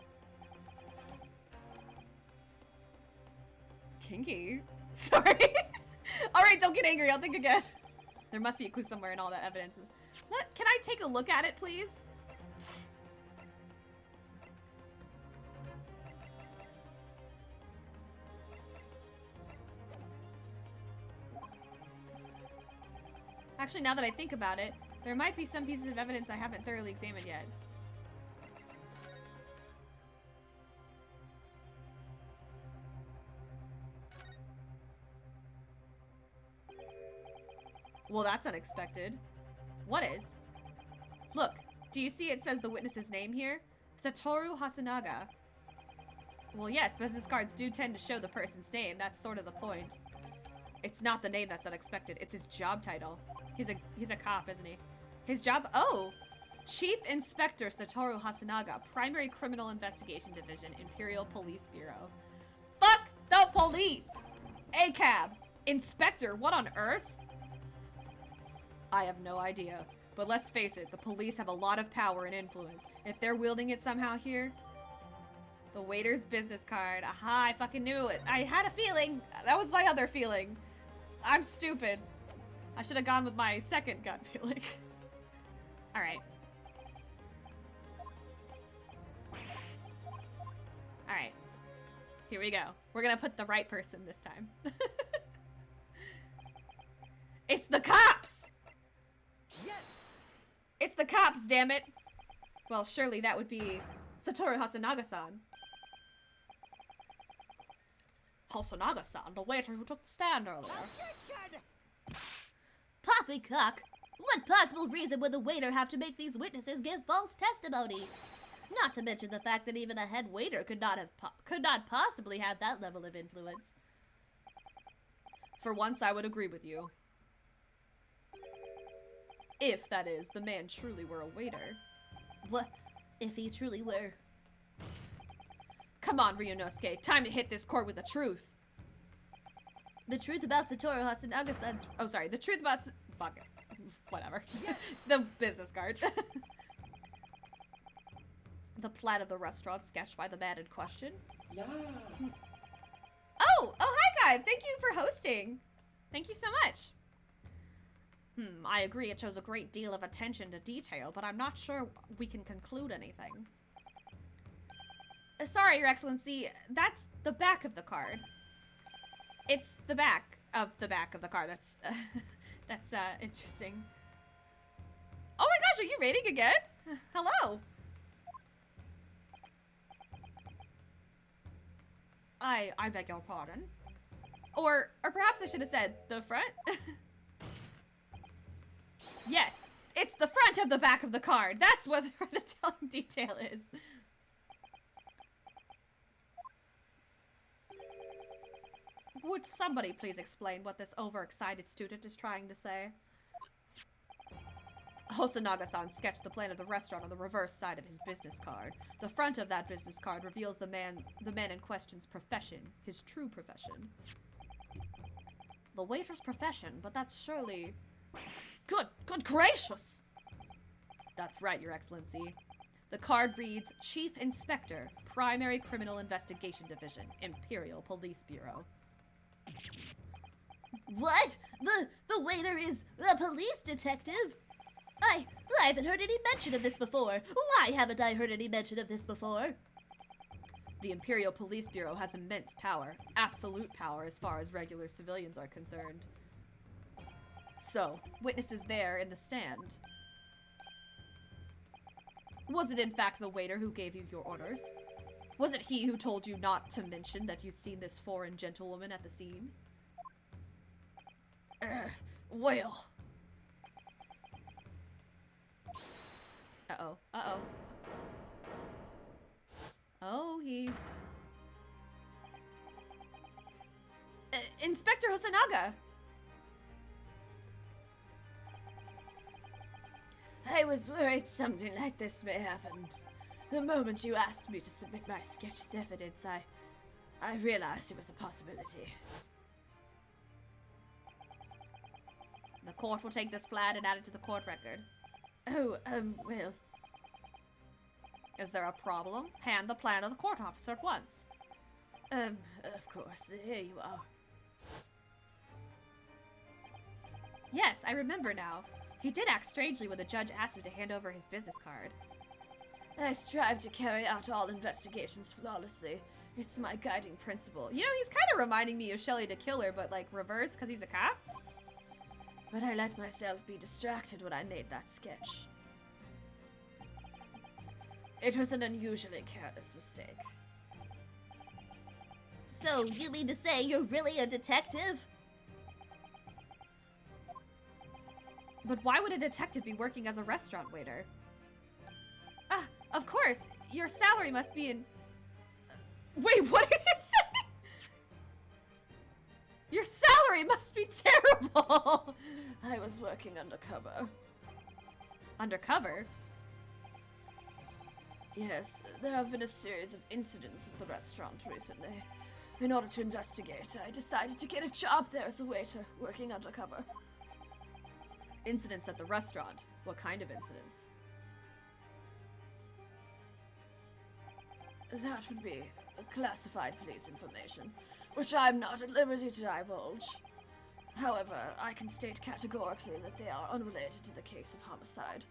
Kinky? Sorry. Alright, don't get angry. I'll think again. There must be a clue somewhere in all that evidence. Can I take a look at it, please? Actually, now that I think about it, there might be some pieces of evidence I haven't thoroughly examined yet. Well, that's unexpected. What is? Look, do you see it says the witness's name here? Satoru Hasunaga. Well, yes, business cards do tend to show the person's name. That's sort of the point. It's not the name that's unexpected. It's his job title. He's a cop, isn't he? His job? Oh! Chief Inspector Satoru Hasunaga, Primary Criminal Investigation Division, Imperial Police Bureau. Fuck the police! ACAB! Inspector, what on earth? I have no idea. But let's face it, the police have a lot of power and influence. If they're wielding it somehow here... The waiter's business card. Aha, I fucking knew it. I had a feeling. That was my other feeling. I'm stupid. I should have gone with my second gut feeling. Alright. Alright. Here we go. We're gonna put the right person this time. It's the cops! Yes! It's the cops, damn it! Well, surely that would be Satoru Hasunaga-san. Hasunaga-san, the waiter who took the stand earlier. Poppycock! What possible reason would the waiter have to make these witnesses give false testimony? Not to mention the fact that even a head waiter could not possibly have that level of influence. For once, I would agree with you. If, that is, the man truly were a waiter. What if he truly were? Come on, Ryunosuke. Time to hit this court with the truth. The truth about Satoru Hasunaga-san's... Oh, sorry. The truth about... Fuck it. Whatever. Yes. The business card. The plan of the restaurant sketched by the man in question. Yes. Oh, hi, Guy. Thank you for hosting. Thank you so much. I agree it shows a great deal of attention to detail, but I'm not sure we can conclude anything. Sorry, Your Excellency. That's the back of the card. It's the back of the card. That's, that's, interesting. Oh my gosh, are you raiding again? Hello. I beg your pardon. Or perhaps I should have said the front. Yes, it's the front of the back of the card. That's what the telling detail is. Would somebody please explain what this overexcited student is trying to say? Hosonaga-san sketched the plan of the restaurant on the reverse side of his business card. The front of that business card reveals the man in question's profession, his true profession. The waiter's profession, but that's surely... Good gracious! That's right, Your Excellency. The card reads, Chief Inspector, Primary Criminal Investigation Division, Imperial Police Bureau. What? The waiter is a police detective? I haven't heard any mention of this before. Why haven't I heard any mention of this before? The Imperial Police Bureau has immense power, absolute power as far as regular civilians are concerned. So, witnesses there in the stand. Was it in fact the waiter who gave you your orders? Was it he who told you not to mention that you'd seen this foreign gentlewoman at the scene? Well... Uh-oh. Uh-oh. Oh, he... Inspector Hosonaga! I was worried something like this may happen. The moment you asked me to submit my sketch as evidence, I realized it was a possibility. The court will take this plan and add it to the court record. Oh, well, Is there a problem? Hand the plan to the court officer at once. of course, here you are. Yes, I remember now. He did act strangely when the judge asked me to hand over his business card. I strive to carry out all investigations flawlessly. It's my guiding principle. You know, he's kind of reminding me of Shelley the Killer, but like reverse because he's a cop. But I let myself be distracted when I made that sketch. It was an unusually careless mistake. So, you mean to say you're really a detective? But why would a detective be working as a restaurant waiter? Ah, of course. Your salary must be in... Wait, what did it say? Your salary must be terrible. I was working undercover. Undercover? Yes, there have been a series of incidents at the restaurant recently. In order to investigate, I decided to get a job there as a waiter, working undercover. Incidents at the restaurant. What kind of incidents? That would be classified police information, which I'm not at liberty to divulge. However, I can state categorically that they are unrelated to the case of homicide.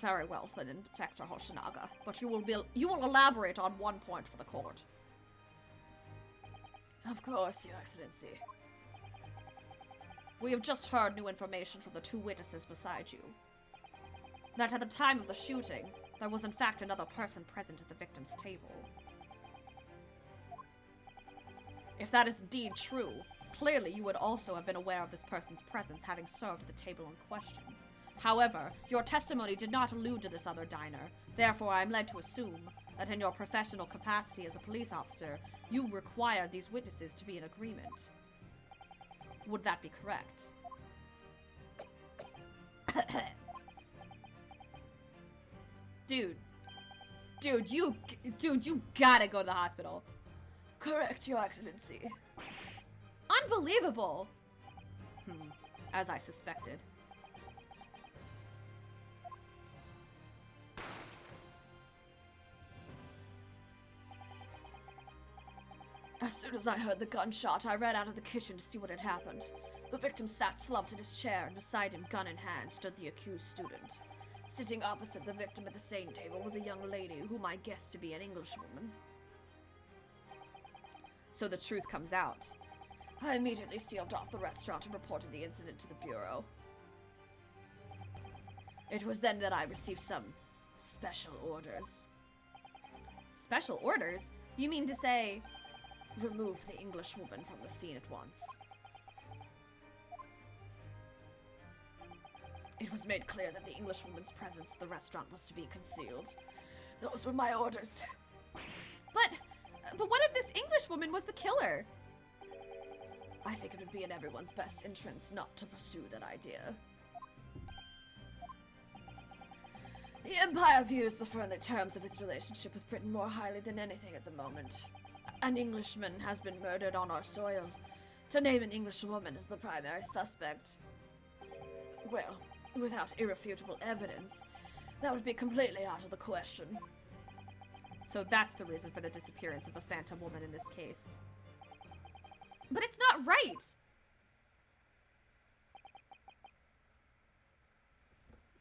Very well then, Inspector Hoshinaga. But you will elaborate on one point for the court. Of course, Your Excellency. We have just heard new information from the two witnesses beside you. That at the time of the shooting, there was in fact another person present at the victim's table. If that is indeed true, clearly you would also have been aware of this person's presence having served at the table in question. However, your testimony did not allude to this other diner, therefore I am led to assume that in your professional capacity as a police officer, you required these witnesses to be in agreement. Would that be correct? Dude, you gotta go to the hospital. Correct, Your Excellency. Unbelievable! As I suspected. As soon as I heard the gunshot, I ran out of the kitchen to see what had happened. The victim sat slumped in his chair, and beside him, gun in hand, stood the accused student. Sitting opposite the victim at the same table was a young lady whom I guessed to be an Englishwoman. So the truth comes out. I immediately sealed off the restaurant and reported the incident to the Bureau. It was then that I received some special orders. Special orders? You mean to say... Remove the Englishwoman from the scene at once. It was made clear that the Englishwoman's presence at the restaurant was to be concealed. Those were my orders. But what if this Englishwoman was the killer? I think it would be in everyone's best interest not to pursue that idea. The Empire views the friendly terms of its relationship with Britain more highly than anything at the moment. An Englishman has been murdered on our soil. To name an Englishwoman as the primary suspect, well, without irrefutable evidence, that would be completely out of the question. So that's the reason for the disappearance of the Phantom Woman in this case. But it's not right!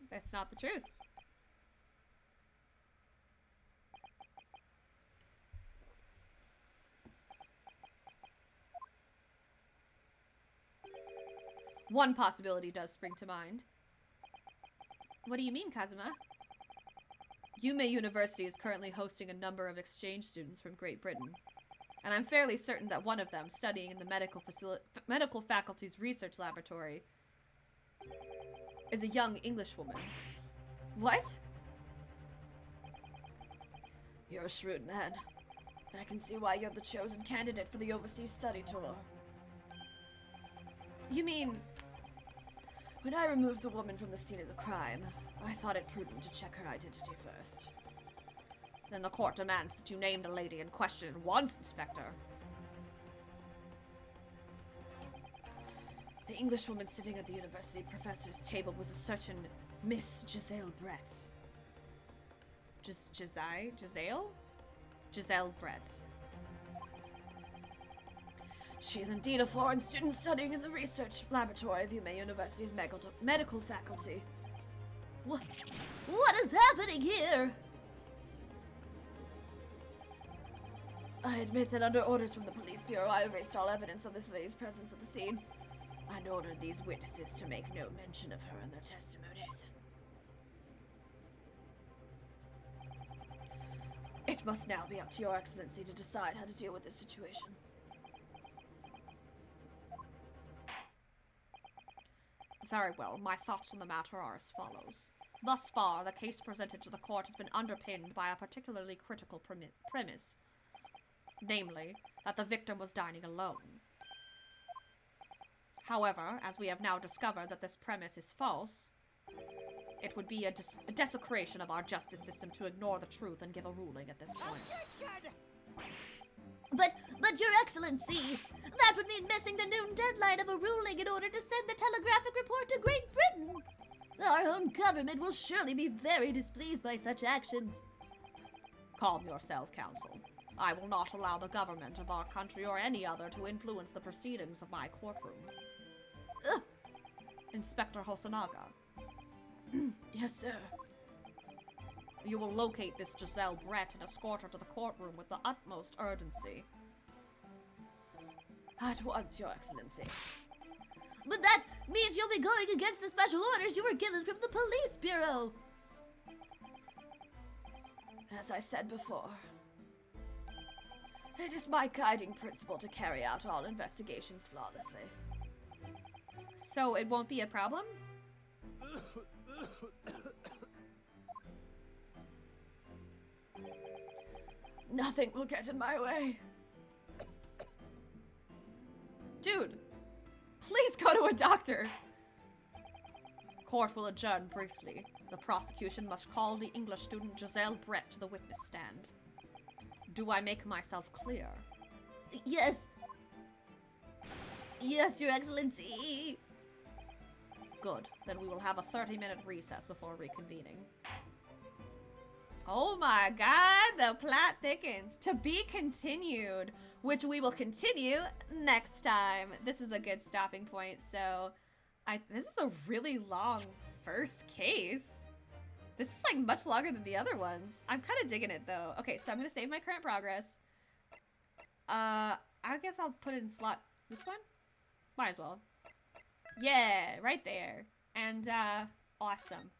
That's not the truth. One possibility does spring to mind. What do you mean, Kazuma? Yume University is currently hosting a number of exchange students from Great Britain, and I'm fairly certain that one of them, studying in the medical faculty's research laboratory, is a young Englishwoman. What? You're a shrewd man. I can see why you're the chosen candidate for the overseas study tour. You mean... When I removed the woman from the scene of the crime, I thought it prudent to check her identity first. Then the court demands that you name the lady in question at once, Inspector. The Englishwoman sitting at the university professor's table was a certain Miss Giselle Brett. Giselle? Giselle Brett. She is indeed a foreign student studying in the research laboratory of Yume University's medical faculty. What is happening here? I admit that under orders from the police bureau, I erased all evidence of this lady's presence at the scene, and ordered these witnesses to make no mention of her in their testimonies. It must now be up to Your Excellency to decide how to deal with this situation. Very well, my thoughts on the matter are as follows. Thus far, the case presented to the court has been underpinned by a particularly critical premise. Namely, that the victim was dining alone. However, as we have now discovered that this premise is false, it would be a desecration of our justice system to ignore the truth and give a ruling at this point. But Your Excellency, that would mean missing the noon deadline of a ruling in order to send the telegraphic report to Great Britain. Our own government will surely be very displeased by such actions. Calm yourself, Counsel. I will not allow the government of our country or any other to influence the proceedings of my courtroom. Inspector Hosonaga. Yes, sir. You will locate this Giselle Brett and escort her to the courtroom with the utmost urgency. At once, Your Excellency. But that means you'll be going against the special orders you were given from the police bureau. As I said before, it is my guiding principle to carry out all investigations flawlessly. So it won't be a problem? Nothing will get in my way. Dude, please go to a doctor. Court will adjourn briefly. The prosecution must call the English student Giselle Brett to the witness stand. Do I make myself clear? Yes. Yes, Your Excellency. Good. Then we will have a 30-minute recess before reconvening. Oh my god, the plot thickens. To be continued, which we will continue next time. This is a good stopping point, so this is a really long first case. This is like much longer than the other ones. I'm kind of digging it though. Okay, so I'm gonna save my current progress. I guess I'll put it in slot this one. Might as well. Yeah, right there. And awesome.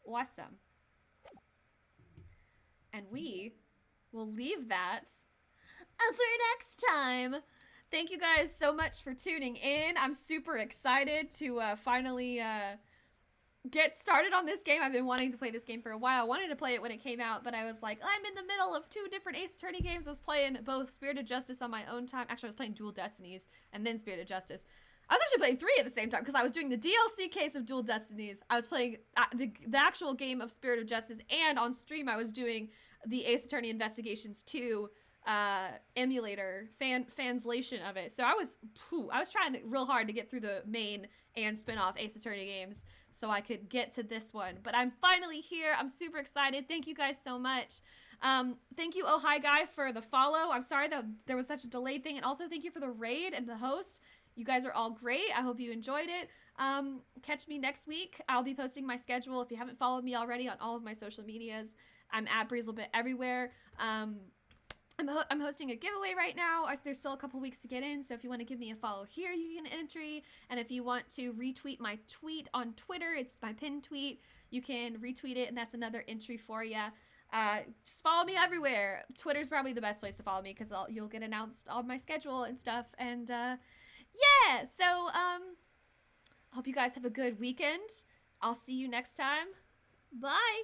And we will leave that for next time. Thank you guys so much for tuning in. I'm super excited to finally get started on this game. I've been wanting to play this game for a while. I wanted to play it when it came out, but I was like, I'm in the middle of 2 different Ace Attorney games. I was playing both Spirited Justice on my own time. Actually, I was playing Dual Destinies and then Spirited Justice. I was actually playing 3 at the same time because I was doing the DLC case of Dual Destinies. I was playing the actual game of Spirit of Justice, and on stream I was doing the Ace Attorney Investigations 2 emulator translation of it. So I was trying real hard to get through the main and spin-off Ace Attorney games so I could get to this one. But I'm finally here. I'm super excited. Thank you guys so much. Thank you, Oh Hi Guy, for the follow. I'm sorry that there was such a delayed thing. And also thank you for the raid and the host. You guys are all great. I hope you enjoyed it. Catch me next week. I'll be posting my schedule. If you haven't followed me already on all of my social medias, I'm at Breezelbit everywhere. I'm hosting a giveaway right now. There's still a couple weeks to get in, so if you want to give me a follow here, you can entry. And if you want to retweet my tweet on Twitter, it's my pinned tweet. You can retweet it, and that's another entry for you. Just follow me everywhere. Twitter's probably the best place to follow me because you'll get announced on my schedule and stuff. And yeah, so hope you guys have a good weekend. I'll see you next time. Bye.